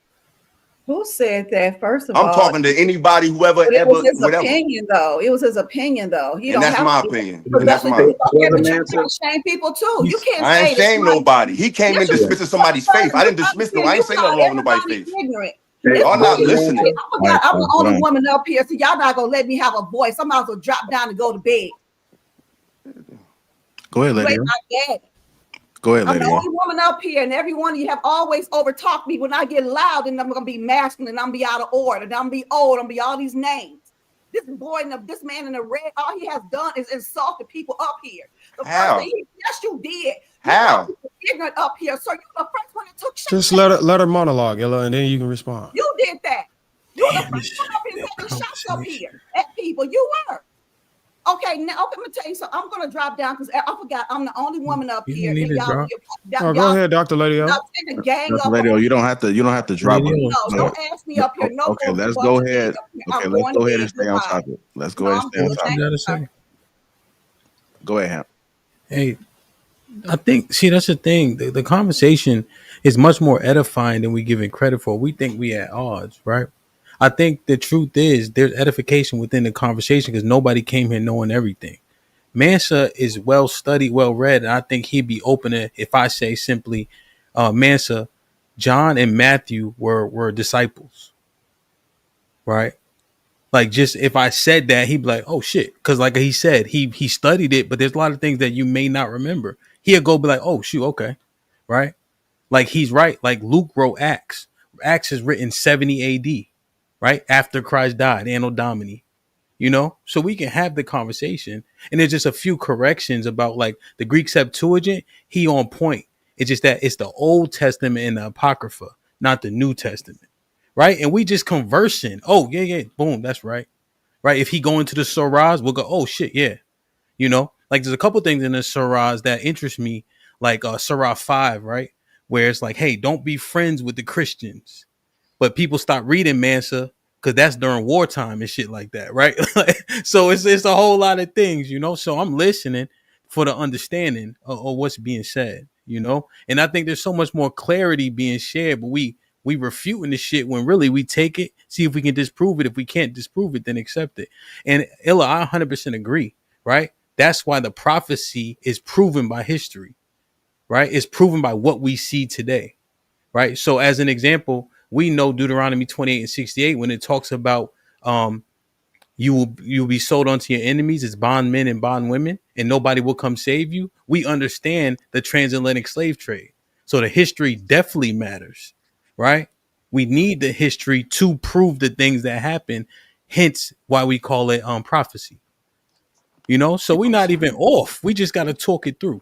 Who said that? First of I'm all, talking to anybody, whoever, but it ever, was his whatever. opinion, though. It was his opinion, though. He And don't that's have my to. opinion. But And that's that's my okay, but Brother you Manson, can't shame people too. You can't I ain't say that shame somebody. nobody. He came Yes, in you yeah. dismissing somebody's faith. I didn't dismiss no. I ain't say nothing wrong with nobody's everybody's faith. ignorant. Hey, It's Y'all not Brother only, listening. Manson, I forgot, I'm the hold only on. woman up here, so y'all not gonna let me have a voice. I might as well drop down and go to bed. Go ahead, You Lady ain't O. my daddy. Go ahead, I'm the Lady O. only woman up here, and every one of you have always overtalked me. When I get loud, and I'm gonna be masculine, and I'm gonna be out of order, and I'm gonna be old, I'm gonna be all these names. This boy and this man in the red, all he has done is insulted people up here. The first How? thing, yes, you did. You How? people ignorant up here, so you the first one that took shots. Just let her monologue, Ella, and then you can respond. You did that. You were the Damn, first this one up here damn taking shots up conversation. here at people. You were. Okay, now I'm gonna tell you something. I'm gonna drop down because I forgot I'm the only woman up You here, don't need and to y'all, drop. Oh, go y'all, ahead, Dr. Lady O. y'all take a gang Dr. up Lady on O, me. you don't have to drop Lady them. O, No, don't ask me up here no Okay, more. let's Bunch go of things ahead. up here. Okay, I'm let's going go to ahead bed. and stay on Goodbye. topic. Let's go No, ahead and I'm stay on good. what you Thank topic. you, gotta sir. say? Go ahead, Ham. Hey, I think, see, that's the thing. The conversation is much more edifying than we give it credit for. We think we at odds, right? I think the truth is there's edification within the conversation because nobody came here knowing everything. Mansa is well studied, well read, and I think he'd be open to if I say simply, Mansa, John and Matthew were disciples, right? Like just if I said that, he'd be like, "Oh shit," because like he said, he studied it, but there's a lot of things that you may not remember. He'll go be like, "Oh shoot, okay," right? Like he's right. Like Luke wrote Acts. Acts is written 70 A.D. right after Christ died, Anno Domini. So we can have the conversation, and there's just a few corrections about like the Greek Septuagint. He on point. It's just that it's the Old Testament and the Apocrypha, not the New Testament, right? And we just conversing. Oh yeah, boom, that's right. Right. If he go into the Surahs, we'll go, oh shit, yeah. Like there's a couple things in the Surahs that interest me, like Surah 5, right? Where it's like, hey, don't be friends with the Christians. But people stop reading Mansa because that's during wartime and shit like that, right? So it's a whole lot of things. So I'm listening for the understanding of what's being said. And I think there's so much more clarity being shared, but we refuting the shit when really we take it, see if we can disprove it. If we can't disprove it, then accept it. And Illa, I 100% agree, right? That's why the prophecy is proven by history, right? It's proven by what we see today, right? So as an example, we know Deuteronomy 28 and 68 when it talks about you will be sold unto your enemies as bondmen and bondwomen, and nobody will come save you. We understand the transatlantic slave trade. So the history definitely matters, right? We need the history to prove the things that happen, hence why we call it prophecy. So we're not even off. We just got to talk it through.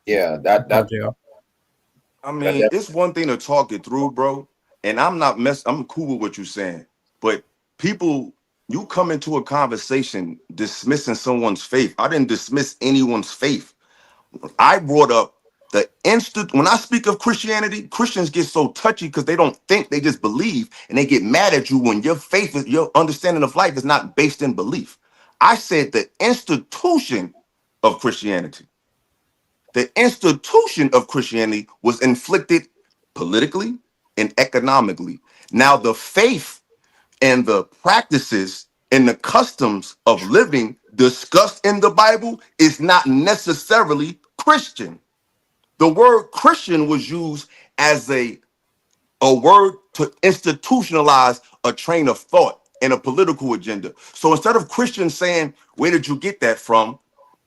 Yeah, that Oh, that JR. I that, mean, that it's one thing to talk it through, bro. And I'm cool with what you're saying. But people, you come into a conversation dismissing someone's faith. I didn't dismiss anyone's faith. I brought up the instant when I speak of Christianity, Christians get so touchy because they don't think, they just believe, and they get mad at you when your faith is your understanding of life is not based in belief. I said the institution of Christianity. The institution of Christianity was inflicted politically and economically. Now, the faith and the practices and the customs of living discussed in the Bible is not necessarily Christian. The word Christian was used as a word to institutionalize a train of thought and a political agenda. So instead of Christians saying, where did you get that from?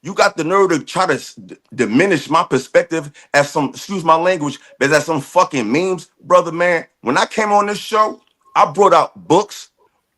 You got the nerve to try to diminish my perspective as some, excuse my language, but as some fucking memes, brother, man. When I came on this show, I brought out books,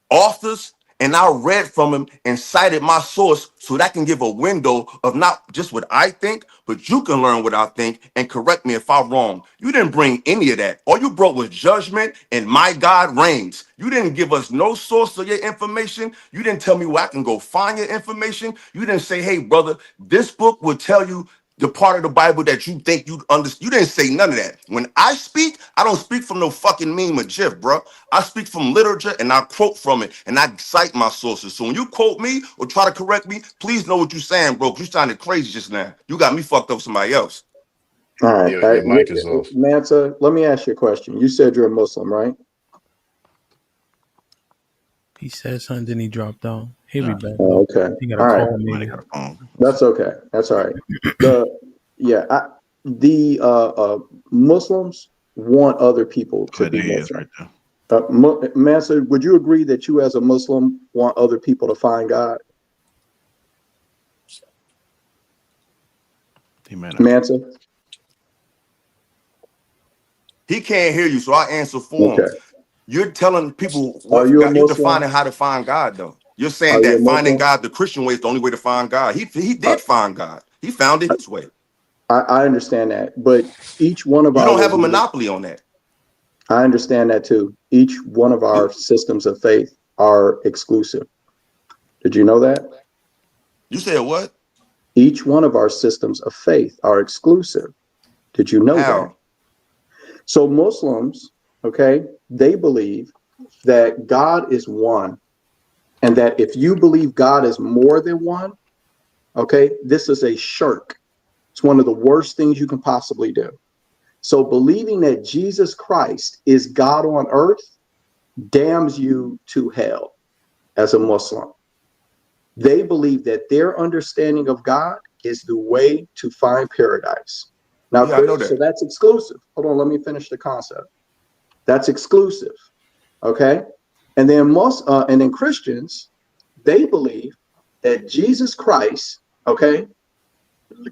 authors, and I read from him and cited my source so that I can give a window of not just what I think, but you can learn what I think and correct me if I'm wrong. You didn't bring any of that. All you brought was judgment and my God reigns. You didn't give us no source of your information. You didn't tell me where I can go find your information. You didn't say, hey, brother, this book will tell you the part of the Bible that you think you understand. You didn't say none of that. When I speak, I don't speak from no fucking meme or gif, bro. I speak from literature and I quote from it and I cite my sources. So when you quote me or try to correct me, please know what you're saying, bro. 'Cause you sounded crazy just now. You got me fucked up with somebody else. All right. Your mic is off. Mansa, let me ask you a question. You said you're a Muslim, right? He said something, then he dropped down. He'll be back. Oh, okay. He got a All right. call, Somebody maybe. got a phone. That's okay. That's all right. Muslims want other people to But be there he is Muslim. right there. Mansa, would you agree that you as a Muslim want other people to find God? He may not. Mansa? He can't hear you, so I answer for him. Okay. You're telling people Are what you a God, you're Muslim? defining how to find God, though. You're saying Are you a that finding Muslim? God the Christian way is the only way to find God. He Uh, did find God. He found it his way. I understand that, but each one of You our don't have a religions, monopoly on that. I understand that too. Each one of our systems of faith are exclusive. Did you know that? You said what? Each one of our systems of faith are exclusive. Did you know that? How? So Muslims, okay, they believe that God is one, and that if you believe God is more than one, okay, this is a shirk. It's one of the worst things you can possibly do. So believing that Jesus Christ is God on earth damns you to hell as a Muslim. They believe that their understanding of God is the way to find paradise. Now, Yeah, I know Chris, so that. that's exclusive. Hold on, let me finish the concept. That's exclusive, okay? And then Christians, they believe that Jesus Christ, okay,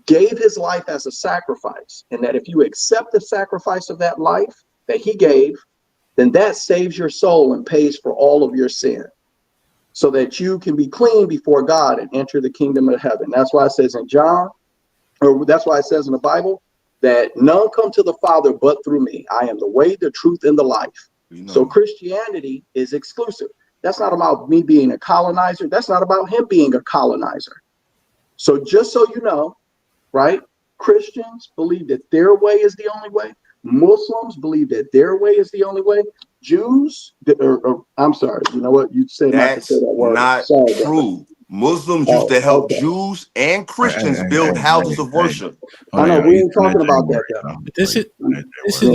gave his life as a sacrifice, and that if you accept the sacrifice of that life that he gave, then that saves your soul and pays for all of your sin, so that you can be clean before God and enter the kingdom of heaven. That's why it says in John, or that's why it says in the Bible, that none come to the Father but through me. I am the way, the truth, and the life. So Christianity is exclusive. That's not about me being a colonizer. That's not about him being a colonizer. So just so you know, right? Christians believe that their way is the only way. Muslims believe that their way is the only way. Jews, I'm sorry, you know what? You said not to say That's that word. not Sorry, brother. true. Muslims used Oh, to help okay. Jews and Hey, hey, Christians hey, build hey, houses hey, of hey. worship. Oh, I know yeah, we he's ain't doing that talking J about that word, though. though. But this is We the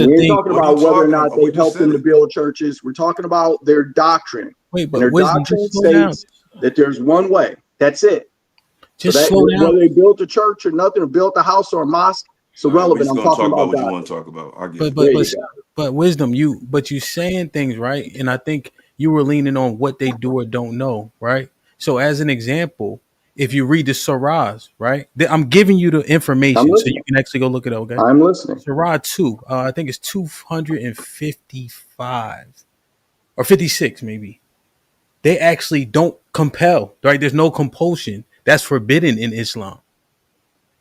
ain't thing. talking What are about you whether or talking not about? We they've just helped said them to it. build churches. We're talking about their doctrine. Wait, And but their wisdom, doctrine just slow down. states that there's one way. That's it. So Just that slow down. whether they built a church or nothing, or built a house or a mosque, it's All right, we're irrelevant. just I'm gonna talking talk about about what you want doctrine. to talk about. I get But it. There but you but go. but wisdom, you saying things right, and I think you were leaning on what they do or don't know, right? So as an example, if you read the Surahs, right, I'm giving you the I'm information so you listening. can actually go look it up. Okay, I'm listening. Surah 2, I think it's 255 or 56, maybe. They actually don't compel, right? There's no compulsion that's forbidden in Islam.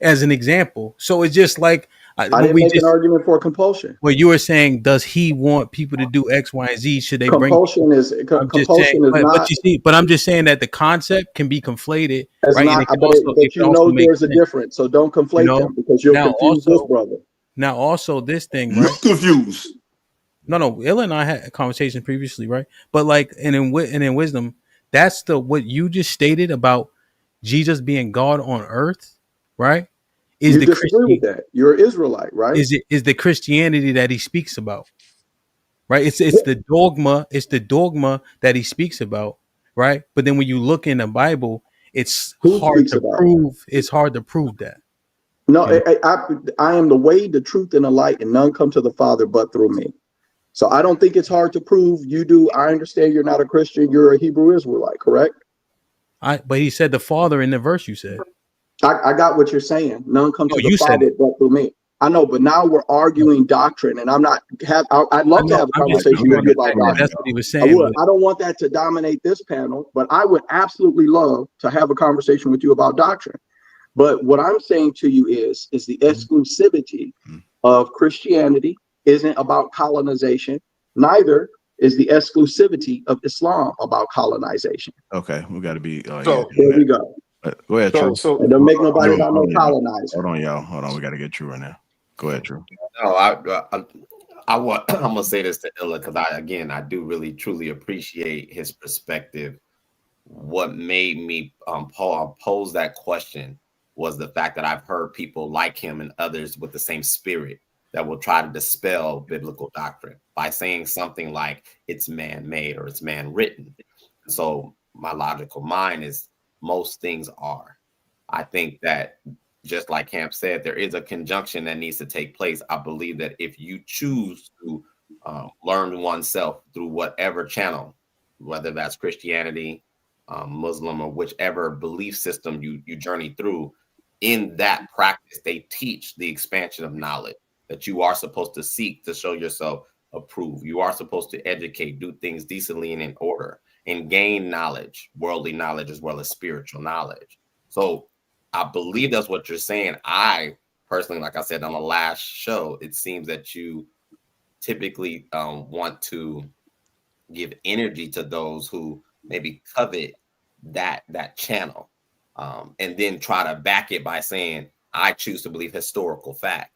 As an example, so it's just like I when didn't we make an just argument for compulsion. what you were saying, does he want people to do X, Y, and Z? Should they bring people? Compulsion is I'm just saying, but not you see, but I'm just saying that the concept can be conflated, as right? And not, it can but also but you know make there's a sense, difference. So don't you conflate know. them because you'll Now confuse this also, brother. this thing, You right? confused. No, Illa and I had a conversation previously, right? But like, and in wisdom, that's the what you just stated about Jesus being God on earth, right? Is You the disagree with Christian that. You're an Israelite, right? is the Christianity that he speaks about, right? Yeah. It's the dogma that he speaks about, right? But then when you look in the Bible, it's Who hard speaks to about? prove. It's hard to prove that. No, I am the way, the truth, and the light, and none come to the Father but through me. So I don't think it's hard to prove. You do. I understand you're not a Christian. You're a Hebrew Israelite, correct? But he said the Father in the verse you said. I got what you're saying. None come No, to the you said Father it. but through me. I know, but now we're arguing doctrine, and I'm not have. I'd love to have a I'm just conversation with you about understanding that doctrine. that's what he was I saying. would. I don't want that to dominate this panel, but I would absolutely love to have a conversation with you about doctrine. But what I'm saying to you is the exclusivity of Christianity isn't about colonization. Neither is the exclusivity of Islam about colonization. Okay, we got to be. So There we go. Go ahead, True. And don't make nobody Hold about no on, y'all. colonizer. Hold on, y'all. Hold on. We got to get True right now. Go ahead, True. No, I want. I'm gonna say this to Illa because I do really truly appreciate his perspective. What made me pose that question was the fact that I've heard people like him and others with the same spirit that will try to dispel biblical doctrine by saying something like it's man-made or it's man-written. So my logical mind is most things are. I think that just like Camp said, there is a conjunction that needs to take place. I believe that if you choose to learn oneself through whatever channel, whether that's Christianity, Muslim, or whichever belief system you journey through, in that practice, they teach the expansion of knowledge that you are supposed to seek to show yourself approved. You are supposed to educate, do things decently and in order, and gain knowledge, worldly knowledge as well as spiritual knowledge. So I believe that's what you're saying. I personally, like I said on the last show, it seems that you typically want to give energy to those who maybe covet that channel, and then try to back it by saying, I choose to believe historical fact,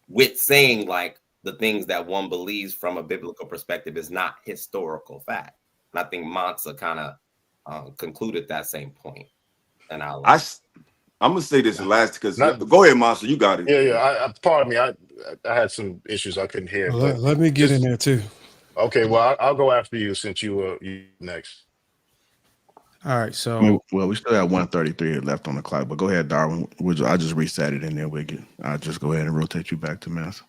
with saying like the things that one believes from a biblical perspective is not historical fact. And I think Mansa kind of concluded that same point. And I'm gonna say this last because not, go ahead, Monster. You got it. yeah. Pardon me. I had some issues I couldn't hear. Well, But let me get in there too. Okay, well, I'll go after you since you next. All right, so we still have 133 left on the clock, but go ahead, Darwin. I just reset it and then I'll just go ahead and rotate you back to Mass.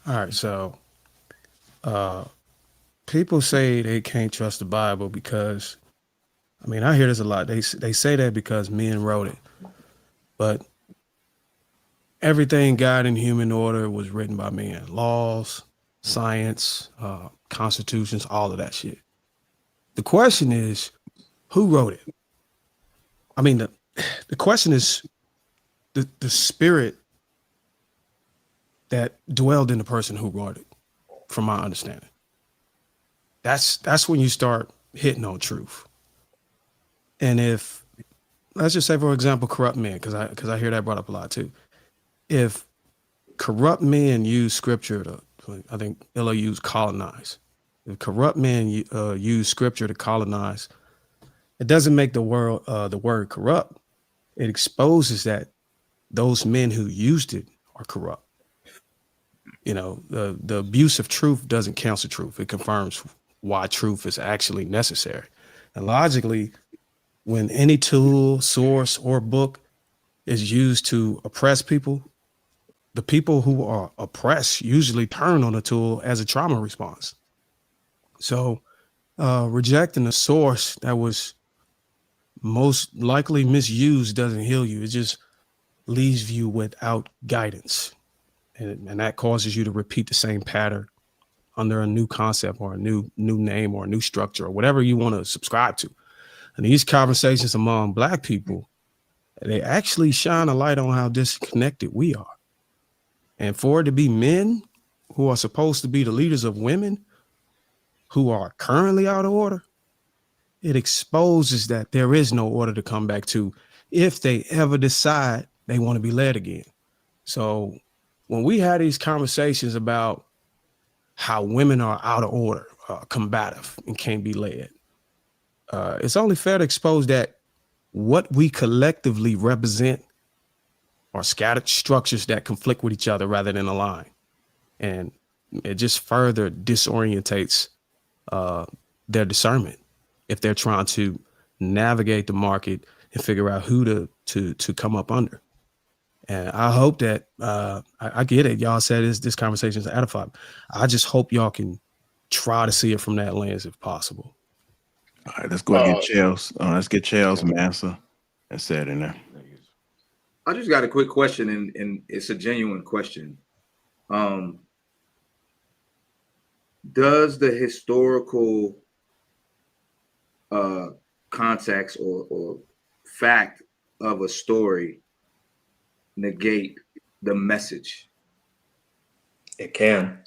All right, so people say they can't trust the Bible because, I mean, I hear this a lot. They say that because men wrote it, but everything God in human order was written by men. Laws, science, constitutions, all of that shit. The question is, who wrote it? I mean, the question is the spirit that dwelled in the person who wrote it, from my understanding. That's when you start hitting on truth. And if, let's just say, for example, corrupt men, because I hear that brought up a lot too. If corrupt men use scripture to, I think Illa used colonize. If corrupt men use scripture to colonize, it doesn't make the word corrupt. It exposes that those men who used it are corrupt. You know, the abuse of truth doesn't cancel truth. It confirms why truth is actually necessary. And logically, when any tool, source, or book is used to oppress people, the people who are oppressed usually turn on the tool as a trauma response. So rejecting a source that was most likely misused doesn't heal you. It just leaves you without guidance. And that causes you to repeat the same pattern under a new concept or a new name or a new structure or whatever you want to subscribe to. And these conversations among Black people, they actually shine a light on how disconnected we are. And for it to be men who are supposed to be the leaders of women who are currently out of order, it exposes that there is no order to come back to if they ever decide they want to be led again. So when we had these conversations about how women are out of order, combative, and can't be led, it's only fair to expose that what we collectively represent are scattered structures that conflict with each other rather than align. And it just further disorientates their discernment if they're trying to navigate the market and figure out who to come up under. And I hope that I get it. Y'all said this conversation is edifying. I just hope y'all can try to see it from that lens if possible. All right, let's go and get Chels. Let's get Chels and answer and say it in there. I just got a quick question, and it's a genuine question. Does the historical context or fact of a story negate the message? It can.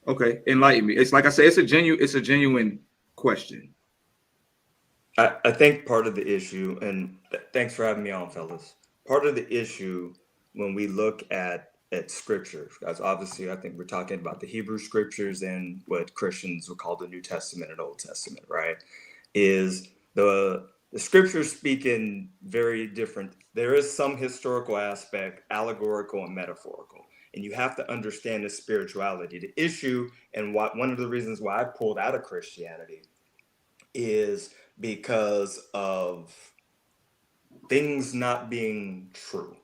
Okay, enlighten me. It's like I say, it's a genuine question. I think part of the issue, and thanks for having me on, fellas. Part of the issue when we look at scripture, guys, obviously I think we're talking about the Hebrew scriptures and what Christians would call the New Testament and Old Testament, right? Is the scriptures speak in very different, there is some historical aspect, allegorical and metaphorical. And you have to understand the spirituality. The issue, and one of the reasons why I pulled out of Christianity is because of things not being true.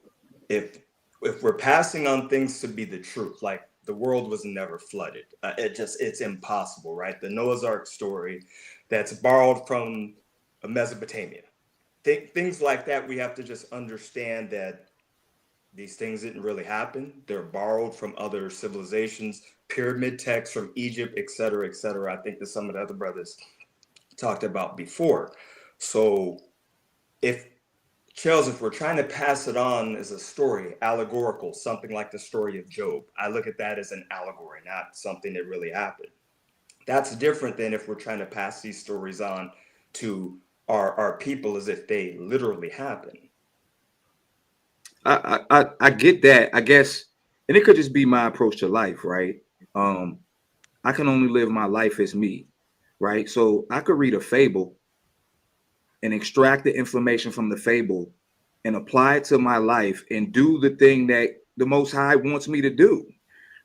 If we're passing on things to be the truth, like the world was never flooded, it's impossible, right? The Noah's Ark story that's borrowed from Mesopotamia, things like that. We have to just understand that these things didn't really happen. They're borrowed from other civilizations, pyramid texts from Egypt, et cetera, et cetera. I think that some of the other brothers talked about before. So if we're trying to pass it on as a story, allegorical, something like the story of Job, I look at that as an allegory, not something that really happened. That's different than if we're trying to pass these stories on to our people as if they literally happen. I get that, I guess, and it could just be my approach to life, right? I can only live my life as me, right? So I could read a fable and extract the information from the fable and apply it to my life and do the thing that the Most High wants me to do,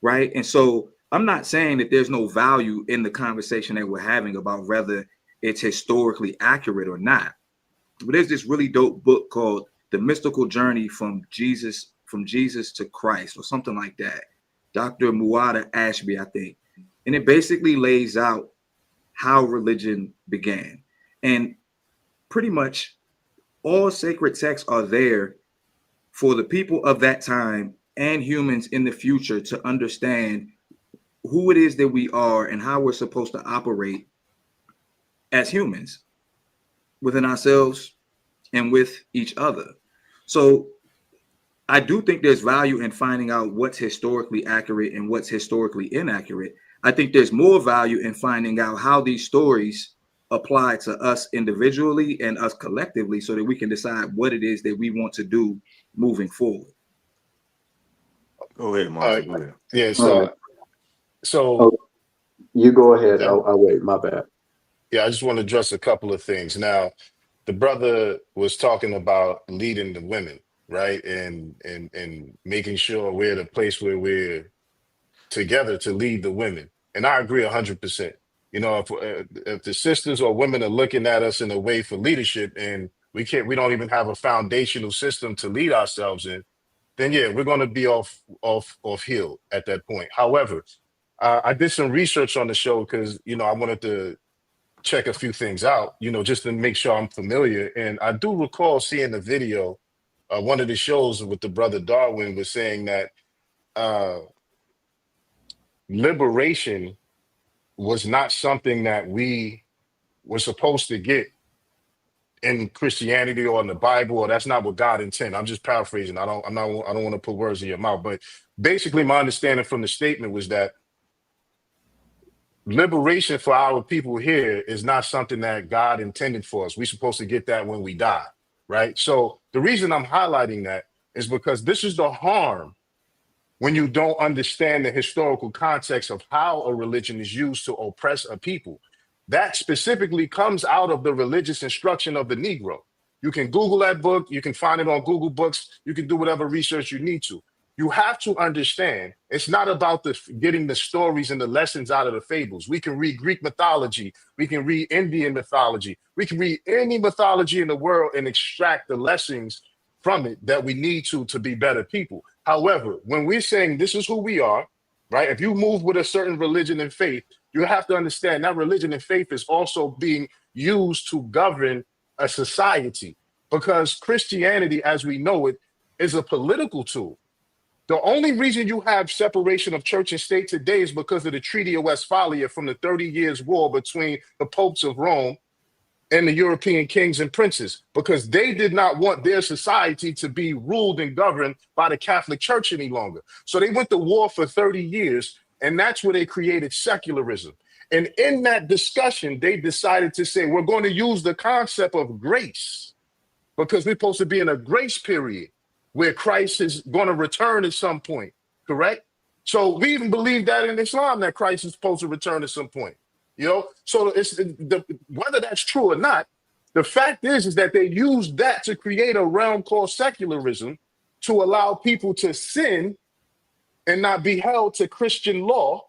right? And so I'm not saying that there's no value in the conversation that we're having about whether it's historically accurate or not. But there's this really dope book called The Mystical Journey from Jesus to Christ, or something like that. Dr. Muada Ashby, I think. And it basically lays out how religion began. And pretty much all sacred texts are there for the people of that time and humans in the future to understand who it is that we are and how we're supposed to operate as humans within ourselves and with each other. So I do think there's value in finding out what's historically accurate and what's historically inaccurate. I think there's more value in finding out how these stories apply to us individually and us collectively so that we can decide what it is that we want to do moving forward. Go ahead, Marshall. Go ahead. Yeah, Oh, you go ahead. I'll wait. My bad. Yeah, I just want to address a couple of things. Now, the brother was talking about leading the women, right? And making sure we're at a place where we're together to lead the women. And I agree 100%. You know, if the sisters or women are looking at us in a way for leadership and we don't even have a foundational system to lead ourselves in, then yeah, we're going to be off hill at that point. However, I did some research on the show because, you know, I wanted to check a few things out, you know, just to make sure I'm familiar. And I do recall seeing the video, one of the shows with the brother Darwin was saying that liberation was not something that we were supposed to get in Christianity or in the Bible, or that's not what God intended. I'm just paraphrasing. I don't want to put words in your mouth, but basically my understanding from the statement was that liberation for our people here is not something that God intended for us. We're supposed to get that when we die, right? So the reason I'm highlighting that is because this is the harm when you don't understand the historical context of how a religion is used to oppress a people. That specifically comes out of the religious instruction of the Negro. You can Google that book. You can find it on Google Books. You can do whatever research you need to. You have to understand it's not about getting the stories and the lessons out of the fables. We can read Greek mythology. We can read Indian mythology. We can read any mythology in the world and extract the lessons from it that we need to be better people. However, when we're saying this is who we are, right? If you move with a certain religion and faith, you have to understand that religion and faith is also being used to govern a society, because Christianity, as we know it, is a political tool. The only reason you have separation of church and state today is because of the Treaty of Westphalia from the 30 Years' War between the popes of Rome and the European kings and princes, because they did not want their society to be ruled and governed by the Catholic Church any longer. So they went to war for 30 years, and that's where they created secularism. And in that discussion, they decided to say, we're going to use the concept of grace, because we're supposed to be in a grace period where Christ is going to return at some point, correct? So we even believe that in Islam, that Christ is supposed to return at some point. You know, so whether that's true or not, the fact is that they used that to create a realm called secularism to allow people to sin and not be held to Christian law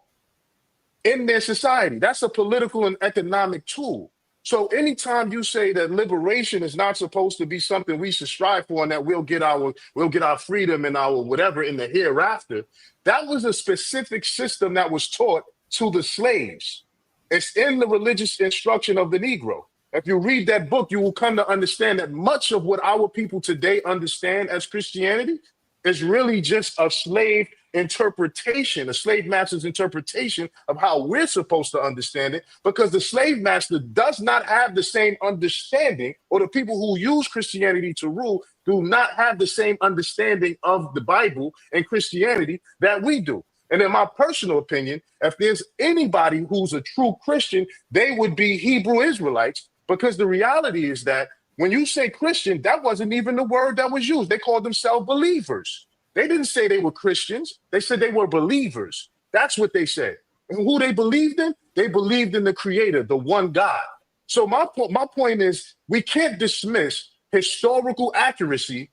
in their society. That's a political and economic tool. So anytime you say that liberation is not supposed to be something we should strive for, and that we'll get our freedom and our whatever in the hereafter, that was a specific system that was taught to the slaves. It's in the religious instruction of the Negro. If you read that book, you will come to understand that much of what our people today understand as Christianity is really just a slave interpretation, a slave master's interpretation of how we're supposed to understand it, because the slave master does not have the same understanding, or the people who use Christianity to rule do not have the same understanding of the Bible and Christianity that we do. And in my personal opinion, if there's anybody who's a true Christian, they would be Hebrew Israelites, because the reality is that when you say Christian, that wasn't even the word that was used. They called themselves believers. They didn't say they were Christians. They said they were believers. That's what they said. And who they believed in? They believed in the Creator, the one God. So my point is, we can't dismiss historical accuracy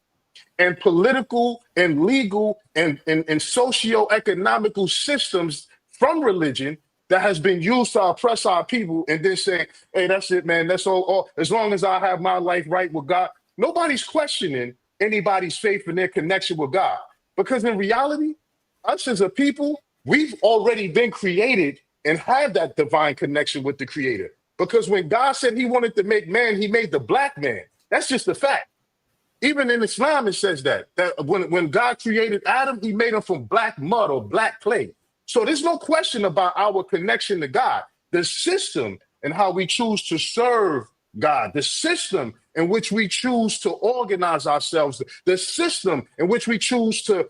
and political and legal and socio-economical systems from religion that has been used to oppress our people, and then say, hey, that's it, man. That's all. As long as I have my life right with God, nobody's questioning anybody's faith and their connection with God. Because in reality, us as a people, we've already been created and have that divine connection with the Creator. Because when God said he wanted to make man, he made the black man. That's just a fact. Even in Islam, it says that when God created Adam, he made him from black mud or black clay. So there's no question about our connection to God. The system and how we choose to serve God, the system in which we choose to organize ourselves, the system in which we choose to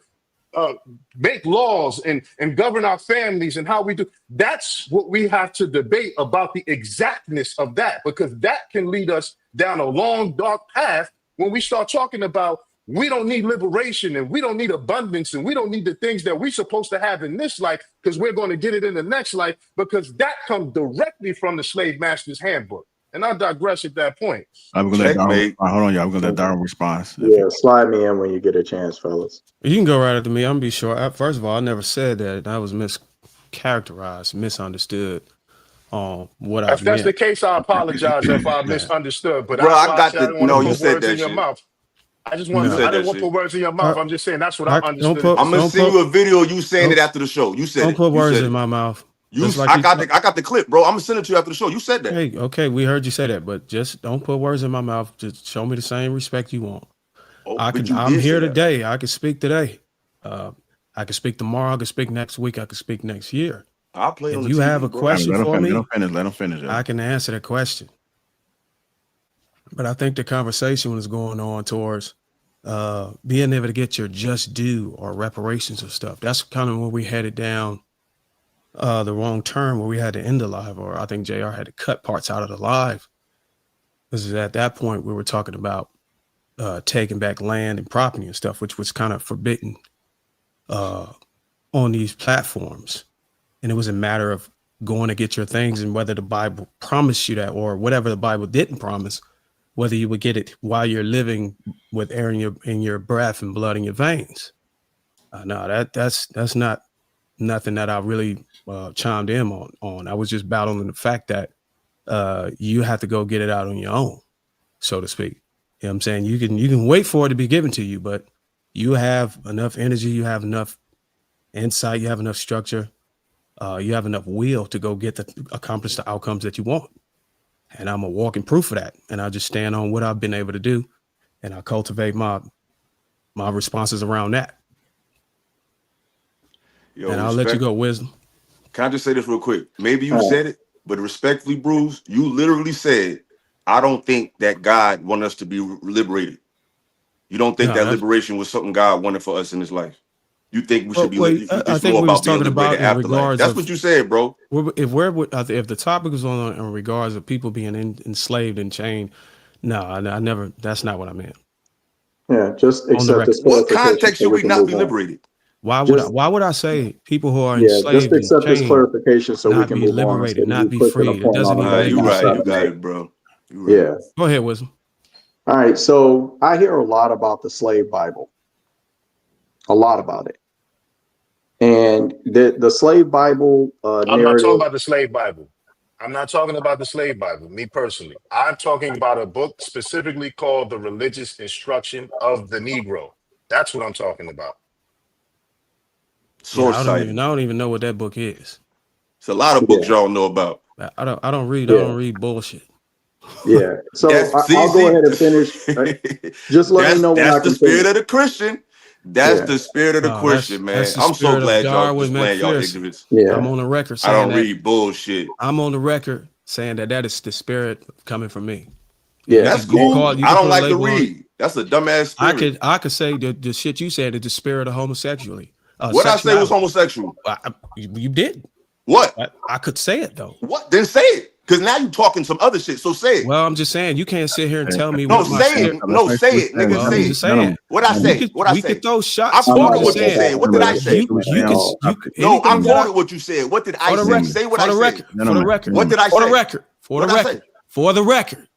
make laws and govern our families and how we do. That's what we have to debate about, the exactness of that, because that can lead us down a long, dark path when we start talking about we don't need liberation and we don't need abundance and we don't need the things that we're supposed to have in this life because we're going to get it in the next life, because that comes directly from the slave master's handbook. And I digress at that point. I'm gonna let Darwin, Checkmate. hold on, y'all. I'm gonna let Darwin respond. Yeah, slide me in when you get a chance, fellas. You can go right after me. I'm gonna be short. First of all, I never said that. I was mischaracterized, misunderstood on what I If that's meant. the case, I apologize if I misunderstood. But Bro, that's I why I got said I the didn't want no. to You put said words that in your shit. mouth. I just You want. said I that didn't want to shit. put words in your mouth. I'm just saying that's what I understood. put- I'm gonna Don't send put- you a video. You saying it don't- after the show. You said Don't it. put You words said in it. my mouth. You, Just like I got the clip, bro. I'm gonna send it to you after the show. You said that. Okay, we heard you say that, but just don't put words in my mouth. Just show me the same respect you want. Oh, I but can. you I'm did say here that. today. I can speak today. I can speak tomorrow. I can speak next week. I can speak next year. I'll play it on If the you TV, have a bro. question Let him for finish. me, Let him finish. I can answer the question. But I think the conversation was going on towards being able to get your just due or reparations or stuff. That's kind of where we headed down the wrong turn, where we had to end the live, or I think JR had to cut parts out of the live. Because at that point we were talking about taking back land and property and stuff, which was kind of forbidden on these platforms. And it was a matter of going to get your things, and whether the Bible promised you that, or whatever the Bible didn't promise, whether you would get it while you're living with air in your breath and blood in your veins. No, that's not nothing that I really chimed in on. I was just battling the fact that you have to go get it out on your own, so to speak. know what I'm saying? You can wait for it to be given to you, but you have enough energy, you have enough insight, you have enough structure, you have enough will to go accomplish the outcomes that you want. And I'm a walking proof of that. And I just stand on what I've been able to do, and I cultivate my responses around that. Yo, and I'll let you go, Wisdom. Can I just say this real quick? Maybe you said it, but respectfully, Bruce, you literally said, I don't think that God wanted us to be liberated. You don't think that liberation was something God wanted for us in this life. You think we should be I think we was talking about in regards That's what you said, bro. If the topic was on in regards of people being enslaved and chained, no, I never. That's not what I meant. Yeah, just accept this. What context should we not be liberated? Why would I say people who are just enslaved accept this clarification so we can move liberated, on? not be free. It doesn't even. You're right. You got it, bro. Right. Yeah. Go ahead, Wisdom. All right. So I hear a lot about the slave Bible. A lot about it. And the slave Bible I'm not talking about the slave Bible. I'm not talking about the slave Bible, me personally. I'm talking about a book specifically called The Religious Instruction of the Negro. That's what I'm talking about. I don't even know what that book is. It's a lot of books y'all know about. I don't read bullshit. Yeah. So I'll go ahead and finish. Right? Just let me know when I can. That's the spirit of the Christian. That's the spirit of the Christian, man. I'm so glad y'all displaying y'all ignorance. Yeah. I'm on the record saying I don't read bullshit. I'm on the record saying that is the spirit coming from me. Yeah, that's cool. I don't like to read. That's a dumbass spirit. I could say the shit you said is the spirit of homosexuality. What I say was homosexual? You did. What? I could say it though. What? Then say it. Because now you're talking some other shit. So say it. Well, I'm just saying you can't sit here and tell me. No, say it. No, say it, nigga. Well, say it. Saying. What I say? What I we say? Could throw shots. I quoted what you said. What did I say? No, I quoted what you said. What did I say? Say what I said. For the record. What did I say? For the record.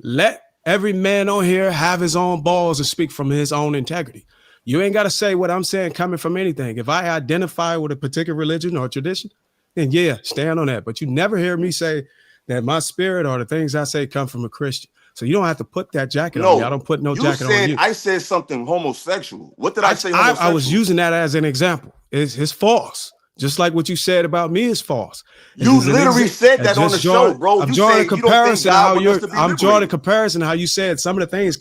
Let every man on here have his own balls and speak from his own integrity. You ain't got to say what I'm saying coming from anything. If I identify with a particular religion or tradition, then yeah, stand on that. But you never hear me say that my spirit or the things I say come from a Christian. So you don't have to put that jacket on me. I don't put no jacket on you. I said something homosexual. What did I say? Homosexual? I was using that as an example. It's false. Just like what you said about me is false. You literally said that on the show, bro. I'm drawing a comparison I'm drawing a comparison how you said some of the things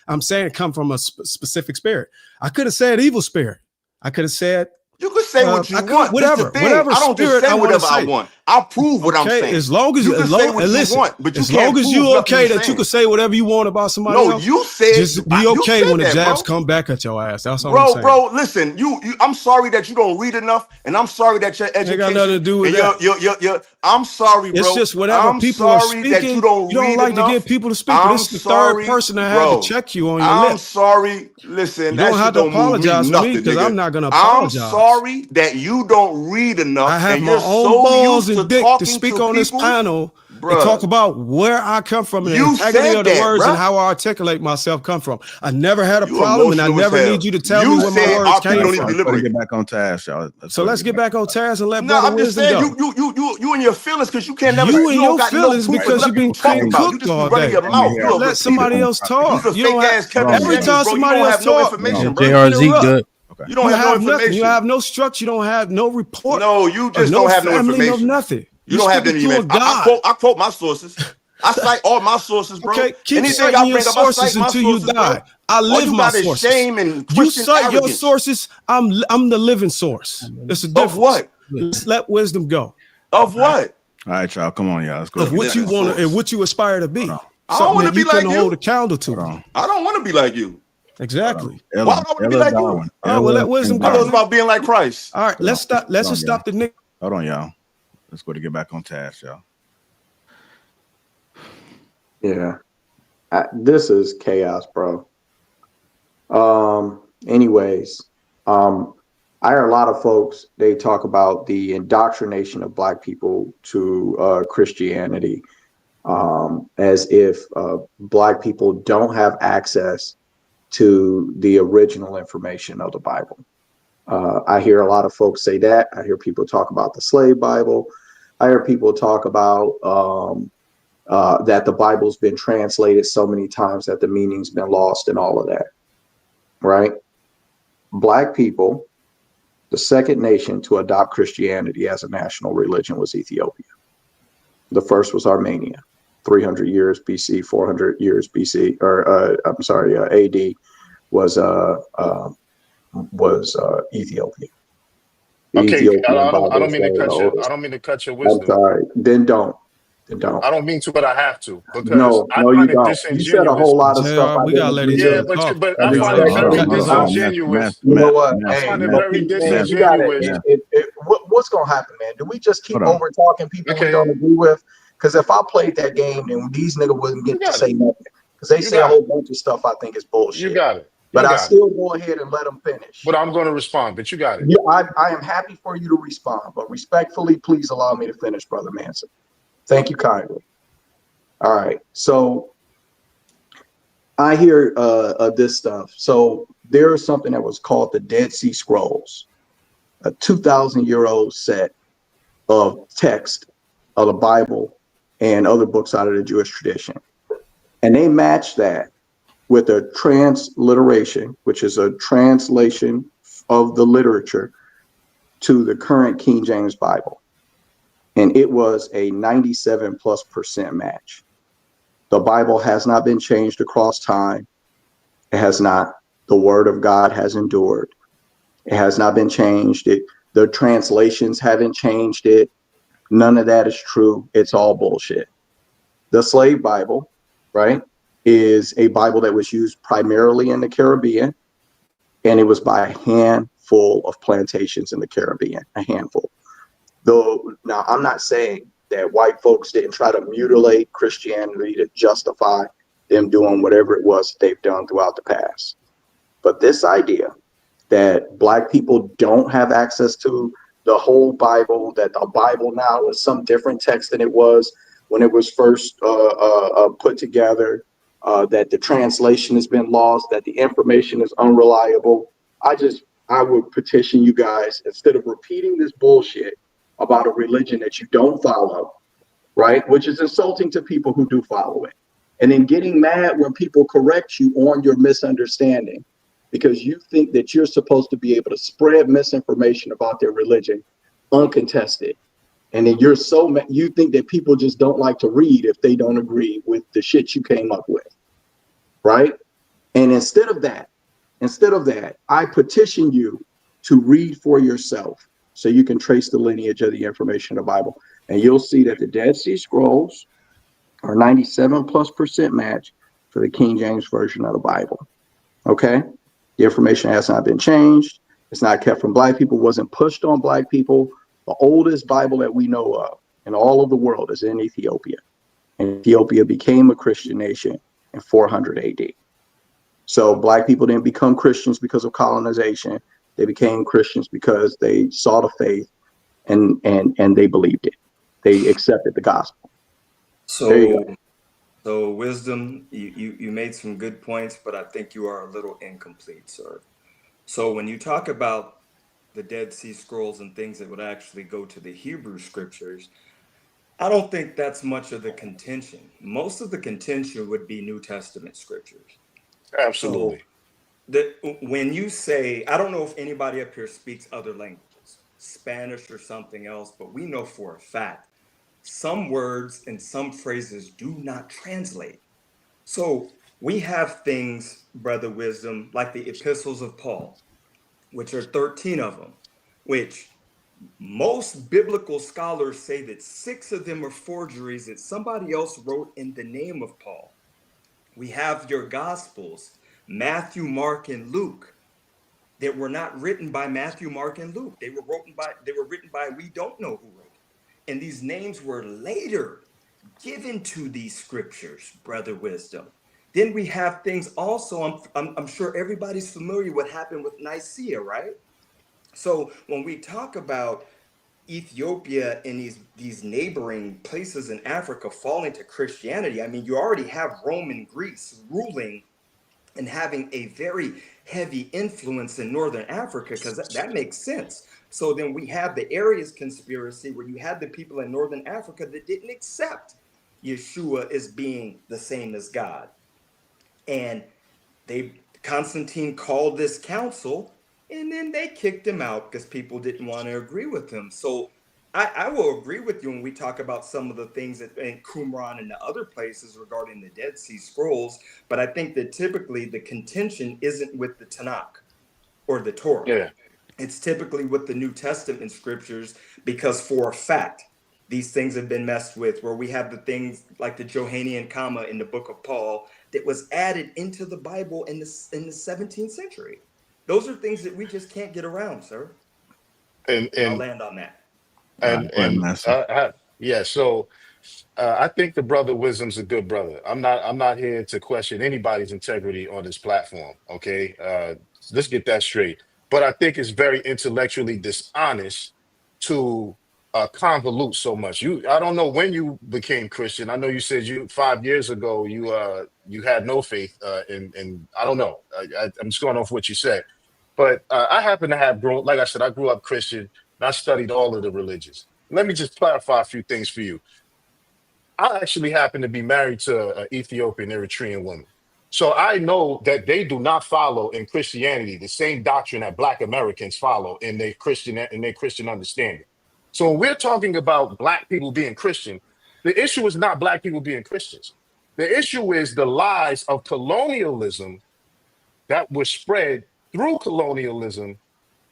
I'm saying come from a specific spirit. I could have said evil spirit. I could have said you could say what you want. Whatever I don't just say whatever I want. I'll prove what I'm saying. As long as you can say what you want, but as long as you okay that you can say whatever you want about somebody else. No, you said just be okay when the jabs come back at your ass. That's all I'm saying. Bro, listen. I'm sorry that you don't read enough, and I'm sorry that your education. Ain't got nothing to do with that. I'm sorry, bro. It's just whatever people are speaking. That you don't like to give people to speak. But it's the third person that had to check you on your lip. I'm sorry. Listen, you don't have to apologize for me because I'm not going to apologize. I'm sorry that you don't read enough. I have my own balls and dick to speak on this panel and talk about where I come from and the integrity of the words and how I articulate myself come from. I never had a problem, and I never need you to tell me where my words came from. Let's get back on task, y'all. So let's get back on task and let brother Wisdom go. I'm just saying, you and your feelings because you can't never. You and your feelings because you've been cooked all day. Let somebody else talk. You don't have every time somebody else talk. JRZ good. You don't have no information. You have no structure. You don't have no report. No, you just don't have no information. No nothing. You don't have any information. I quote my sources. I cite all my sources, bro. Okay, keep citing your sources until you die. I live my sources. Shame and you cite your sources. I'm the living source. It's a difference. Of what? Let's let Wisdom go. Of what? All right, y'all. Come on, y'all. Let's go. Of what you want and what you aspire to be. I don't want to be like you. Hold a candle to. I don't want to be like you. Exactly. Why don't I want to be like you? All right, well, let Wisdom go. I know it's about being like Christ. All right, let's stop. Let's just stop the nigga. Hold on, y'all. Let's go to get back on task, y'all. Yeah. This is chaos, bro. Anyways, I hear a lot of folks, they talk about the indoctrination of Black people to Christianity, as if Black people don't have access to the original information of the Bible. I hear a lot of folks say that. I hear people talk about the slave Bible. I hear people talk about that the Bible's been translated so many times that the meaning's been lost and all of that, right? Black people, the second nation to adopt Christianity as a national religion was Ethiopia. The first was Armenia, 300 years BC, 400 years BC, or AD was Ethiopia. The Okay, Ethiopian I Bible don't is mean to one of the cut you. I oldest. don't mean to cut your I'm wisdom. sorry. Then don't. Then don't. I don't mean to, but I have to because No, I no, you find it don't. You said a disingenuous. whole lot of stuff JR, I we didn't gotta let agree each Yeah, other with. but talk. And I find it Y'all very respectfully, cut this I, off. disingenuous. you know what? I Hey, find it man, very man, you got it. disingenuous. What's gonna happen, man? Do we just keep Hold on. over talking people we Okay, don't agree with? Because if I played that game, then these niggas wouldn't you get to got say it. nothing. Because they You say a got whole it. bunch of stuff I think is You bullshit. got it. But You I got it. still go ahead and let them finish. But I'm going to respond. But you got it. Yeah, I am happy for you to respond, but respectfully, please allow me to finish, Brother Manson. Thank you kindly. All right. So I hear this stuff. So there's something that was called the Dead Sea Scrolls, a 2,000-year-old set of text of the Bible and other books out of the Jewish tradition. And they match that with a transliteration, which is a translation of the literature to the current King James Bible. And it was a 97+% match. The Bible has not been changed across time. It has not. The word of God has endured. It has not been changed. The translations haven't changed it. None of that is true. It's all bullshit. The slave Bible, right, is a Bible that was used primarily in the Caribbean, and it was by a handful of plantations in the Caribbean, a handful. Though now I'm not saying that white folks didn't try to mutilate Christianity to justify them doing whatever it was they've done throughout the past. But this idea that black people don't have access to the whole Bible, that the Bible now is some different text than it was when it was first put together, that the translation has been lost, that the information is unreliable. I would petition you guys, instead of repeating this bullshit about a religion that you don't follow, right? Which is insulting to people who do follow it. And then getting mad when people correct you on your misunderstanding because you think that you're supposed to be able to spread misinformation about their religion uncontested. And then you think that people just don't like to read if they don't agree with the shit you came up with, right? And instead of that, I petition you to read for yourself so you can trace the lineage of the information in the Bible. And you'll see that the Dead Sea Scrolls are 97+% match for the King James Version of the Bible. Okay? The information has not been changed. It's not kept from black people, wasn't pushed on black people. The oldest Bible that we know of in all of the world is in Ethiopia. And Ethiopia became a Christian nation in 400 AD. So black people didn't become Christians because of colonization. They became Christians because they saw the faith and they believed it. They accepted the gospel. There you go. So wisdom, you made some good points, but I think you are a little incomplete, sir. So when you talk about the Dead Sea Scrolls and things that would actually go to the Hebrew scriptures, I don't think that's much of the contention. Most of the contention would be New Testament scriptures. So Absolutely. when you say, I don't know if anybody up here speaks other languages, Spanish or something else, but we know for a fact some words and some phrases do not translate. So we have things, Brother Wisdom, like the epistles of Paul, which are 13 of them, which most biblical scholars say that 6 of them are forgeries that somebody else wrote in the name of Paul. We have your Gospels, Matthew, Mark, and Luke, that were not written by Matthew, Mark, and Luke. They were written by we don't know who wrote it. And these names were later given to these scriptures, Brother Wisdom. Then we have things also, I'm sure everybody's familiar with what happened with Nicaea, right? So when we talk about Ethiopia and these neighboring places in Africa falling to Christianity, I mean, you already have Rome and Greece ruling and having a very heavy influence in Northern Africa, because that makes sense. So then we have the Arius conspiracy where you had the people in Northern Africa that didn't accept Yeshua as being the same as God. And Constantine called this council, and then they kicked him out because people didn't want to agree with him. So I will agree with you when we talk about some of the things that in Qumran and the other places regarding the Dead Sea Scrolls, but I think that typically the contention isn't with the Tanakh or the Torah. Yeah. It's typically with the New Testament scriptures, because for a fact, these things have been messed with, where we have the things like the Johannine comma in the book of Paul that was added into the Bible in the 17th century. Those are things that we just can't get around, sir. I'll And land on that. yeah. So I think the brother Wisdom's a good brother. I'm not here to question anybody's integrity on this platform. Okay, let's get that straight. But I think it's very intellectually dishonest to convolute so much. I don't know when you became Christian. I know you said 5 years ago you had no faith in I don't know. I'm just going off what you said. But I happen to have grown, like I said, I grew up Christian and I studied all of the religions. Let me just clarify a few things for you. I actually happen to be married to an Ethiopian Eritrean woman. So I know that they do not follow in Christianity the same doctrine that Black Americans follow in their Christian understanding. So when we're talking about Black people being Christian, the issue is not Black people being Christians. The issue is the lies of colonialism that were spread through colonialism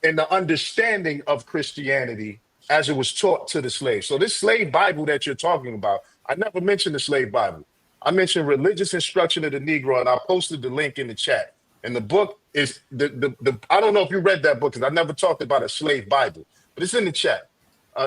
and the understanding of Christianity as it was taught to the slaves. So this slave Bible that you're talking about, I never mentioned the slave Bible. I mentioned religious instruction of the Negro, and I posted the link in the chat. And the book is I don't know if you read that book, because I never talked about a slave Bible, but it's in the chat.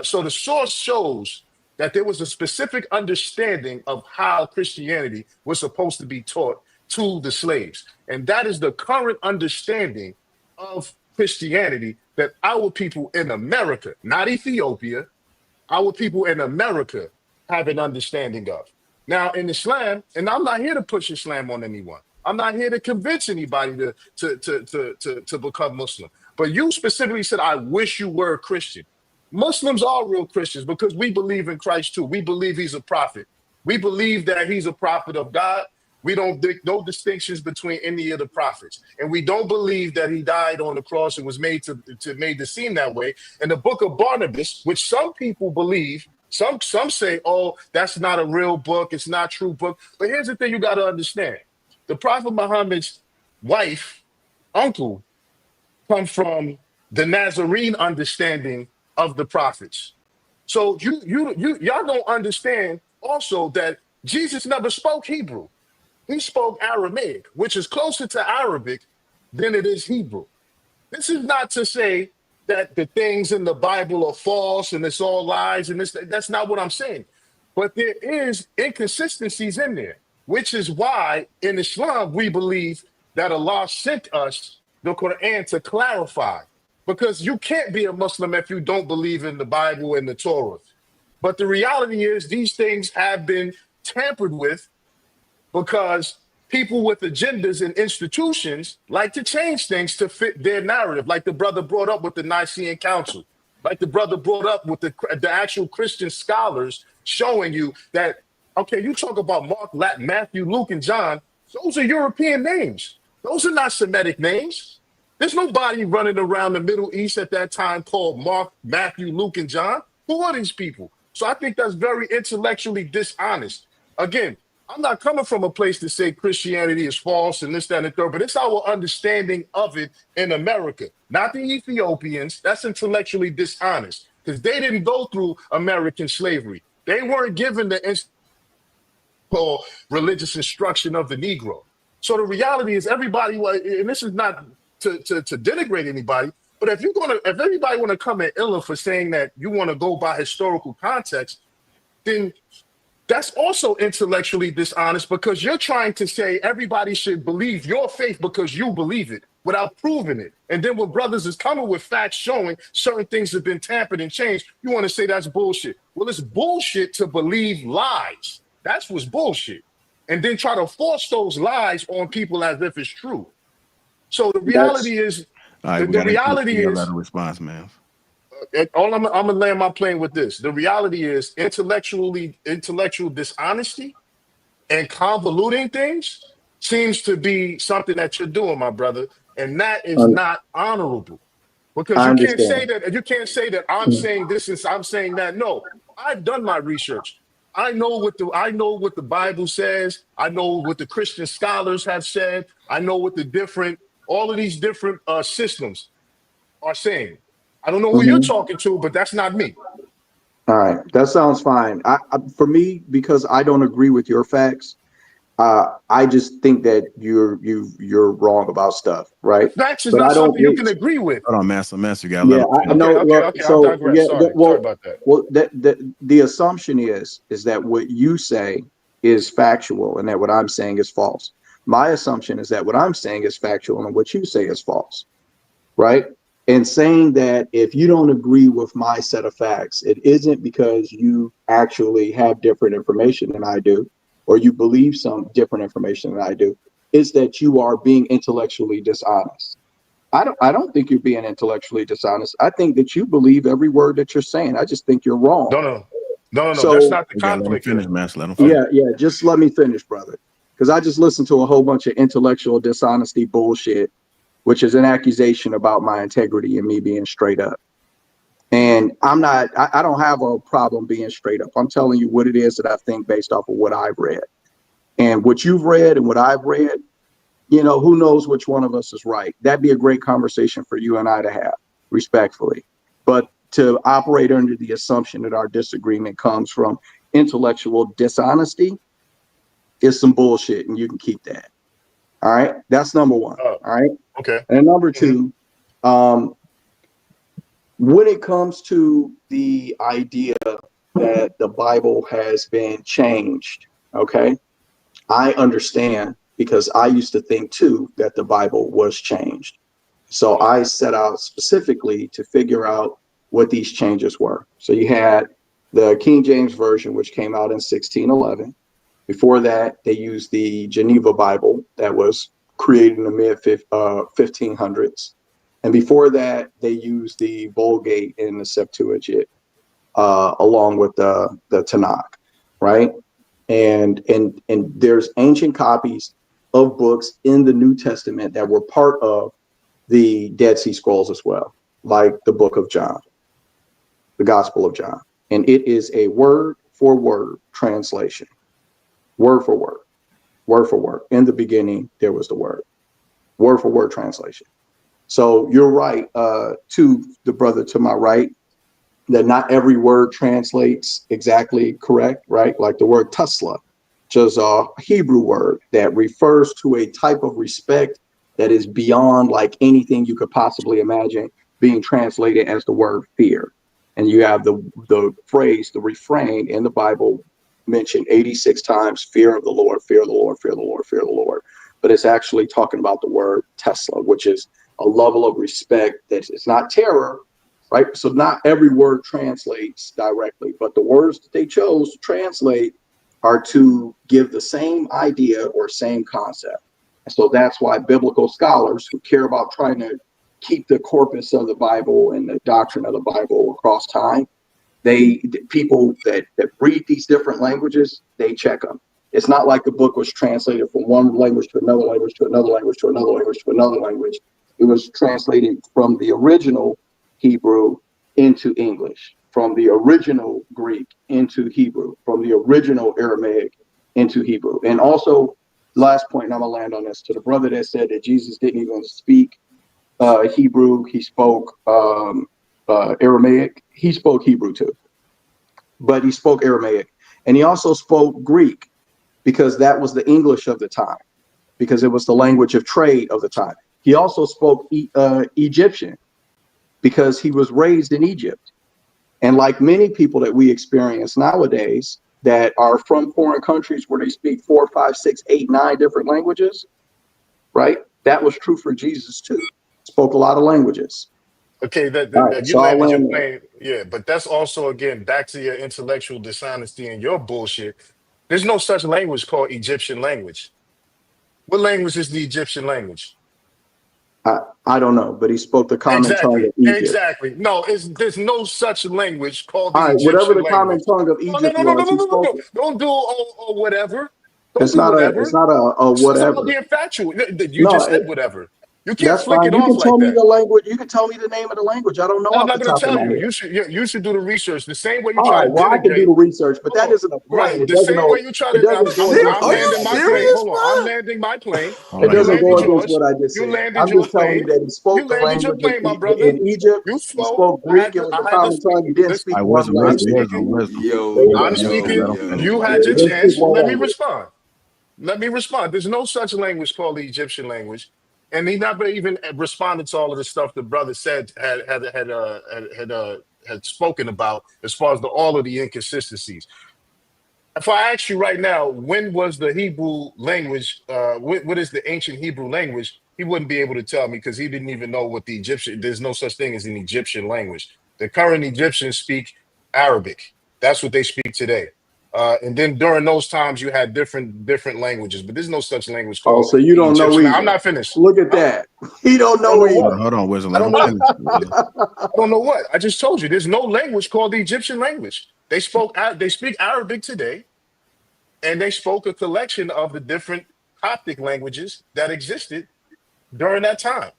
So the source shows that there was a specific understanding of how Christianity was supposed to be taught to the slaves. And that is the current understanding of Christianity that our people in America, not Ethiopia, our people in America have an understanding of. Now, in Islam, and I'm not here to push Islam on anyone. I'm not here to convince anybody to become Muslim. But you specifically said, I wish you were a Christian. Muslims are real Christians because we believe in Christ too. We believe he's a prophet. We believe that he's a prophet of God. We don't make no distinctions between any of the prophets. And we don't believe that he died on the cross and was made to seem that way. And the book of Barnabas, which some people believe, some say, oh, that's not a real book. It's not a true book. But here's the thing you got to understand. The Prophet Muhammad's wife, uncle, come from the Nazarene understanding of the prophets. So y'all don't understand also that Jesus never spoke Hebrew. He spoke Aramaic, which is closer to Arabic than it is Hebrew. This is not to say that the things in the Bible are false and it's all lies, and that's not what I'm saying. But there is inconsistencies in there, which is why in Islam we believe that Allah sent us the Quran to clarify. Because you can't be a Muslim if you don't believe in the Bible and the Torah. But the reality is these things have been tampered with because people with agendas and institutions like to change things to fit their narrative, like the brother brought up with the Nicene Council, like the brother brought up with the actual Christian scholars showing you that, okay, you talk about Mark, Matthew, Luke, and John, those are European names. Those are not Semitic names. There's nobody running around the Middle East at that time called Mark, Matthew, Luke, and John. Who are these people? So I think that's very intellectually dishonest. Again, I'm not coming from a place to say Christianity is false and this, that, and the third, but it's our understanding of it in America. Not the Ethiopians. That's intellectually dishonest because they didn't go through American slavery. They weren't given the religious instruction of the Negro. So the reality is everybody, and this is not to denigrate anybody, but if everybody want to come at Illa for saying that you want to go by historical context, then that's also intellectually dishonest because you're trying to say everybody should believe your faith because you believe it without proving it. And then when brothers is coming with facts showing certain things have been tampered and changed, you want to say that's bullshit. Well, it's bullshit to believe lies. That's what's bullshit. And then try to force those lies on people as if it's true. So the reality is, all right, the reality is, a response, man. I'm gonna land my plane with this. The reality is intellectual dishonesty and convoluting things seems to be something that you're doing, my brother, and that is Un- not honorable. Because I you can't say understand. that. You can't say that I'm saying this and I'm saying that. No, I've done my research. I know what the Bible says. I know what the Christian scholars have said. I know what all of these different systems are saying. I don't know who you're Mhm. talking to, but that's not me. All right, that sounds fine. For me, because I don't agree with your facts, I just think that you're wrong about stuff, right? Facts is But not I don't. something you can agree with. Hold on, Master, you gotta let Yeah, him I finish. know. Well, Okay. I'll so digress. yeah. Sorry Well, about that. the assumption is that what you say is factual and that what I'm saying is false. My assumption is that what I'm saying is factual and what you say is false, right? And saying that if you don't agree with my set of facts, it isn't because you actually have different information than I do, or you believe some different information than I do. It's that you are being intellectually dishonest. I don't think you're being intellectually dishonest. I think that you believe every word that you're saying. I just think you're wrong. No. That's So not the You gotta let him conflict finish, here. Master. Let him Oh, finish. yeah, just let me finish, brother. Because I just listened to a whole bunch of intellectual dishonesty bullshit, which is an accusation about my integrity and me being straight up. And I don't have a problem being straight up. I'm telling you what it is that I think based off of what I've read. And what you've read and what I've read, who knows which one of us is right? That'd be a great conversation for you and I to have, respectfully. But to operate under the assumption that our disagreement comes from intellectual dishonesty is some bullshit, and you can keep that. All right. That's number one. All right. okay. And number Mhm. two, when it comes to the idea that the Bible has been changed, okay, I understand because I used to think too that the Bible was changed. So I set out specifically to figure out what these changes were. So you had the King James Version, which came out in 1611. Before that, they used the Geneva Bible that was created in the mid 1500s. And before that, they used the Vulgate and the Septuagint, along with the Tanakh, right? And there's ancient copies of books in the New Testament that were part of the Dead Sea Scrolls as well, like the Book of John, the Gospel of John, and it is a word for word translation, word for word, word for word. In the beginning, there was the word for word translation. So you're right, to the brother to my right, that not every word translates exactly correct, right? Like the word Tesla, which is a Hebrew word that refers to a type of respect that is beyond like anything you could possibly imagine, being translated as the word fear. And you have the phrase, the refrain in the Bible mentioned 86 times, fear of the Lord, fear of the Lord, fear of the Lord, fear of the Lord. But it's actually talking about the word Tesla, which is a level of respect that is not terror, right? So not every word translates directly, but the words that they chose to translate are to give the same idea or same concept. And so that's why biblical scholars who care about trying to keep the corpus of the Bible and the doctrine of the Bible across time, people that read these different languages, they check them. It's not like the book was translated from one language to another language to another language to another language to another language. It was translated from the original Hebrew into English, from the original Greek into Hebrew, from the original Aramaic into Hebrew. And also, last point, and I'm gonna land on this, to the brother that said that Jesus didn't even speak Hebrew, he spoke Aramaic. He spoke Hebrew too, but he spoke Aramaic. And he also spoke Greek because that was the English of the time, because it was the language of trade of the time. He also spoke Egyptian because he was raised in Egypt. And like many people that we experience nowadays that are from foreign countries where they speak 4, 5, 6, 8, 9 different languages, right? That was true for Jesus too. Spoke a lot of languages. Okay, All right, that you so I'll landed your land there. plane. Yeah, but that's also again back to your intellectual dishonesty and your bullshit. There's no such language called Egyptian language. What language is the Egyptian language? I don't know, but he spoke the common tongue Exactly. of Egypt. Exactly. No, there's no such language called All the right, whatever Egyptian the common language. tongue of No, no, Egypt no, no, no, was, no, he no, no, spoke no. it. Don't do whatever. Don't It's do not whatever. a This is about whatever. being factual. You No, just said whatever. You can't that's flick fine. it You off can like tell me that. the language. You can tell me the name of the language. I don't know I'm off not the going to top of tell my you. head. You should do the research. The same way you All try right, to well, I can do denigrate. the research, but that Hold isn't a on. plane. Right. The same way you try It to. doesn't go against I'm what Are I you landing just my said. plane. serious, Hold on. I'm bro? landing my plane. Hold It on, You doesn't landed go against yours. what I just You said. landed I'm your just telling you plane. that he spoke You the landed your language plane, my brother. in Egypt. You He spoke. spoke Greek. It was I the had to common speak. tongue. He didn't Listen, speak all right, one I'm language. speaking. wisdom. I'm Let speaking. him finish. You Yeah, had he your didn't speak chance. one Let me language. respond. Let me respond. There's no such language called the Egyptian language, and he never even responded to all of the stuff the brother said had spoken about as far as all of the inconsistencies. If I ask you right now, when was the Hebrew language? What is the ancient Hebrew language? He wouldn't be able to tell me because he didn't even know what the Egyptian. There's no such thing as an Egyptian language. The current Egyptians speak Arabic. That's what they speak today. And then during those times, you had different languages, but there's no such language Oh, called so you the don't know Egyptian. I'm either. not finished. Look at I, that. He don't I don't know know either. what. Hold on, wisdom. I Let don't him know. finish. Wisdom. I don't know what. I just told you. There's no language called the Egyptian language. They speak Arabic today, and they spoke a collection of the different Coptic languages that existed during that time.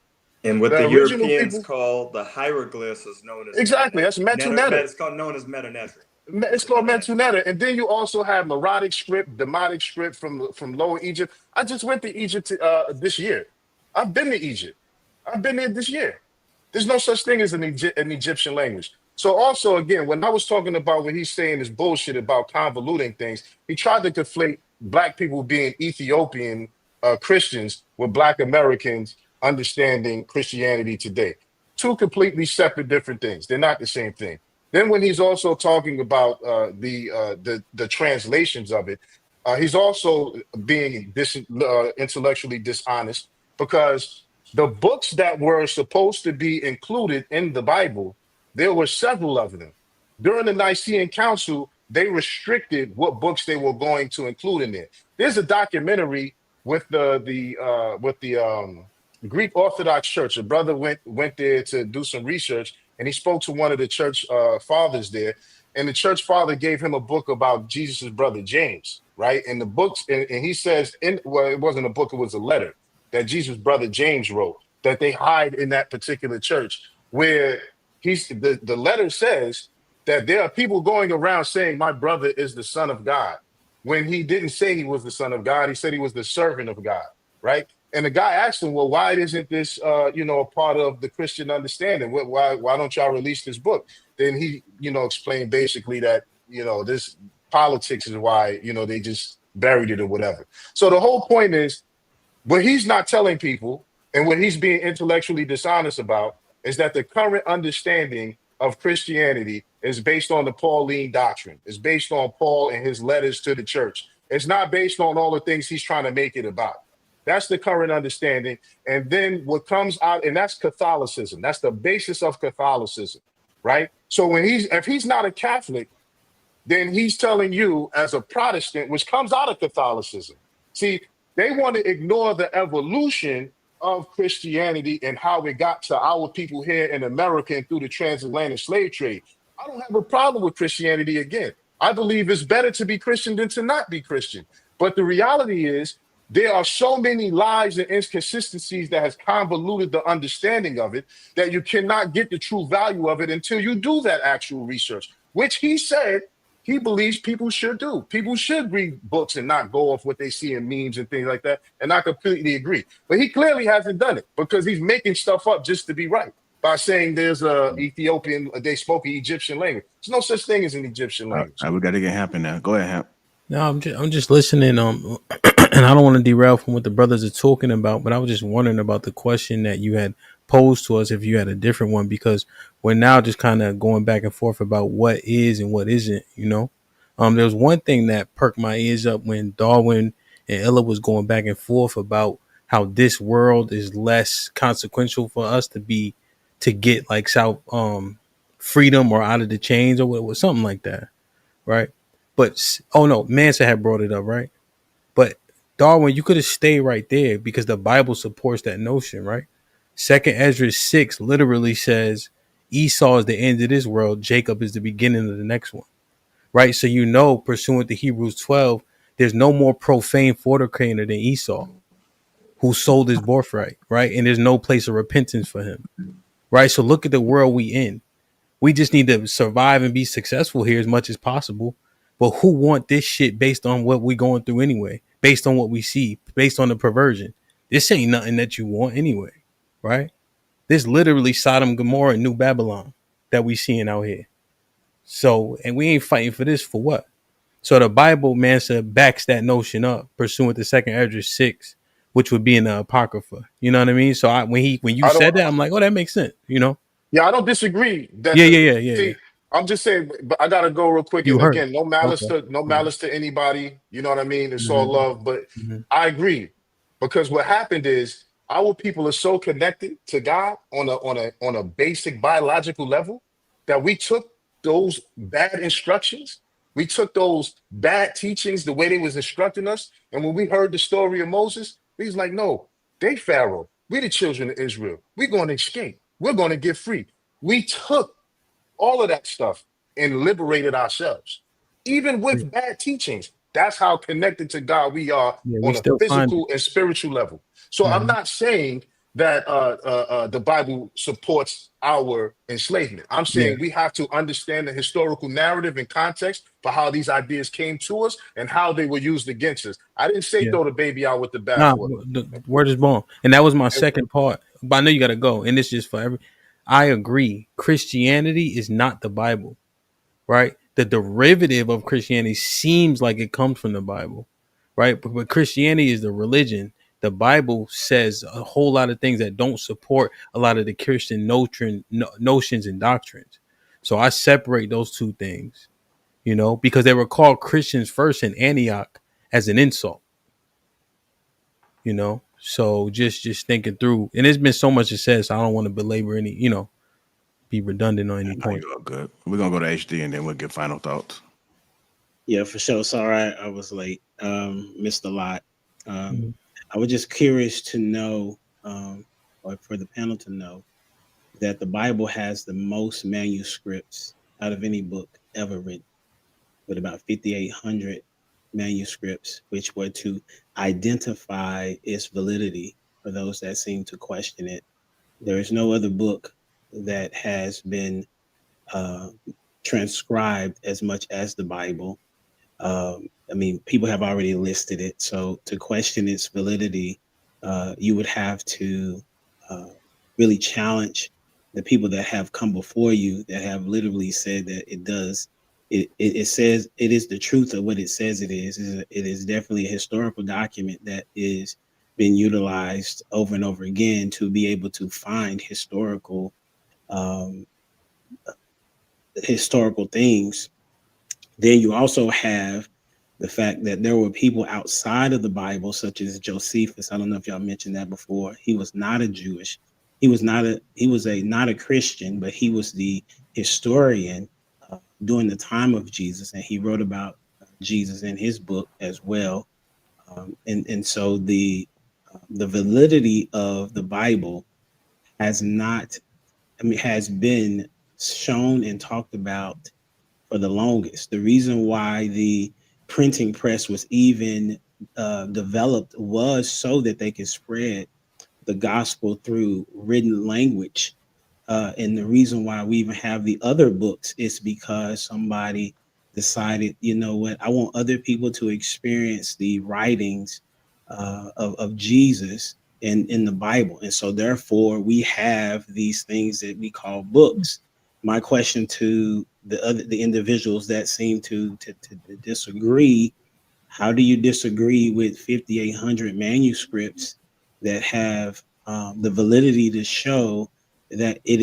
And what The the original Europeans people, call the hieroglyphs is known as exactly, that's Metuneta. It's called known as Meta-Neter. It's called Metuneta. And then you also have Melodic script, Demotic script from Lower Egypt. I just went to Egypt this year. I've been to Egypt. I've been there this year. There's no such thing as an Egyptian language. So also, again, when I was talking about what he's saying is bullshit about convoluting things, he tried to conflate black people being Ethiopian Christians with black Americans understanding Christianity today. Two completely separate different things. They're not the same thing. Then when he's also talking about the translations of it, he's also being intellectually dishonest because the books that were supposed to be included in the Bible, there were several of them. During the Nicene Council, they restricted what books they were going to include in there. There's a documentary with the Greek Orthodox Church. A brother went there to do some research, and he spoke to one of the church fathers there. And the church father gave him a book about Jesus' brother James, right? And the books, and he says, well, it wasn't a book; it was a letter that Jesus' brother James wrote that they hide in that particular church, where the letter says that there are people going around saying my brother is the son of God, when he didn't say he was the son of God. He said he was the servant of God, right? And the guy asked him, well, why isn't this a part of the Christian understanding? Why don't y'all release this book? Then he explained basically that this politics is why they just buried it or whatever. So the whole point is, what he's not telling people, and what he's being intellectually dishonest about, is that the current understanding of Christianity is based on the Pauline doctrine. It's based on Paul and his letters to the church. It's not based on all the things he's trying to make it about. That's the current understanding. And then what comes out, and that's Catholicism. That's the basis of Catholicism, right? So if he's not a Catholic, then he's telling you as a Protestant, which comes out of Catholicism. See, they want to ignore the evolution of Christianity and how it got to our people here in America and through the transatlantic slave trade. I don't have a problem with Christianity again. I believe it's better to be Christian than to not be Christian. But the reality is, there are so many lies and inconsistencies that has convoluted the understanding of it that you cannot get the true value of it until you do that actual research, which he said he believes people should do. People should read books and not go off what they see in memes and things like that. And I completely agree. But he clearly hasn't done it because he's making stuff up just to be right by saying there's they spoke an Egyptian language. There's no such thing as an Egyptian All language. right, we got to get Hamp in there. Go ahead, Hamp. No, I'm just listening. And I don't want to derail from what the brothers are talking about, but I was just wondering about the question that you had posed to us if you had a different one, because we're now just kind of going back and forth about what is and what isn't. There was one thing that perked my ears up when Darwin and Ella was going back and forth about how this world is less consequential for us to get like freedom or out of the chains or whatever, something like that, right? But oh no, Manson had brought it up, right? But Darwin, you could have stayed right there because the Bible supports that notion, right? Second Ezra 6 literally says Esau is the end of this world, Jacob is the beginning of the next one. Right? So pursuant to Hebrews 12, there's no more profane fornicator than Esau, who sold his birthright, right? And there's no place of repentance for him. Right? So look at the world we in. We just need to survive and be successful here as much as possible. But who want this shit based on what we going through anyway? Based on what we see, based on the perversion. This ain't nothing that you want anyway, right? This literally Sodom, Gomorrah, and New Babylon that we seeing out here. So, and we ain't fighting for this for what? So the Bible, man, said backs that notion up, pursuant to Second Ezra 6, which would be in the Apocrypha. You know what I mean? So when you I don't. said that, I'm like, oh, that makes sense. You know? Yeah, I don't disagree that Yeah, the yeah, yeah, yeah, yeah. see. I'm just saying, but I gotta go real quick. You And heard. again, no malice Okay. to no Yeah. malice to anybody. You know what I mean? It's all Mm-hmm. love. But Mm-hmm. I agree because what happened is our people are so connected to God on a basic biological level that we took those bad instructions, we took those bad teachings, the way they was instructing us, and when we heard the story of Moses, we was like, no, they Pharaoh. We the children of Israel. We're going to escape. We're going to get free. We took all of that stuff and liberated ourselves, even Yeah, with bad teachings. That's how connected to God we are yeah, we on a still find it. physical and spiritual level. So I'm Mm-hmm. not saying that the Bible supports our enslavement. I'm Yeah, saying we have to understand the historical narrative and context for how these ideas came to us and how they were used against us. I didn't say yeah. throw the baby out with the Nah, bathwater. the word is born, and that was my second part. But I know you got to go, and it's just for every. I agree. Christianity is not the Bible, right? The derivative of Christianity seems like it comes from the Bible, right? But Christianity is the religion. The Bible says a whole lot of things that don't support a lot of the Christian notions and doctrines. So I separate those two things, because they were called Christians first in Antioch as an insult. So just thinking through, and there's been so much to say, so I don't want to belabor any, be redundant on any Now point. you're all good. We're gonna go to HD and then we'll get final thoughts. Yeah, for sure. Sorry, I was late. Missed a lot. Mhm. I was just curious to know, or for the panel to know, that the Bible has the most manuscripts out of any book ever written, with about 5,800 manuscripts, which were to identify its validity for those that seem to question it. There is no other book that has been uh, transcribed as much as the Bible. I mean, people have already listed it. So to question its validity, you would have to uh, really challenge the people that have come before you that have literally said that it does. It says it is the truth of what it says it is. It is definitely a historical document that is been utilized over and over again to be able to find um, historical things. Then you also have the fact that there were people outside of the Bible, such as Josephus. I don't know if y'all mentioned that before. He was not a Jewish. He was a not a Christian, but he was the historian during the time of Jesus, and he wrote about Jesus in his book as well. And so the validity of the Bible has not, has been shown and talked about for the longest. The reason why the printing press was even developed was so that they could spread the gospel through written language. And the reason why we even have the other books is because somebody decided, you know what, I want other people to experience the writings of Jesus in the Bible. And so therefore we have these things that we call books. My question to the individuals that seem to disagree, how do you disagree with 5,800 manuscripts that have the validity to show that it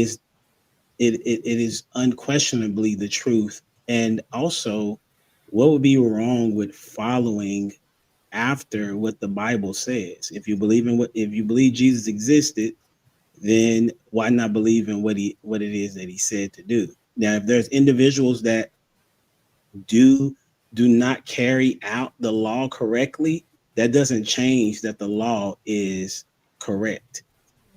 is unquestionably the truth? And also, what would be wrong with following after what the Bible says? If you believe Jesus existed, then why not believe in what it is that he said to do? Now, if there's individuals that do not carry out the law correctly, that doesn't change that the law is correct.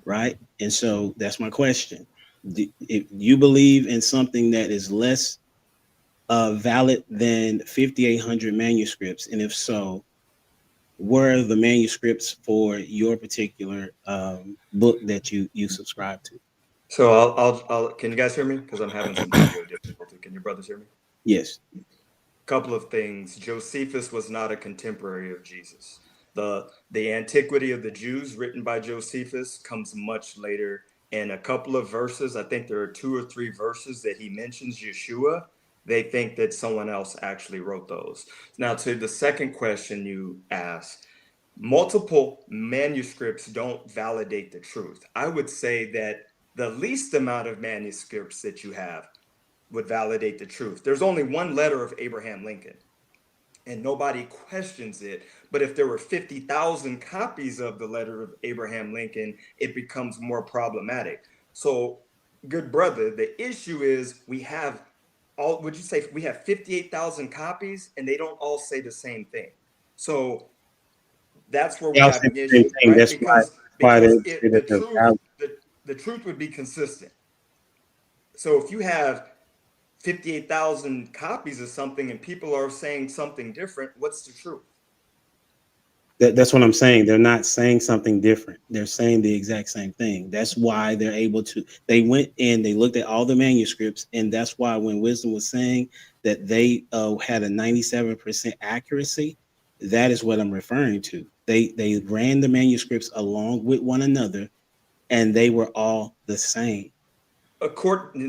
right? And so that's my question. If you believe in something that is less valid than 5,800 manuscripts, and if so, where are the manuscripts for your particular book that you subscribe to? So I'll can you guys hear me? Because I'm having some audio difficulty. Can your brothers hear me? Yes. Couple of things. Josephus was not a contemporary of Jesus. The Antiquity of the Jews, written by Josephus, comes much later. In a couple of verses, I think there are 2 or 3 verses that he mentions Yeshua. They think that someone else actually wrote those. Now, to the second question you asked, multiple manuscripts don't validate the truth. I would say that the least amount of manuscripts that you have would validate the truth. There's only one letter of Abraham Lincoln, and nobody questions it. But if there were 50,000 copies of the letter of Abraham Lincoln, it becomes more problematic. So, good brother, the issue is we have would you say we have 58,000 copies and they don't all say the same thing? So that's where They we all have say an the same issue, thing. right? That's why they say The that they're valid. the truth would be consistent. So if you have 58,000 copies of something and people are saying something different, what's the truth? That's what I'm saying. They're not saying something different. They're saying the exact same thing. That's why they're able to. They went in, they looked at all the manuscripts, and that's why when Wisdom was saying that they had a 97% accuracy, that is what I'm referring to. They ran the manuscripts along with one another, and they were all the same.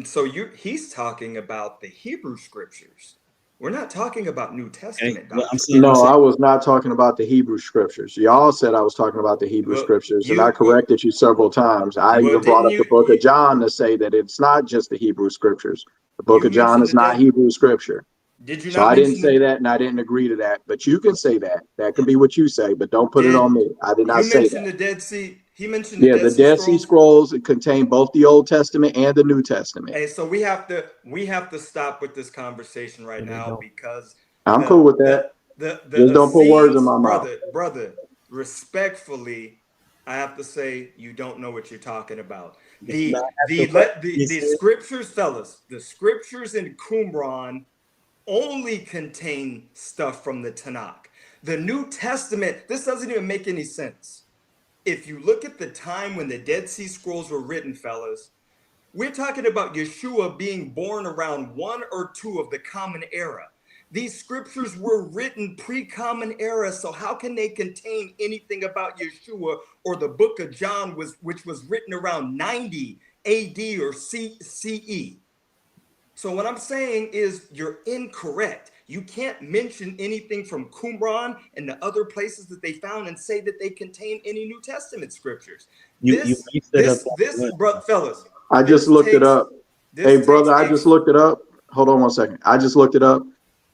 So he's talking about the Hebrew scriptures. We're not talking about New Testament Well, I'm doctrine. saying, No, I was not talking about the Hebrew scriptures. Y'all said I was talking about the Hebrew Well, scriptures, and I corrected you several times. I well, even brought didn't up the book of John to say that it's not just the Hebrew scriptures. The book you of John mentioned is the not dead? Hebrew scripture. Did you So not I didn't mention say the? that, and I didn't agree to that. But you can say that. That can be what you say, but don't put it Did on me. I did not you say mention that. the Dead Sea? He mentioned the Yeah, Dead the Sea Dead Sea Scrolls. Scrolls contain both the Old Testament and the New Testament. Hey, so we have to stop with this conversation right No, they now don't. because I'm cool the with that. the the Just don't put words in Essenes, my mouth. brother, respectfully, I have to say you don't know what you're talking about. no, I The asked a the question. let the You the said scriptures, fellas, the scriptures in Qumran only contain stuff from the Tanakh. The New Testament, this doesn't even make any sense. If you look at the time when the Dead Sea Scrolls were written, fellas, we're talking about Yeshua being born around 1 or 2 of the Common Era. These scriptures were written pre-Common Era, so how can they contain anything about Yeshua or the book of John, which was written around 90 AD or CE? So what I'm saying is you're incorrect. You can't mention anything from Qumran and the other places that they found and say that they contain any New Testament scriptures. you based it up on This, what? bro, fellas, I just looked it up. Hey, this takes brother, I a just looked it up. Hold on one second. I just looked it up.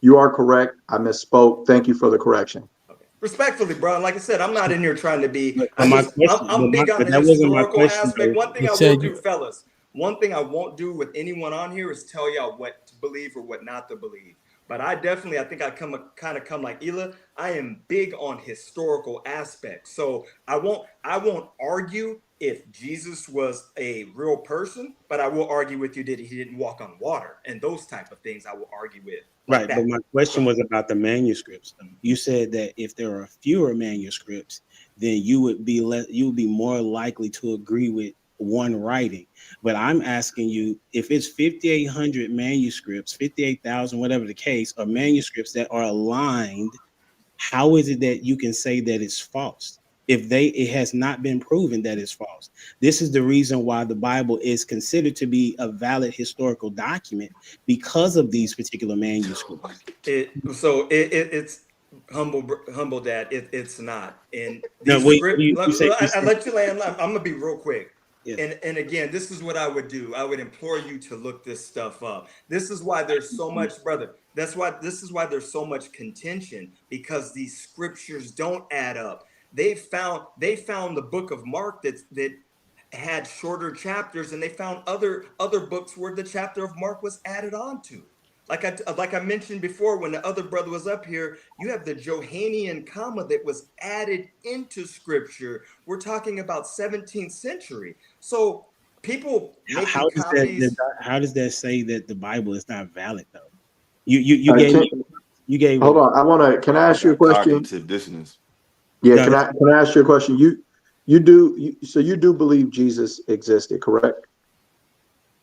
You are correct. I misspoke. Thank you for the correction. okay. Respectfully, bro. Like I said, I'm not in here trying to be. But my question, I'm big on but the that wasn't my historical question, aspect. though. One thing You I will said do, you. fellas. One thing I won't do with anyone on here is tell y'all what to believe or what not to believe. But I think I come like Ela. I am big on historical aspects. So I won't argue if Jesus was a real person, but I will argue with you that he didn't walk on water and those type of things I will argue with like Right, but that. my question was about the manuscripts. Though. You said that if there are fewer manuscripts, then you would be more likely to agree with one writing. But I'm asking you if it's 5,800 manuscripts, 58,000, whatever the case, or manuscripts that are aligned, how is it that you can say that it's false? If it has not been proven that it's false. This is the reason why the Bible is considered to be a valid historical document because of these particular manuscripts. It's humble dad. It's not. And Now, these wait, script. you I said let you land. I'm gonna be real quick. yes. And again, this is what I would do. I would implore you to look this stuff up. This is why there's so much, brother. This is why there's so much contention because these scriptures don't add up. They found the book of Mark that had shorter chapters, and they found other books where the chapter of Mark was added on to. like I mentioned before, when the other brother was up here, you have the Johannine comma that was added into scripture. We're talking about 17th century. So people How making does copies. how does that say that the Bible is not valid though? You gave hold on. Can I ask you a question? Cognitive dissonance. Yeah, No, can I ask you a question? So you do believe Jesus existed, correct?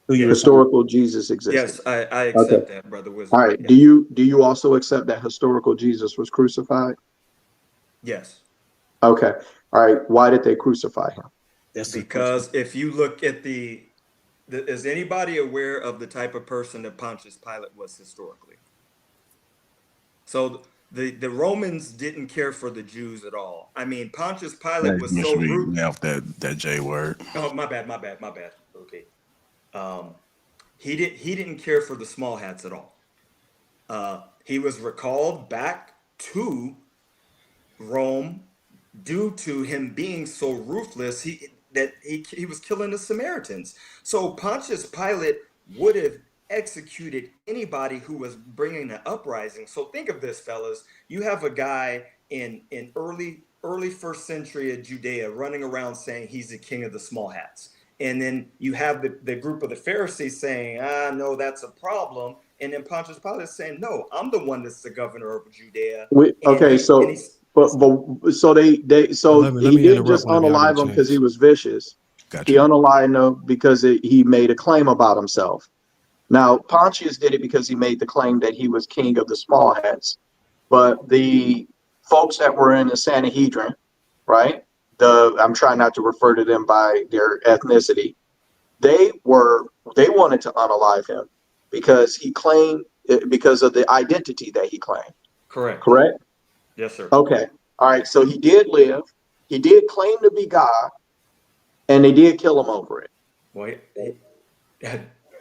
who you Historical Jesus existed. Yes, I accept that, Brother All Wisdom. right. Yeah. Do you also accept that historical Jesus was crucified? Yes. Okay. All right. Why did they crucify him? That's Because if you look at is anybody aware of the type of person that Pontius Pilate was historically? So the Romans didn't care for the Jews at all. I mean, Pontius Pilate was so rude. Left that J word. Oh, my bad. Okay. He didn't care for the small hats at all. He was recalled back to Rome due to him being so ruthless. He was killing the Samaritans. So Pontius Pilate would have executed anybody who was bringing an uprising. So think of this, fellas. You have a guy in early first century of Judea running around saying he's the king of the small hats. And then you have the group of the Pharisees saying, no, that's a problem. And then Pontius Pilate is saying, no, I'm the one that's the governor of Judea. So he didn't just unalive him because he was vicious. Gotcha. He unalived him because he made a claim about himself. Now, Pontius did it because he made the claim that he was king of the small hats. But the folks that were in the Sanhedrin, right? I'm trying not to refer to them by their ethnicity. They wanted to unalive him because because of the identity that he claimed. Correct? Yes, sir. Okay. All right. So he did live. He did claim to be God, and they did kill him over it. Well,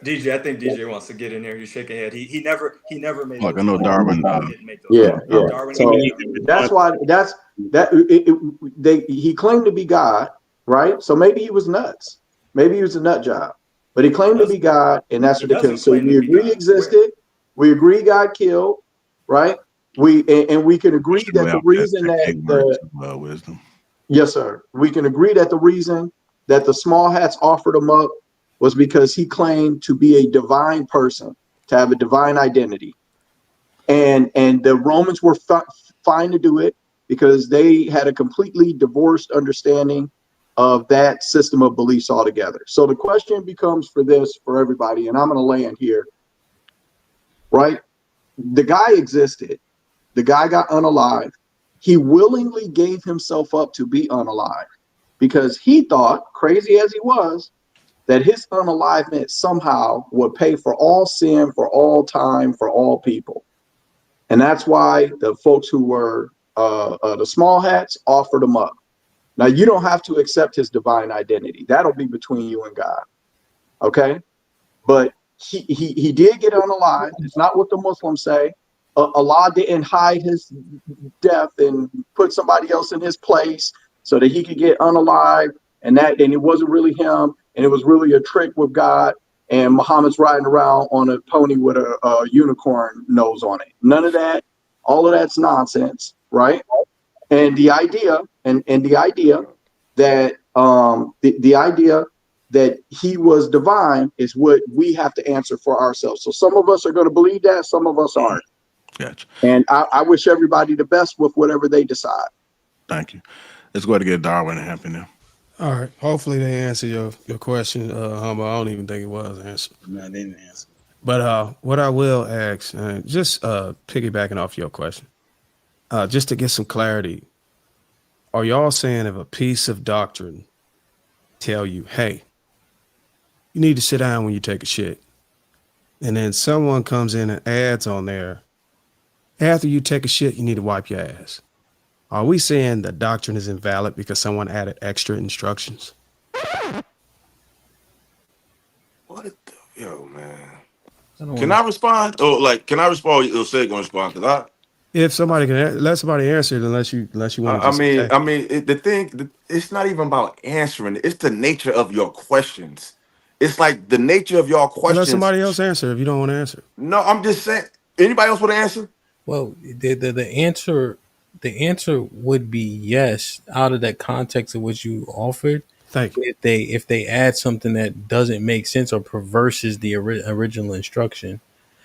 DJ, I think DJ wants to get in there. He's shaking head. He never made. Look, I know Darwin. Didn't make those. Yeah. Darwin. So that's why he claimed to be God, right? So maybe he was nuts. Maybe he was a nut job, but he claimed to be God, and that's what they killed. So we agree he existed. We agree God killed, right? We can agree that the reason that wisdom. Yes, sir. We can agree that the reason that the small hats offered him up was because he claimed to be a divine person, to have a divine identity. And the Romans were fine to do it because they had a completely divorced understanding of that system of beliefs altogether. So the question becomes for everybody, and I'm going to land here, right? The guy existed. The guy got unalived. He willingly gave himself up to be unalived because he thought, crazy as he was, that his unalivement somehow would pay for all sin, for all time, for all people. And that's why the folks who were the small hats offered him up. Now, you don't have to accept his divine identity. That'll be between you and God. Okay? But he did get unalived. It's not what the Muslims say. Allah didn't hide his death and put somebody else in his place so that he could get unalived. And it wasn't really him. And it was really a trick with God. And Muhammad's riding around on a pony with a unicorn nose on it. None of that. All of that's nonsense, right? And the idea, that the idea that he was divine is what we have to answer for ourselves. So some of us are going to believe that, some of us aren't. Gotcha. And I wish everybody the best with whatever they decide. Thank you. Let's go ahead and get Darwin and happen now. All right. Hopefully they answer your question, Humble. I don't even think it was answered. No, they didn't answer. But what I will ask, just piggybacking off your question, just to get some clarity, are y'all saying if a piece of doctrine tell you, hey, you need to sit down when you take a shit, and then someone comes in and adds on there, after you take a shit, you need to wipe your ass? Are we saying the doctrine is invalid because someone added extra instructions? What the man? Can I respond? Can I respond? Or say gonna respond? Cause if somebody can let somebody answer it, unless you want to. The thing, it's not even about answering. It's the nature of your questions. It's like the nature of y'all Let questions. somebody else answer if you don't want to answer. No, I'm just saying. Anybody else want to answer? Well, the answer would be yes, out of that context of what you offered. Thank you. If they add something that doesn't make sense or perverses the original instruction,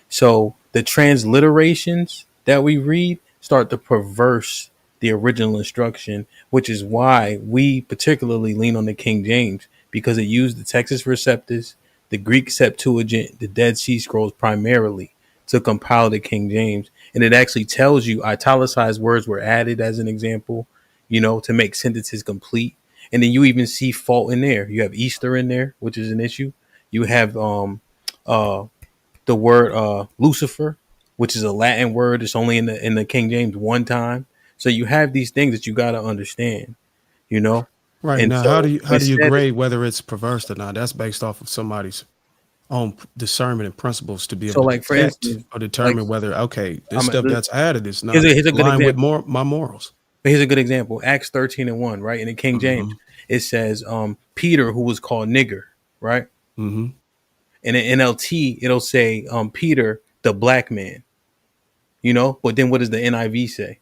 so the transliterations that we read start to perverse the original instruction, which is why we particularly lean on the King James because it used the Texas Receptus, the Greek Septuagint, the Dead Sea Scrolls primarily to compile the King James. And it actually tells you italicized words were added as an example, to make sentences complete. And then you even see fault in there. You have Easter in there, which is an issue. You have uh the word Lucifer, which is a Latin word. It's only in the King James one time. So you have these things that you got to understand, you know. Right And now, how do so you instead, grade whether it's perverse or not? That's based off of somebody's own discernment and principles to be so able to like for detect instance, or like determine whether this I'm a, stuff that's added is here's not a here's a good aligned with example. my morals. Here's a good example. Acts 13:1, right? In the King Mm-hmm. James, it says Peter, who was called nigger, right? Mm-hmm. In an NLT, it'll say Peter, the black man, But then what does the NIV say?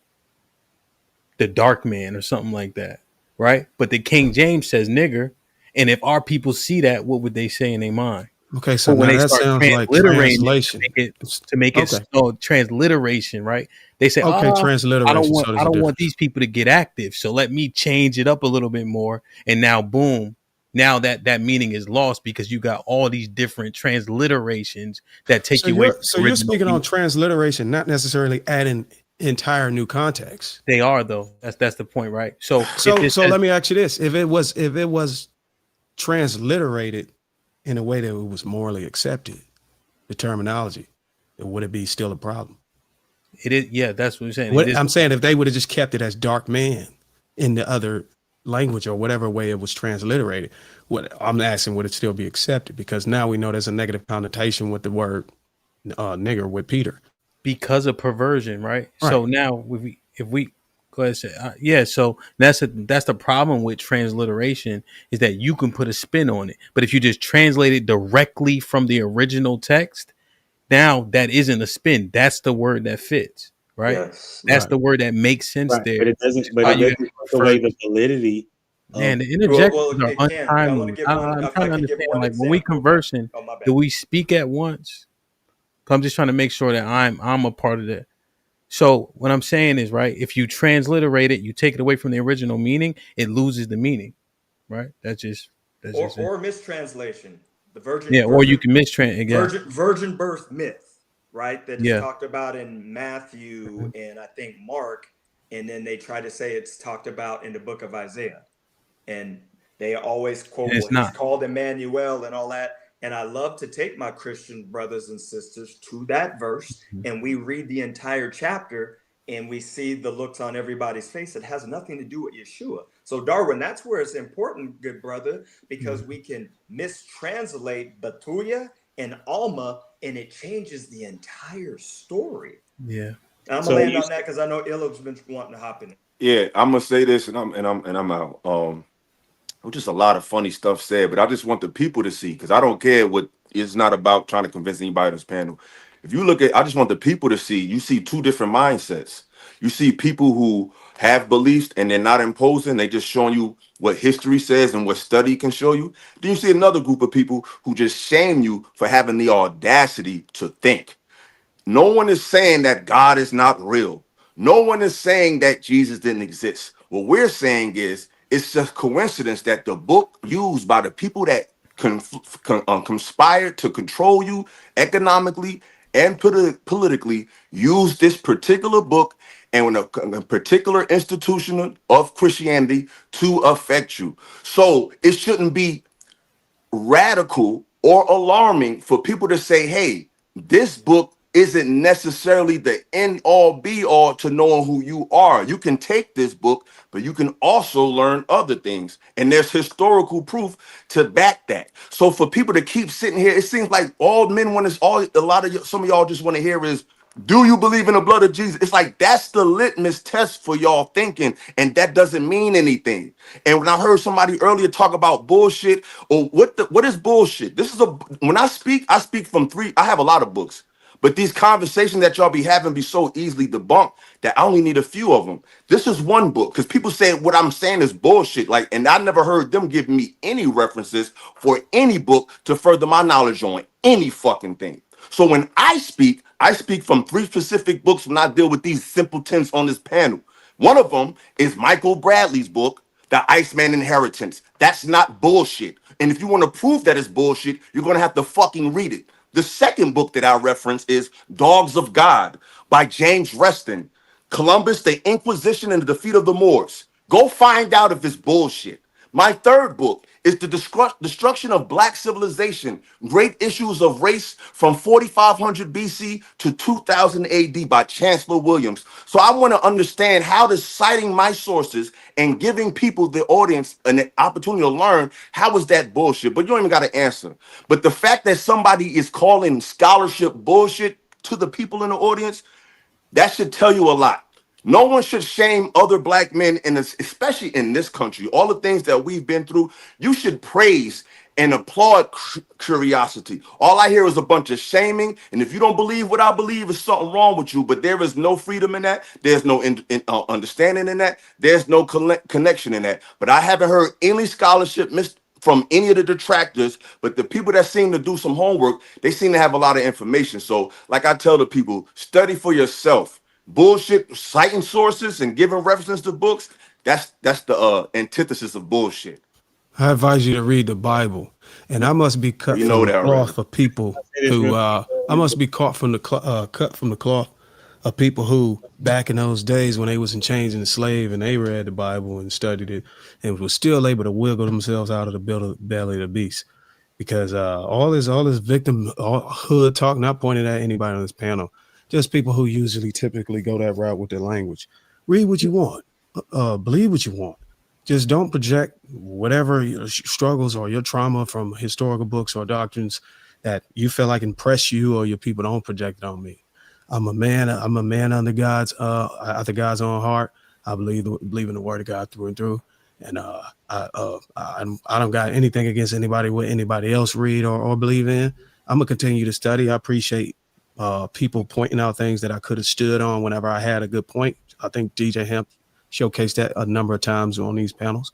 The dark man or something like that, right? But the King James says nigger, and if our people see that, what would they say in their mind? Okay, so But when now they that start sounds like transliterating it translation. to make it Okay. so transliteration, right? They say, Okay, I don't transliteration. want So I there's a don't want difference. these people to get active, so let me change it up a little bit more, and now boom. Now that meaning is lost because you got all these different transliterations that take So you away from the you're original speaking on meaning. transliteration, not necessarily adding entire new context. They are though. That's the point, right? So if So it says let me ask you this: if it was transliterated in a way that it was morally accepted, the terminology, would it be still a problem? it is, yeah, that's what I'm saying. It What is. I'm saying, if they would have just kept it as dark man in the other language or whatever way it was transliterated, what I'm asking, would it still be accepted? Because now we know there's a negative connotation with the word nigger with Peter. Because of perversion, right? Right. So now if we go ahead and say, yeah, so that's the problem with transliteration is that you can put a spin on it, but if you just translate it directly from the original text, now that isn't a spin. That's the word that fits, right? Yes. That's Right. the word that makes sense Right, there, but it which doesn't. is But why it you doesn't have to take refer. away the validity Man, of. the Well, interjections are it can. I want to untimely. give one. I'm If I trying to can give understand, one like when we example. conversing, Oh, my bad. do we speak at once? I'm just trying to make sure that I'm a part of that. So what I'm saying is, right, if you transliterate it, you take it away from the original meaning, it loses the meaning, right? That's just it. Or mistranslation. The Yeah, or you can mistrans. Yeah, virgin birth myth, right? That is yeah. talked about in Matthew Mhm. and I think Mark, and then they try to say it's talked about in the book of Isaiah. And they always And quote, it's well, he's not. called Emmanuel and all that. And I love to take my Christian brothers and sisters to that verse and we read the entire chapter and we see the looks on everybody's face. It has nothing to do with Yeshua. So, Darwin, that's where it's important, good brother, because we can mistranslate Batuya and Alma and it changes the entire story. Yeah. I'm gonna So land you on that because I know Ilob's been wanting to hop in. Yeah, I'm gonna say this, and I'm out. Just a lot of funny stuff said, but I just want the people to see because I don't care what. It's not about trying to convince anybody on this panel. If you look at, I just want the people to see. You see two different mindsets. You see people who have beliefs and they're not imposing. They just showing you what history says and what study can show you. Then you see another group of people who just shame you for having the audacity to think. No one is saying that God is not real. No one is saying that Jesus didn't exist. What we're saying is it's just coincidence that the book used by the people that conspired to control you economically and politically used this particular book and a particular institution of Christianity to affect you. So it shouldn't be radical or alarming for people to say, hey, this book isn't necessarily the end all be all to knowing who you are. You can take this book, but you can also learn other things. And there's historical proof to back that. So for people to keep sitting here, it seems like all men want to, some of y'all just want to hear is Do you believe in the blood of Jesus? It's like that's the litmus test for y'all thinking, and that doesn't mean anything. And when I heard somebody earlier talk about bullshit, or what is bullshit? This is when I speak from three. I have a lot of books, but these conversations that y'all be having be so easily debunked that I only need a few of them. This is one book because people say what I'm saying is bullshit. Like, and I never heard them give me any references for any book to further my knowledge on any fucking thing. So when I speak from three specific books when I deal with these simpletons on this panel. One of them is Michael Bradley's book, The Iceman Inheritance. That's not bullshit. And if you want to prove that it's bullshit, you're going to have to fucking read it. The second book that I reference is Dogs of God by James Reston. Columbus, the Inquisition, and the Defeat of the Moors. Go find out if it's bullshit. My third book is The Destruction of Black Civilization, Great Issues of Race from 4500 BC to 2000 AD by Chancellor Williams. So I want to understand how does citing my sources and giving people, the audience, an opportunity to learn, how is that bullshit? But you don't even got to answer. But the fact that somebody is calling scholarship bullshit to the people in the audience, that should tell you a lot. No one should shame other black men, especially in this country. All the things that we've been through, you should praise and applaud curiosity. All I hear is a bunch of shaming. And if you don't believe what I believe, is something wrong with you. But there is no freedom in that. There's no understanding in that. There's no connection in that. But I haven't heard any scholarship from any of the detractors, but the people that seem to do some homework, they seem to have a lot of information. So like I tell the people, study for yourself. Bullshit, citing sources and giving references to books, that's the antithesis of bullshit. I advise you to read the Bible, and I must be cut You from know the that cloth already. for people who I must be cut from the cloth of people who back in those days when they was in chains and slave and they read the Bible and studied it and was still able to wiggle themselves out of the belly of the beast. Because all this hood talk, not pointed at anybody on this panel, just people who usually typically go that route with their language. Read what you want, believe what you want. Just don't project whatever your struggles or your trauma from historical books or doctrines that you feel like impress you or your people. Don't project it on me. I'm a man under God's after God's own heart. I believe in the word of God through and through. And I don't got anything against anybody what anybody else read or believe in. I'm gonna continue to study. I appreciate people pointing out things that I could have stood on whenever I had a good point. I think DJ Hemp showcased that a number of times on these panels.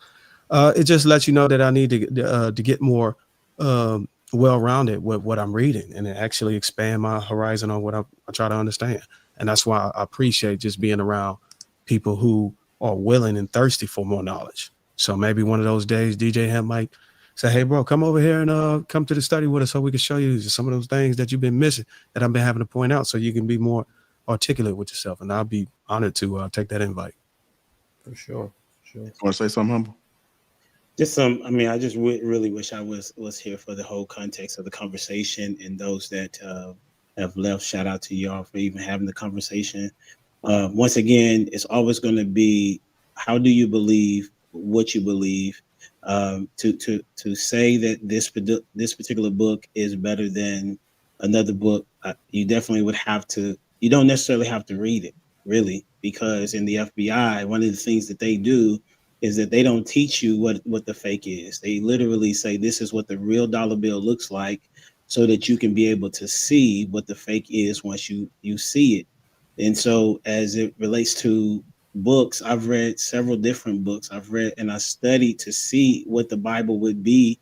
It just lets you know that I need to get more well-rounded with what I'm reading and actually expand my horizon on what I try to understand. And that's why I appreciate just being around people who are willing and thirsty for more knowledge. So maybe one of those days, DJ Hemp might say, "Hey, bro, come over here and come to the study with us so we can show you some of those things that you've been missing that I've been having to point out so you can be more articulate with yourself." And I'll be honored to take that invite. For sure. Want to say something, Humble? Just some. I mean, I just really wish I was here for the whole context of the conversation, and those that have left. Shout out to y'all for even having the conversation. Once again, it's always going to be, how do you believe what you believe? To say that this particular book is better than another book, you definitely would have to. You don't necessarily have to read it, really, because in the FBI, one of the things that they do is that they don't teach you what the fake is. They literally say this is what the real dollar bill looks like, so that you can be able to see what the fake is once you see it. And so as it relates to books, I've read several different books. I've read and I studied to see what the Bible would be,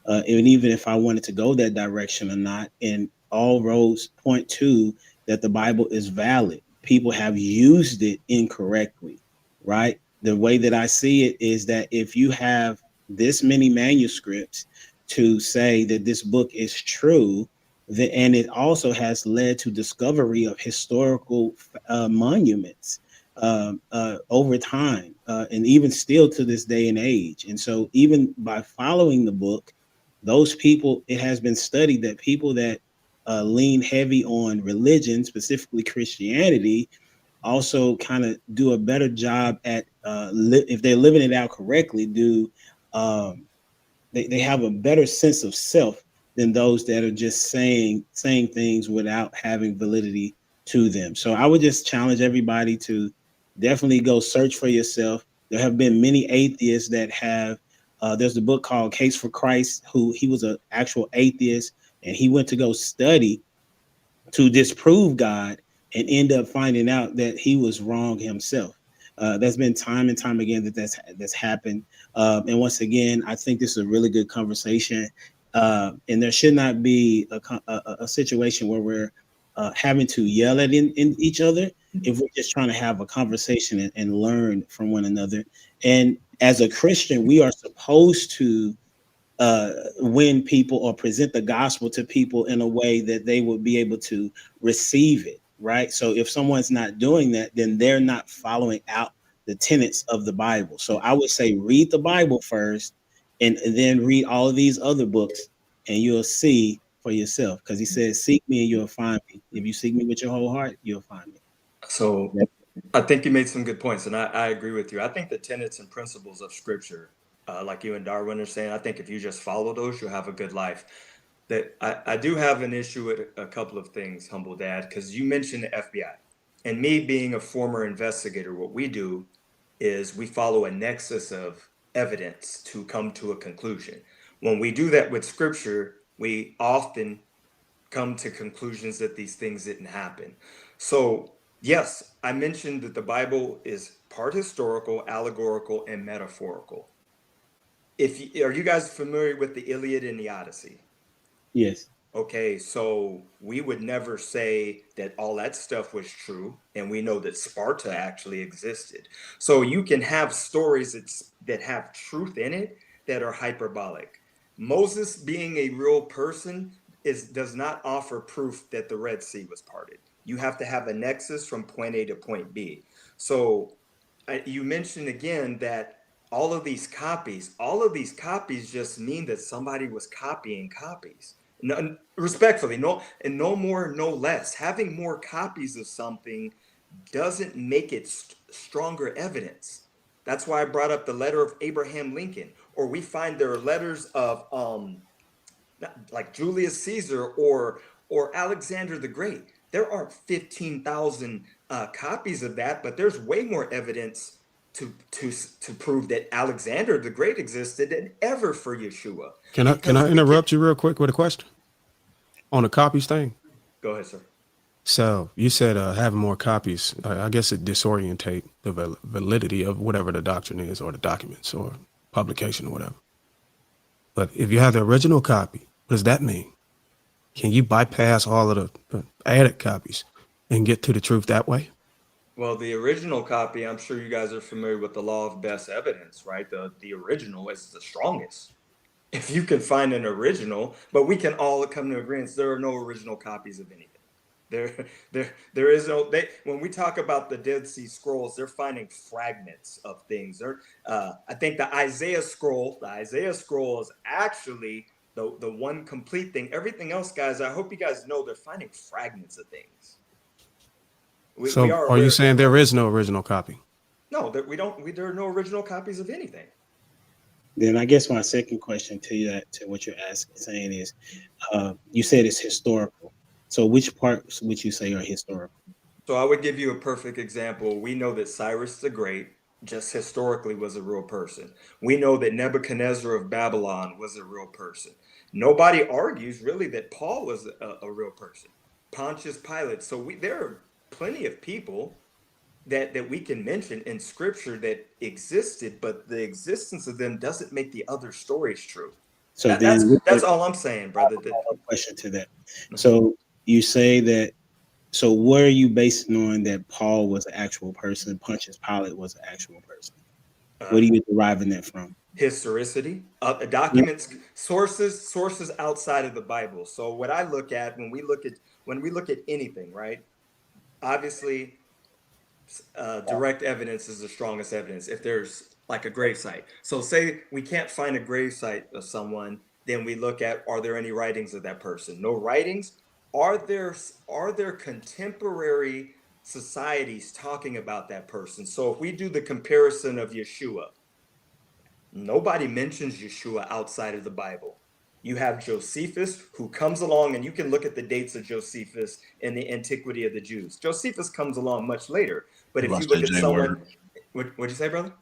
and even if I wanted to go that direction or not. And all roads point to that the Bible is valid. People have used it incorrectly, right? The way that I see it is that if you have this many manuscripts to say that this book is true, and it also has led to discovery of historical monuments over time, and even still to this day and age. And so even by following the book, those people, it has been studied that people that lean heavy on religion, specifically Christianity, also kind of do a better job at if they're living it out correctly, they have a better sense of self than those that are just saying things without having validity to them. So I would just challenge everybody to definitely go search for yourself. There have been many atheists that have, there's a book called Case for Christ, who he was an actual atheist, and he went to go study to disprove God and end up finding out that he was wrong himself. That's been time and time again that's happened. And once again, I think this is a really good conversation. And there should not be a situation where we're having to yell at in each other if we're just trying to have a conversation and learn from one another. And as a Christian, we are supposed to win people or present the gospel to people in a way that they will be able to receive it, right? So if someone's not doing that, then they're not following out the tenets of the Bible. So I would say read the Bible first and then read all of these other books, and you'll see for yourself, because he says, seek me and you'll find me. If you seek me with your whole heart, you'll find me. So I think you made some good points, and I agree with you. I think the tenets and principles of Scripture, like you and Darwin are saying, I think if you just follow those, you'll have a good life. That I do have an issue with a couple of things, Humble Dad, because you mentioned the FBI. And me being a former investigator, what we do is we follow a nexus of evidence to come to a conclusion. When we do that with Scripture, we often come to conclusions that these things didn't happen. So, yes, I mentioned that the Bible is part historical, allegorical, and metaphorical. Are you guys familiar with the Iliad and the Odyssey? Yes. Okay, so we would never say that all that stuff was true, and we know that Sparta actually existed. So you can have stories that have truth in it that are hyperbolic. Moses being a real person does not offer proof that the Red Sea was parted. You have to have a nexus from point A to point B. So you mentioned again that all of these copies just mean that somebody was copying copies. No, respectfully, no more, no less. Having more copies of something doesn't make it stronger evidence. That's why I brought up the letter of Abraham Lincoln, or we find there are letters of like Julius Caesar or Alexander the Great. There aren't 15,000 copies of that, but there's way more evidence to prove that Alexander the Great existed than ever for Yeshua. Can I interrupt you real quick with a question on the copies thing? Go ahead, sir. So you said having more copies, I guess it disorientate the validity of whatever the doctrine is or the documents or publication or whatever. But if you have the original copy, what does that mean? Can you bypass all of the added copies and get to the truth that way? Well, the original copy, I'm sure you guys are familiar with the law of best evidence, right? The original is the strongest. If you can find an original, but we can all come to agreement there are no original copies of anything. There is no. When we talk about the Dead Sea Scrolls, they're finding fragments of things. I think the Isaiah scroll is actually the one complete thing. Everything else, guys, I hope you guys know they're finding fragments of things. Are you saying there is no original copy? No, that there are no original copies of anything. Then I guess my second question to what you're saying is, you said it's historical. So which parts would you say are historical? So I would give you a perfect example. We know that Cyrus the Great just historically was a real person. We know that Nebuchadnezzar of Babylon was a real person. Nobody argues really that Paul was a real person. Pontius Pilate. So there are plenty of people that we can mention in scripture that existed, but the existence of them doesn't make the other stories true. So that's all I'm saying, brother. Question to that. So you say that. So what are you basing on that Paul was an actual person, Pontius Pilate was an actual person? What are you deriving that from? Historicity, documents, sources outside of the Bible. So what I look at when we look at anything, right? Obviously, direct evidence is the strongest evidence. If there's like a grave site, so say we can't find a grave site of someone, then we look at, are there any writings of that person? No writings. Are there contemporary societies talking about that person? So if we do the comparison of Yeshua, nobody mentions Yeshua outside of the Bible. You have Josephus, who comes along, and you can look at the dates of Josephus in the antiquity of the Jews. Josephus comes along much later, but if you look at someone, what'd you say, brother?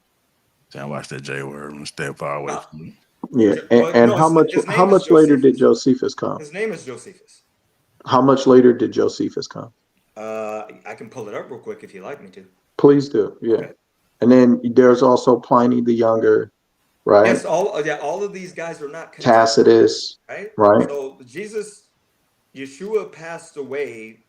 I watched that J word and stay far away from him. Yeah, and how much later did Josephus come? His name is Josephus. How much later did Josephus come? I can pull it up real quick if you like me to. Please do. Yeah. Okay. And then there's also Pliny the Younger, right? Yes, all of these guys are not Tacitus, right? Right. So Yeshua passed away,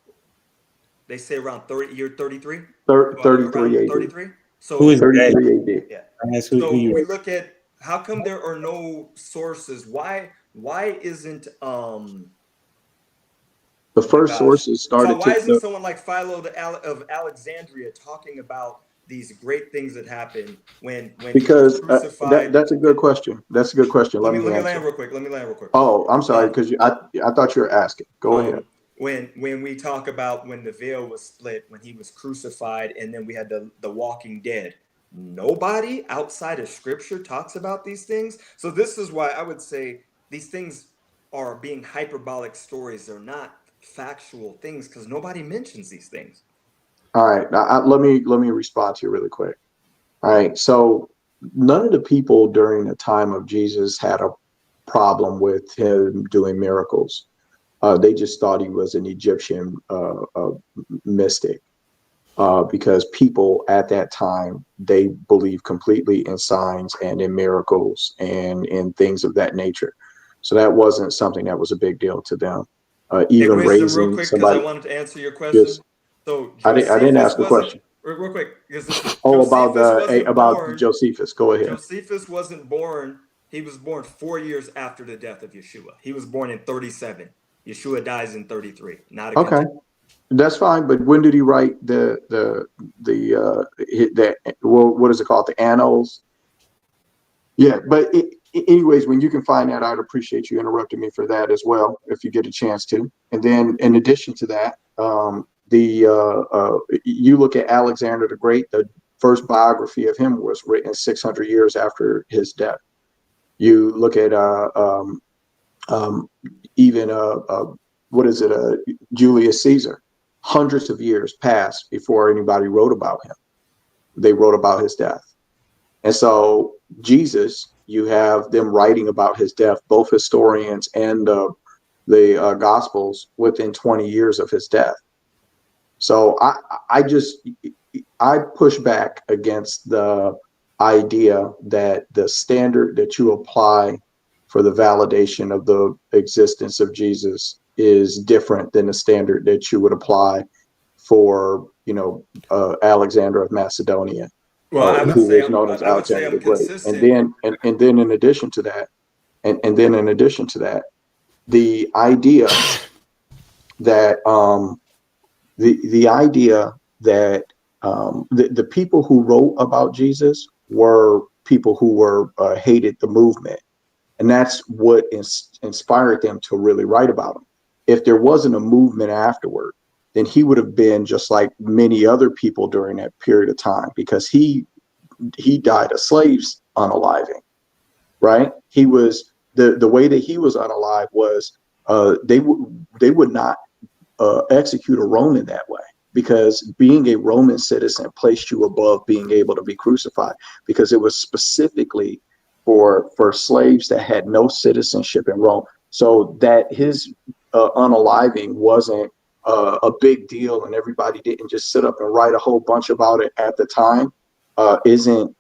they say around 33? 33 AD. 33? So Who is 33 AD. Yeah. That's who So you we look at how come there are no sources? Why isn't the first sources started why isn't someone like Philo of Alexandria talking about these great things that happened when because he was crucified? That's a good question. That's a good question. Let me land real quick. Oh, I'm sorry, because I thought you were asking. Go ahead. When we talk about when the veil was split, when he was crucified, and then we had the Walking Dead, nobody outside of Scripture talks about these things. So this is why I would say these things are being hyperbolic stories. They're not factual things because nobody mentions these things. All right, now let me respond to you really quick. All right, so none of the people during the time of Jesus had a problem with him doing miracles. They just thought he was an Egyptian mystic, because people at that time, they believed completely in signs and in miracles and in things of that nature. So that wasn't something that was a big deal to them. Even raising real quick, somebody. I wanted to answer your question. So I didn't ask a question. Real quick, because about Josephus. Go ahead. Josephus wasn't born. He was born 4 years after the death of Yeshua. He was born in 37. Yeshua dies in 33. Not a Okay, that's fine. But when did he write what is it called? The Annals. Yeah, but anyways, when you can find that, I'd appreciate you interrupting me for that as well, if you get a chance to. And then, in addition to that, you look at Alexander the Great. The first biography of him was written 600 years after his death. You look at Julius Caesar. Hundreds of years passed before anybody wrote about him. They wrote about his death. And so Jesus, you have them writing about his death, both historians and the Gospels, within 20 years of his death. So I push back against the idea that the standard that you apply for the validation of the existence of Jesus is different than the standard that you would apply for, Alexander of Macedonia. Well, I would say I'm consistent. And then in addition to that, the idea that the people who wrote about Jesus were people who were hated the movement, and that's what inspired them to really write about him. If there wasn't a movement afterward, then he would have been just like many other people during that period of time, because he died of slaves unaliving, right? He was the way that he was unalive was they would not execute a Roman that way, because being a Roman citizen placed you above being able to be crucified, because it was specifically for slaves that had no citizenship in Rome. So that his unaliving wasn't a big deal, and everybody didn't just sit up and write a whole bunch about it at the time, isn't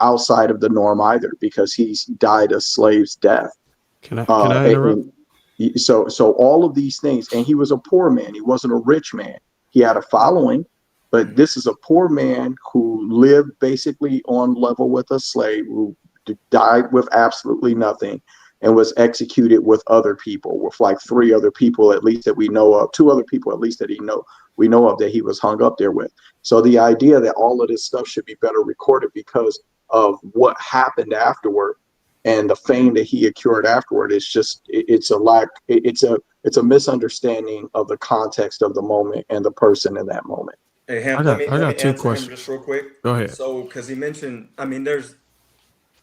outside of the norm either, because he's died a slave's death. Can I interrupt? So all of these things, and he was a poor man. He wasn't a rich man. He had a following, but this is a poor man who lived basically on level with a slave, who died with absolutely nothing, and was executed with other people, with like 3 other people at least that we know of, 2 other people at least that we know of that he was hung up there with. So the idea that all of this stuff should be better recorded because of what happened afterward and the fame that he accrued afterward, it's a misunderstanding of the context of the moment and the person in that moment. Hey, Ham, let me 2 answer questions. him just real quick. Go ahead. So, because he mentioned,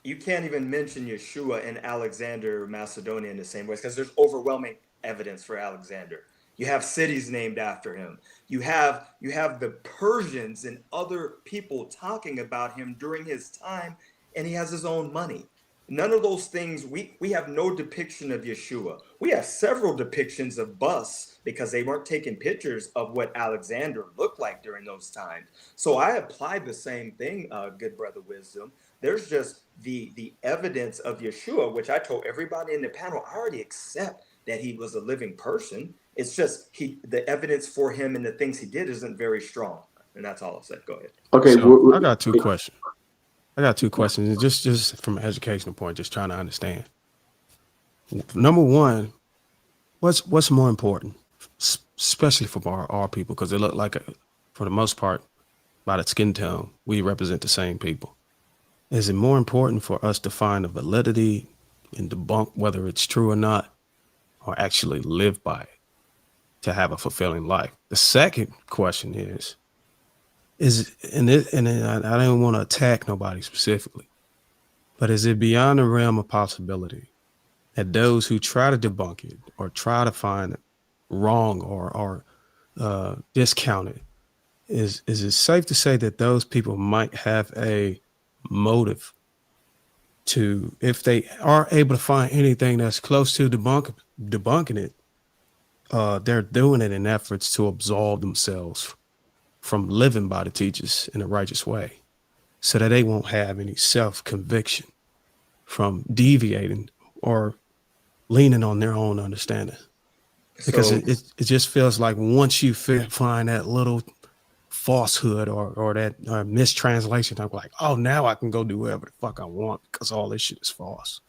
you can't even mention Yeshua and Alexander Macedonia in the same ways because there's overwhelming evidence for Alexander. You have cities named after him. You have the Persians and other people talking about him during his time, and he has his own money. None of those things, we have no depiction of Yeshua. We have several depictions of busts because they weren't taking pictures of what Alexander looked like during those times. So I applied the same thing, good brother Wisdom. There's just the evidence of Yeshua, which I told everybody in the panel, I already accept that he was a living person. It's just the evidence for him and the things he did isn't very strong. And that's all I'll say. Go ahead. Okay, So I got two questions. Just from an educational point, just trying to understand. Number one, what's more important, especially for our people, because they look like, for the most part, by the skin tone, we represent the same people. Is it more important for us to find the validity and debunk whether it's true or not, or actually live by it to have a fulfilling life? The second question I don't want to attack nobody specifically, but is it beyond the realm of possibility that those who try to debunk it or try to find it wrong or discount it, is it safe to say that those people might have a motive to, if they are able to find anything that's close to debunking it, they're doing it in efforts to absolve themselves from living by the teachers in a righteous way, so that they won't have any self-conviction from deviating or leaning on their own understanding? Because So it just feels like once you find that little falsehood or that mistranslation, I'm like, oh, now I can go do whatever the fuck I want because all this shit is false.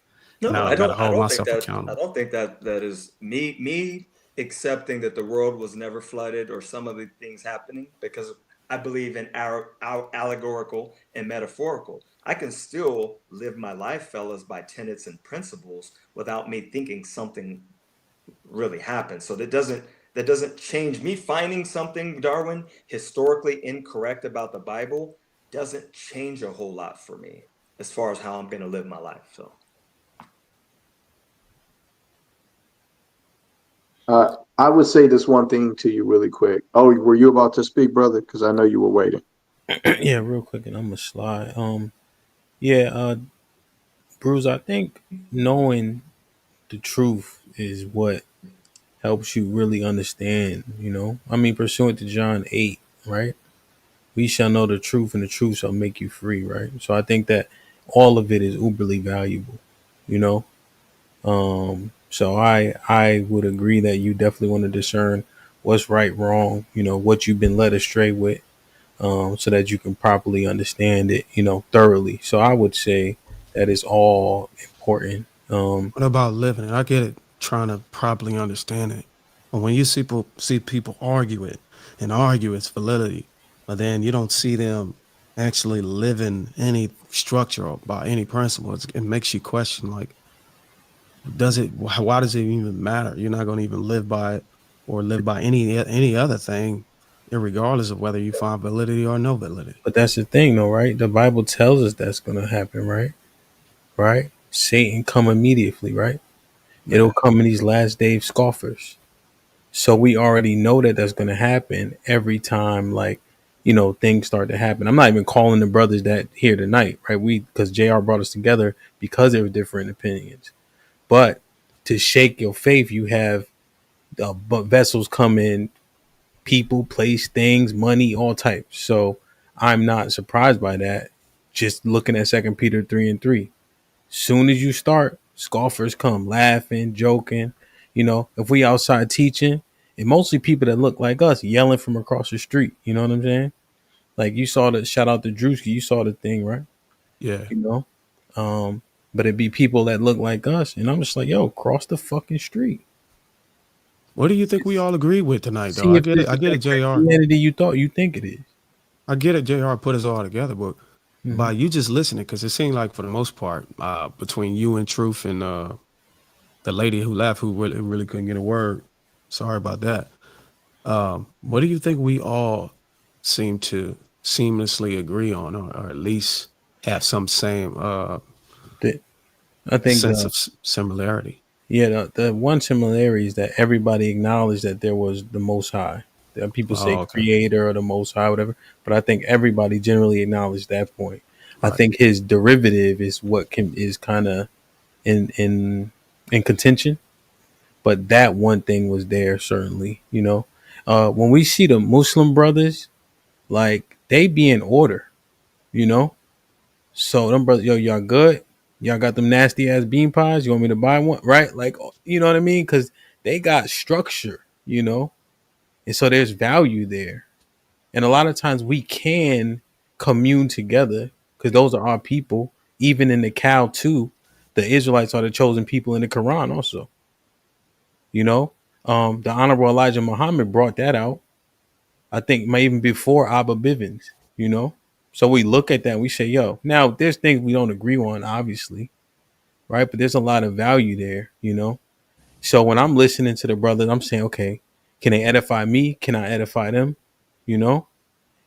And no, I got to I hold don't think myself that I accountable. don't think that that is me accepting that the world was never flooded or some of the things happening, because I believe in our allegorical and metaphorical. I can still live my life, fellas, by tenets and principles without me thinking something really happened. So that doesn't change me finding something, Darwin, historically incorrect about the Bible doesn't change a whole lot for me as far as how I'm going to live my life. So I would say this one thing to you really quick. Oh, were you about to speak, brother? Because I know you were waiting. Yeah, real quick, and I'm gonna slide. Yeah, Bruce, I think knowing the truth is what helps you really understand. I mean, pursuant to John 8, right? We shall know the truth, and the truth shall make you free, right? So I think that all of it is uberly valuable. You know, so I would agree that you definitely want to discern what's right, wrong. What you've been led astray with, so that you can properly understand it. Thoroughly. So I would say that is all important. What about living it? I get it, trying to properly understand it. But when you see people argue it and argue its validity, but then you don't see them actually living any structure or by any principles, it makes you question, like, why does it even matter? You're not going to even live by it or live by any other thing, regardless of whether you find validity or no validity. But that's the thing, though, right? The Bible tells us that's going to happen, right? Right? Satan come immediately, right? It'll come in these last days scoffers. So we already know that that's going to happen every time, like, things start to happen. I'm not even calling the brothers that here tonight, right? Because JR brought us together because there were different opinions. But to shake your faith, you have vessels come in, people, place, things, money, all types. So I'm not surprised by that. Just looking at 2 Peter 3:3. Soon as you start, scoffers come laughing, joking. If we outside teaching, and mostly people that look like us yelling from across the street. You know what I'm saying? Like, you saw the shout out to Drewski, you saw the thing, right? Yeah. You know? But it'd be people that look like us, and I'm just like, yo, cross the fucking street. What do you think we all agree with tonight, though? See I if get this it. I is get that it, JR. Christianity you think it is. I get it, JR put us all together, but Mm-hmm. by you just listening, because it seemed like for the most part, between you and Truth and the lady who left, who really couldn't get a word. Sorry about that. What do you think we all seem to seamlessly agree on, or at least have some same I think sense of similarity. yeah, the one similarity is that everybody acknowledged that there was the Most High. People say Oh, okay. Creator or the Most High, whatever. But I think everybody generally acknowledged that point. I Right. think his derivative is what is kind of in contention. But that one thing was there certainly. When we see the Muslim brothers, like they be in order. You know, so them brothers, yo, y'all good? Y'all got them nasty ass bean pies? You want me to buy one? Right? Like, you know what I mean? Because they got structure, and so there's value there. And a lot of times we can commune together because those are our people. Even in the cow too, the Israelites are the chosen people in the Quran. Also, you know, the Honorable Elijah Muhammad brought that out. I think even before Abba Bivens. So we look at that and we say, yo, now there's things we don't agree on, obviously, right? But there's a lot of value there. So when I'm listening to the brothers, I'm saying, okay, can they edify me? Can I edify them? You know?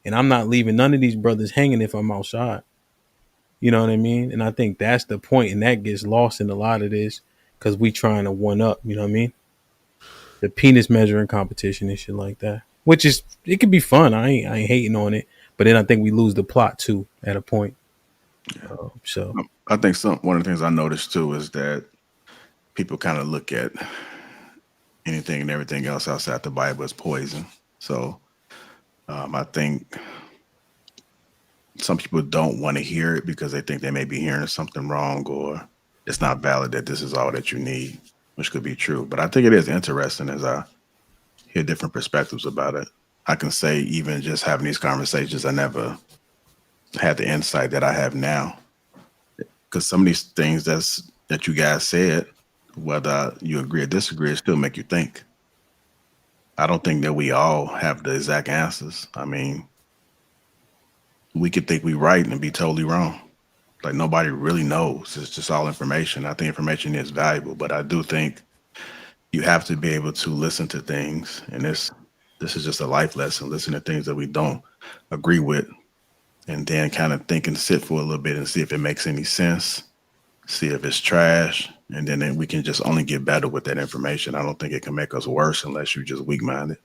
And I'm not leaving none of these brothers hanging if I'm outside. You know what I mean? And I think that's the point, and that gets lost in a lot of this because we trying to one up, you know what I mean? The penis measuring competition and shit like that. Which is it could be fun. I ain't hating on it. But then I think we lose the plot too at a point. So I think one of the things I noticed too is that people kind of look at anything and everything else outside the Bible as poison. So I think some people don't want to hear it because they think they may be hearing something wrong or it's not valid that this is all that you need, which could be true. But I think it is interesting as I hear different perspectives about it. I can say even just having these conversations, I never had the insight that I have now. Because some of these things that you guys said, whether you agree or disagree, it still make you think. I don't think that we all have the exact answers. I mean, we could think we right and be totally wrong. Like nobody really knows. It's just all information. I think information is valuable, but I do think you have to be able to listen to things. And this is just a life lesson. Listen to things that we don't agree with, and then kind of think and sit for a little bit and see if it makes any sense. See if it's trash, and then we can just only get better with that information. I don't think it can make us worse unless you're just weak-minded.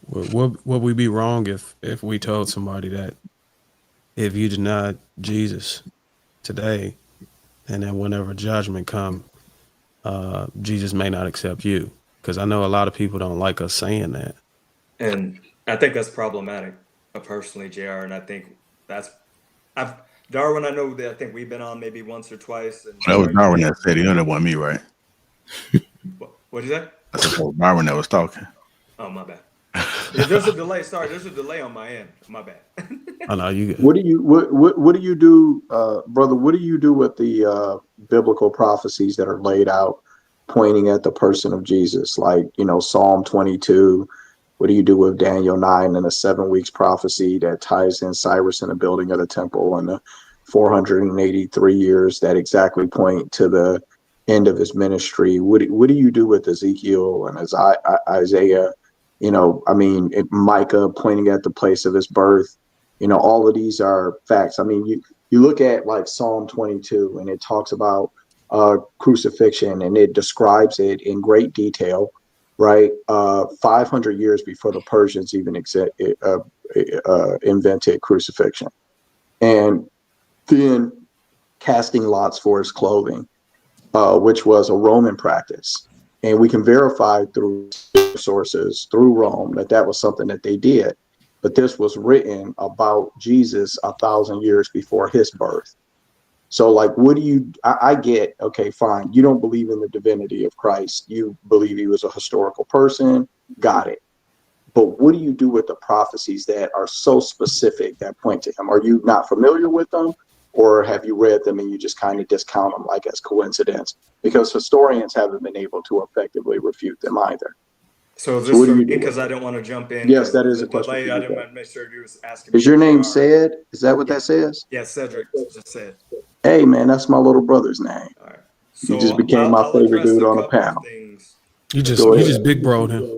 Would we be wrong if we told somebody that if you deny Jesus today, and then whenever judgment come, Jesus may not accept you? Because I know a lot of people don't like us saying that. And I think that's problematic, personally, JR. And I think Darwin, I know that I think we've been on maybe once or twice. And That was Darwin that said it. That wasn't me, right? What'd you say? I said that was Darwin that was talking. Oh, my bad. Yeah, there's a delay. Sorry, there's a delay on my end. My bad. I know you. What do you do, brother? What do you do with the biblical prophecies that are laid out, pointing at the person of Jesus, like Psalm 22? What do you do with Daniel 9 and the 7 weeks prophecy that ties in Cyrus and the building of the temple and the 483 years that exactly point to the end of his ministry? What do you do with Ezekiel and Isaiah? Micah pointing at the place of his birth. All of these are facts. I mean, you look at like Psalm 22 and it talks about crucifixion and it describes it in great detail, right? 500 years before the Persians even invented crucifixion. And then casting lots for his clothing, which was a Roman practice. And we can verify through sources, through Rome, that was something that they did. But this was written about Jesus 1,000 years before his birth. So like, I get, okay, fine. You don't believe in the divinity of Christ. You believe he was a historical person. Got it. But what do you do with the prophecies that are so specific that point to him? Are you not familiar with them? Or have you read them and you just kind of discount them like as coincidence? Because historians haven't been able to effectively refute them either. So is this for me? Because I don't want to jump in. Yes, that is a question. I didn't want to make sure you was asking. Is your name Said? Is that what that says? Yeah, Cedric just said. Hey, man, that's my little brother's name. All right. So you just became my favorite dude on the panel. You just big broed him.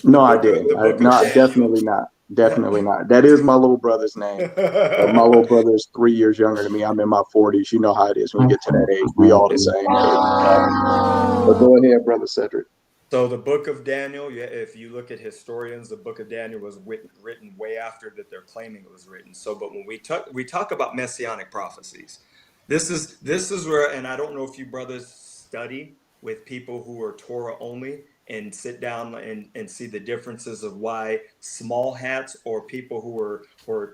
No, I didn't. No, definitely not. Definitely not. That is my little brother's name. But my little brother is 3 years younger than me. I'm in my 40s. You know how it is when you get to that age. We all the same age. But go ahead, brother Cedric. So the book of Daniel, yeah, if you look at historians, the book of Daniel was written way after that they're claiming it was written. So, but when we talk about messianic prophecies, this is where, and I don't know if you brothers study with people who are Torah only and sit down and see the differences of why small hats or people who are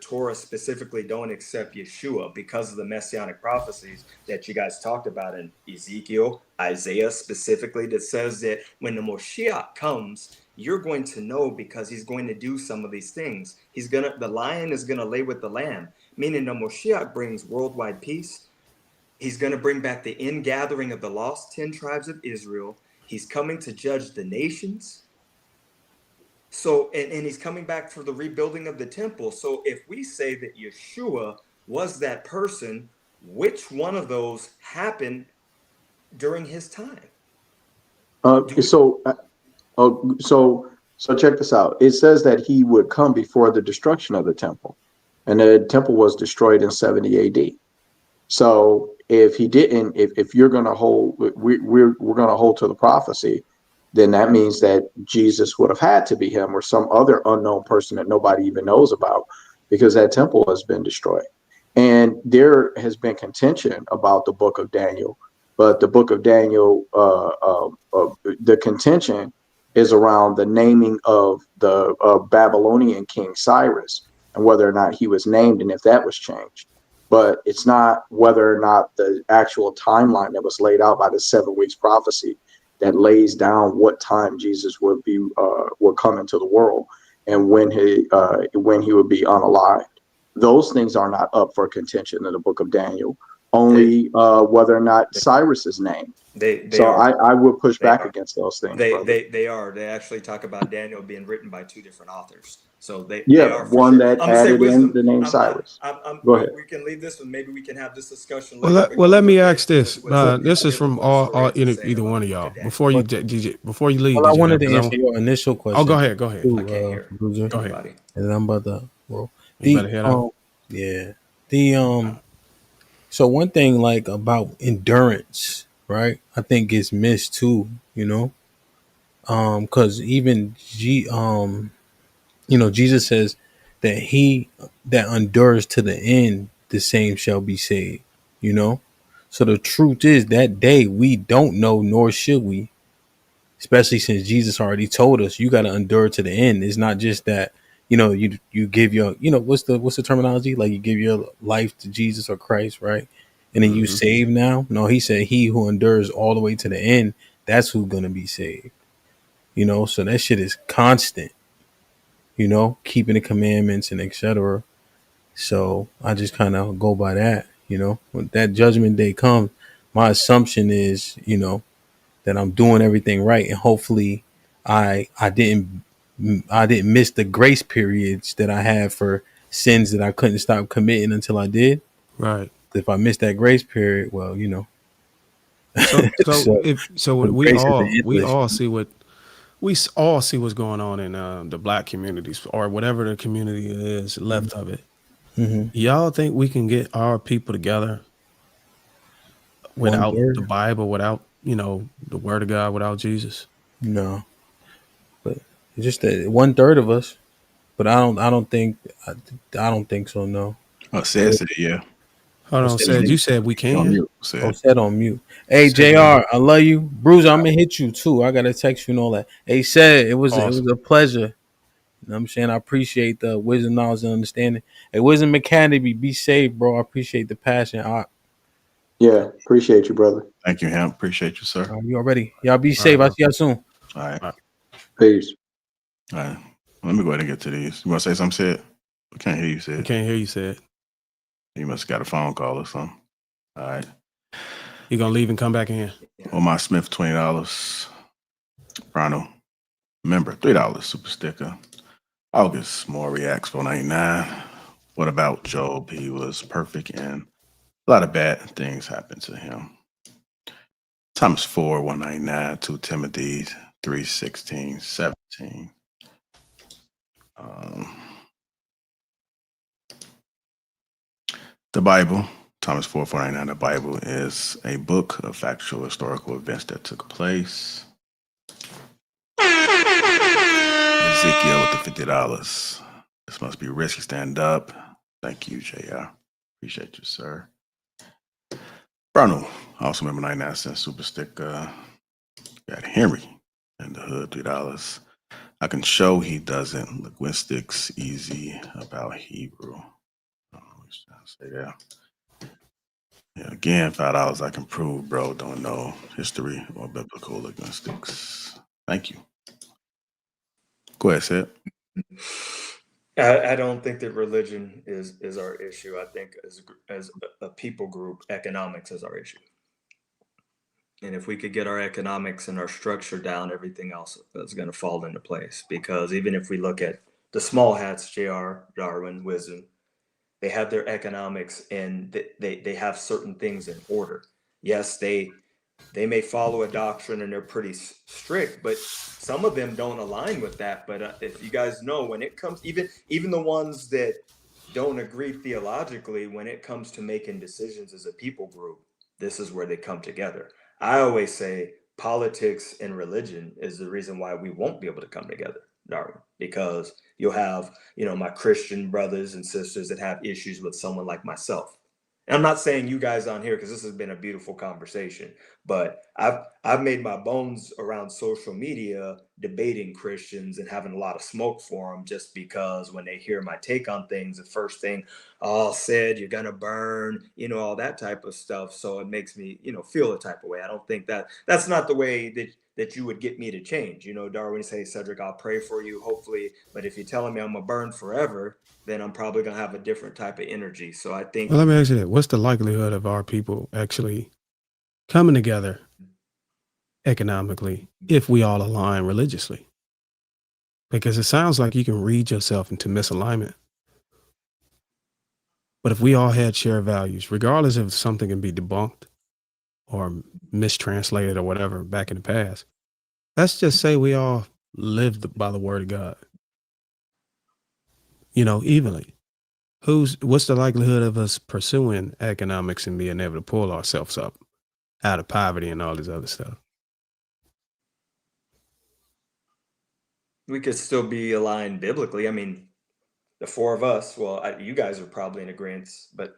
Torah specifically don't accept Yeshua because of the messianic prophecies that you guys talked about in Ezekiel, Isaiah specifically, that says that when the Moshiach comes, you're going to know because he's going to do some of these things. The lion is gonna lay with the lamb, meaning the Moshiach brings worldwide peace. He's going to bring back the ingathering of the lost 10 tribes of Israel. He's coming to judge the nations. So, and he's coming back for the rebuilding of the temple. So if we say that Yeshua was that person, which one of those happened during his time? So check this out. It says that he would come before the destruction of the temple, and the temple was destroyed in 70 AD. So if he didn't, if you're going to hold, we're going to hold to the prophecy, then that means that Jesus would have had to be him or some other unknown person that nobody even knows about, because that temple has been destroyed. And there has been contention about the book of Daniel, but the book of Daniel, the contention is around the naming of the Babylonian king Cyrus and whether or not he was named and if that was changed. But it's not whether or not the actual timeline that was laid out by the 7 weeks prophecy that lays down what time Jesus would come into the world and when he would be unalived. Those things are not up for contention in the book of Daniel. Only whether or not Cyrus is named. They So are. I would push They back are. against those things, They brother. they they are. They actually talk about Daniel being written by 2 different authors. So they Yeah, are for one sure. that I'm gonna say added in wisdom. the name Cyrus. Go ahead. We can leave this one. Maybe we can have this discussion Well, later. But well, go let me ahead, ask this. wisdom. This is Give us from what historians are saying either about one the of book y'all. of Daniel. Before you, But DJ, before you leave, well, I DJ, wanted to because answer your initial oh, question go ahead, I can't too, hear Bruiser, go ahead. anybody. and then I'm about to roll. You better The head out. yeah, the So one thing like about endurance, right? I think is missed too. Because even Jesus says that he that endures to the end, the same shall be saved. You know, so the truth is that day we don't know, nor should we, especially since Jesus already told us you got to endure to the end. It's not just that you give your what's the terminology, like you give your life to Jesus or Christ, right? And then you Mm-hmm. save now. No, he said he who endures all the way to the end, that's who's gonna be saved. So that shit is constant. Keeping the commandments and etc. So I just kind of go by that. When that judgment day comes, my assumption is that I'm doing everything right, and hopefully I didn't miss the grace periods that I had for sins that I couldn't stop committing until I did. Right. If I missed that grace period, well, So so we grace is all the endless. all see what's going on in the black communities or whatever the community is left of it. Mm-hmm. Y'all think we can get our people together One without the third, Bible, without the Word of God, without Jesus? no, but it's just that 1/3 of us. But I don't think so. No. Oh, said yeah. Hold on, Said on said you mute. said we On can. mute. Oh, Said. set on mute. Hey, Said Jr. I love you, Bruiser. I'm gonna hit you too. I gotta text you and all that. Hey, said it was awesome. a pleasure. You know what I'm saying? I appreciate the wisdom, knowledge, and understanding. Hey, wisdom mechanic, be safe, bro. I appreciate the passion. Yeah, appreciate you, brother. Thank you, Ham. Appreciate you, sir. You already. Y'all be All right, safe. I'll bro. see y'all soon. All right. All right. Peace. All right. Let me go ahead and get to these. You want to say something, Sid? I can't hear you, We Sid. can't hear you, said. You must have got a phone call or something. All right. You gonna leave and come back in? Omar Smith, $20. Ronald, member, $3 super sticker. August, more reacts, $4.99. What about Job? He was perfect and a lot of bad things happened to him. Thomas 4, $1.99. 2 Timothy 3:16, 17. The Bible, Thomas 4:49. The Bible is a book of factual historical events that took place. Ezekiel with the $50. This must be risky. Stand up. Thank you, JR. Appreciate you, sir. Bruno, also remember 99 cent super stick. Got Henry in the hood, $3. I can show he doesn't. Linguistics easy about Hebrew. I don't know what he's trying to say there. Yeah, again, $5 I can prove, bro. Don't know history or biblical linguistics. Thank you. Go ahead, Seth. I don't think that religion is our issue. I think as a people group, economics is our issue. And if we could get our economics and our structure down, everything else is going to fall into place. Because even if we look at the small hats, JR, Darwin, Wisdom, they have their economics and they have certain things in order. Yes, they may follow a doctrine and they're pretty strict, but some of them don't align with that. But if you guys know, when it comes, even the ones that don't agree theologically, when it comes to making decisions as a people group, this is where they come together. I always say politics and religion is the reason why we won't be able to come together, Darwin, because you'll have, my Christian brothers and sisters that have issues with someone like myself. And I'm not saying you guys on here, because this has been a beautiful conversation, but I've made my bones around social media debating Christians and having a lot of smoke for them, just because when they hear my take on things, the first thing, said you're gonna burn, all that type of stuff. So it makes me, feel a type of way. I don't think that's not the way that you would get me to change. Darwin say, Cedric, I'll pray for you, hopefully, but if you're telling me I'm gonna burn forever, then I'm probably gonna have a different type of energy. So I think. Well, let me ask you that. What's the likelihood of our people actually coming together economically if we all align religiously? Because it sounds like you can read yourself into misalignment. But if we all had shared values, regardless if something can be debunked or mistranslated or whatever back in the past, let's just say we all lived by the word of God, evenly. What's the likelihood of us pursuing economics and being able to pull ourselves up out of poverty and all this other stuff? We could still be aligned biblically. I mean, the four of us, well, you guys are probably in agreement, but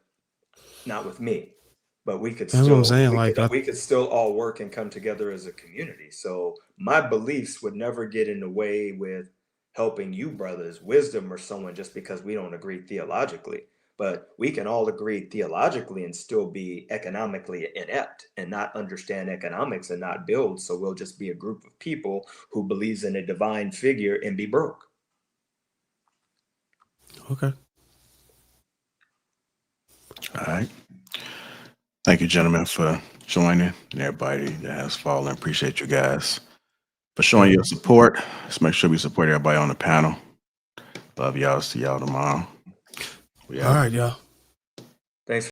not with me. But we could That's what I'm still, saying. we could still all work and come together as a community. So my beliefs would never get in the way with helping you brothers, Wisdom or someone, just because we don't agree theologically. But we can all agree theologically and still be economically inept and not understand economics and not build. So we'll just be a group of people who believes in a divine figure and be broke. Okay. All right. Thank you, gentlemen, for joining, and everybody that has fallen. Appreciate you guys for showing your support. Let's make sure we support everybody on the panel. Love y'all. See y'all tomorrow. All right, y'all.